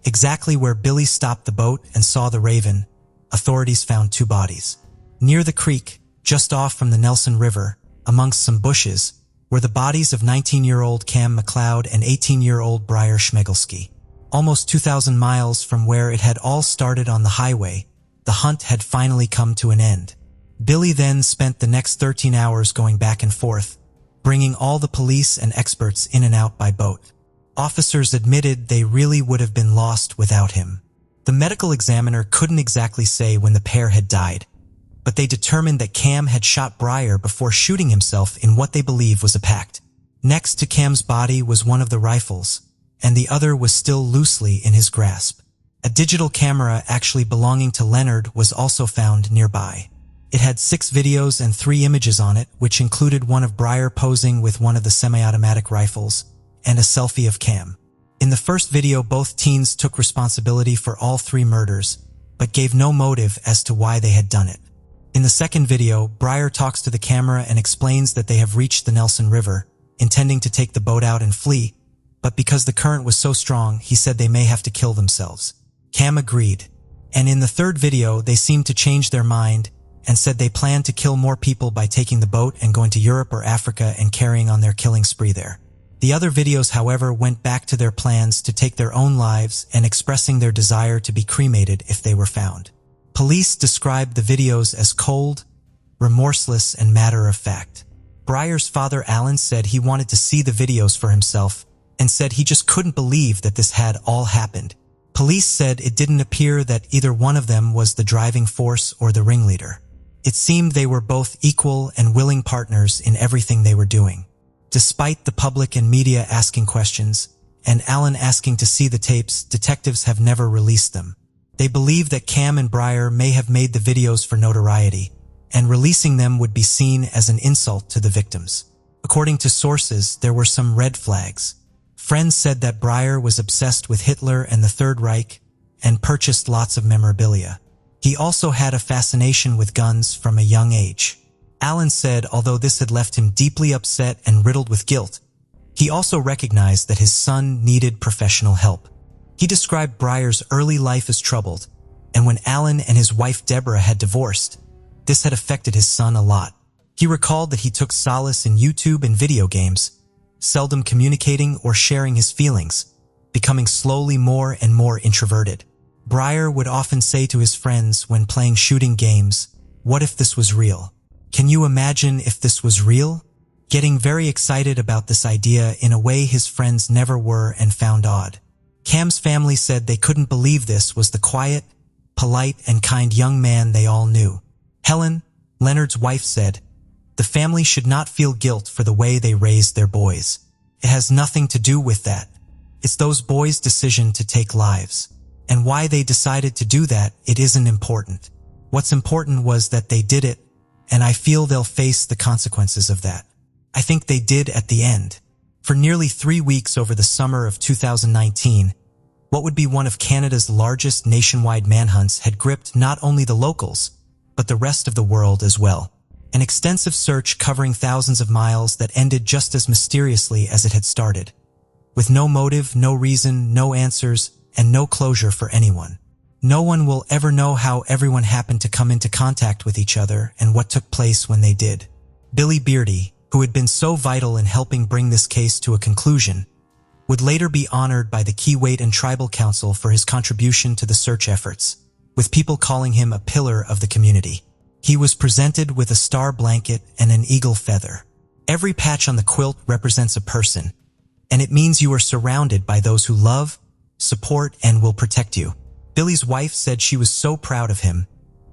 exactly where Billy stopped the boat and saw the raven, authorities found two bodies. Near the creek, just off from the Nelson River, amongst some bushes, were the bodies of 19-year-old Cam McLeod and 18-year-old Briar Schmegelski. Almost 2,000 miles from where it had all started on the highway, the hunt had finally come to an end. Billy then spent the next 13 hours going back and forth, bringing all the police and experts in and out by boat. Officers admitted they really would have been lost without him. The medical examiner couldn't exactly say when the pair had died, but they determined that Cam had shot Briar before shooting himself in what they believe was a pact. Next to Cam's body was one of the rifles, and the other was still loosely in his grasp. A digital camera actually belonging to Leonard was also found nearby. It had 6 videos and 3 images on it, which included one of Briar posing with one of the semi-automatic rifles and a selfie of Cam. In the first video, both teens took responsibility for all 3 murders, but gave no motive as to why they had done it. In the second video, Briar talks to the camera and explains that they have reached the Nelson River, intending to take the boat out and flee, but because the current was so strong, he said they may have to kill themselves. Cam agreed, and in the third video, they seemed to change their mind and said they planned to kill more people by taking the boat and going to Europe or Africa and carrying on their killing spree there. The other videos, however, went back to their plans to take their own lives and expressing their desire to be cremated if they were found. Police described the videos as cold, remorseless, and matter-of-fact. Briar's father, Alan, said he wanted to see the videos for himself and said he just couldn't believe that this had all happened. Police said it didn't appear that either one of them was the driving force or the ringleader. It seemed they were both equal and willing partners in everything they were doing. Despite the public and media asking questions, and Alan asking to see the tapes, detectives have never released them. They believe that Cam and Briar may have made the videos for notoriety, and releasing them would be seen as an insult to the victims. According to sources, there were some red flags. Friends said that Briar was obsessed with Hitler and the Third Reich and purchased lots of memorabilia. He also had a fascination with guns from a young age. Alan said although this had left him deeply upset and riddled with guilt, he also recognized that his son needed professional help. He described Briar's early life as troubled, and when Alan and his wife Deborah had divorced, this had affected his son a lot. He recalled that he took solace in YouTube and video games, seldom communicating or sharing his feelings, becoming slowly more and more introverted. Briar would often say to his friends when playing shooting games, "What if this was real? Can you imagine if this was real?" Getting very excited about this idea in a way his friends never were and found odd. Cam's family said they couldn't believe this was the quiet, polite, and kind young man they all knew. Helen, Leonard's wife, said, "The family should not feel guilt for the way they raised their boys. It has nothing to do with that. It's those boys' decision to take lives. And why they decided to do that, it isn't important. What's important was that they did it, and I feel they'll face the consequences of that." I think they did at the end. For nearly 3 weeks over the summer of 2019, what would be one of Canada's largest nationwide manhunts had gripped not only the locals, but the rest of the world as well. An extensive search covering thousands of miles that ended just as mysteriously as it had started, with no motive, no reason, no answers, and no closure for anyone. No one will ever know how everyone happened to come into contact with each other and what took place when they did. Billy Beardy, who had been so vital in helping bring this case to a conclusion, would later be honored by the Keewait and Tribal Council for his contribution to the search efforts, with people calling him a pillar of the community. He was presented with a star blanket and an eagle feather. Every patch on the quilt represents a person, and it means you are surrounded by those who love, support, and will protect you. Billy's wife said she was so proud of him,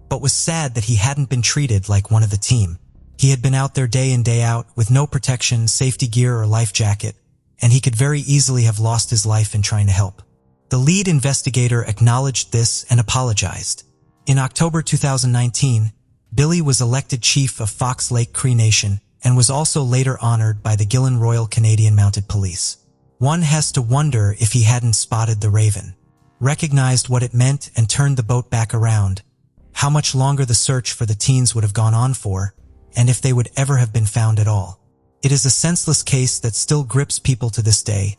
but was sad that he hadn't been treated like one of the team. He had been out there day in day out with no protection, safety gear, or life jacket, and he could very easily have lost his life in trying to help. The lead investigator acknowledged this and apologized. In October 2019, Billy was elected chief of Fox Lake Cree Nation and was also later honored by the Gillen Royal Canadian Mounted Police. One has to wonder if he hadn't spotted the raven, recognized what it meant, and turned the boat back around, how much longer the search for the teens would have gone on for, and if they would ever have been found at all. It is a senseless case that still grips people to this day,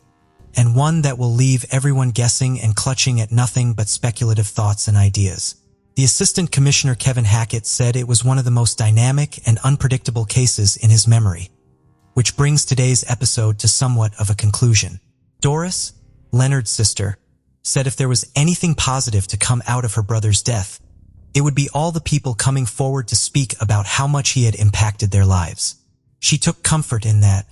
and one that will leave everyone guessing and clutching at nothing but speculative thoughts and ideas. The Assistant Commissioner Kevin Hackett said it was one of the most dynamic and unpredictable cases in his memory, which brings today's episode to somewhat of a conclusion. Doris, Leonard's sister, said if there was anything positive to come out of her brother's death, it would be all the people coming forward to speak about how much he had impacted their lives. She took comfort in that,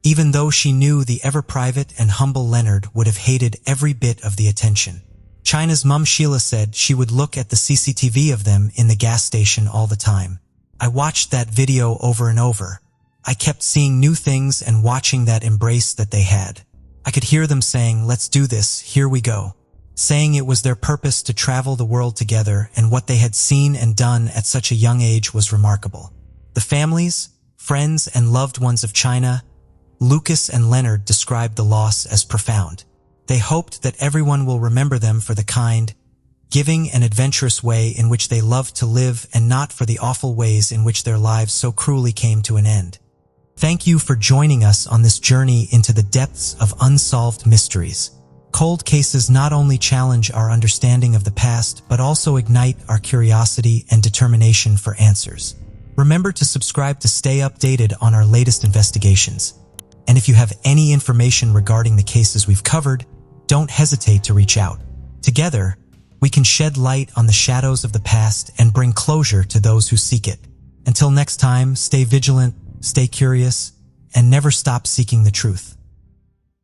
even though she knew the ever-private and humble Leonard would have hated every bit of the attention. China's mum Sheila said she would look at the CCTV of them in the gas station all the time. I watched that video over and over. I kept seeing new things and watching that embrace that they had. I could hear them saying, "Let's do this, here we go." Saying it was their purpose to travel the world together, and what they had seen and done at such a young age was remarkable. The families, friends, and loved ones of China, Lucas and Leonard, described the loss as profound. They hoped that everyone will remember them for the kind, giving and adventurous way in which they loved to live, and not for the awful ways in which their lives so cruelly came to an end. Thank you for joining us on this journey into the depths of unsolved mysteries. Cold cases not only challenge our understanding of the past, but also ignite our curiosity and determination for answers. Remember to subscribe to stay updated on our latest investigations. And if you have any information regarding the cases we've covered, don't hesitate to reach out. Together, we can shed light on the shadows of the past and bring closure to those who seek it. Until next time, stay vigilant, stay curious, and never stop seeking the truth.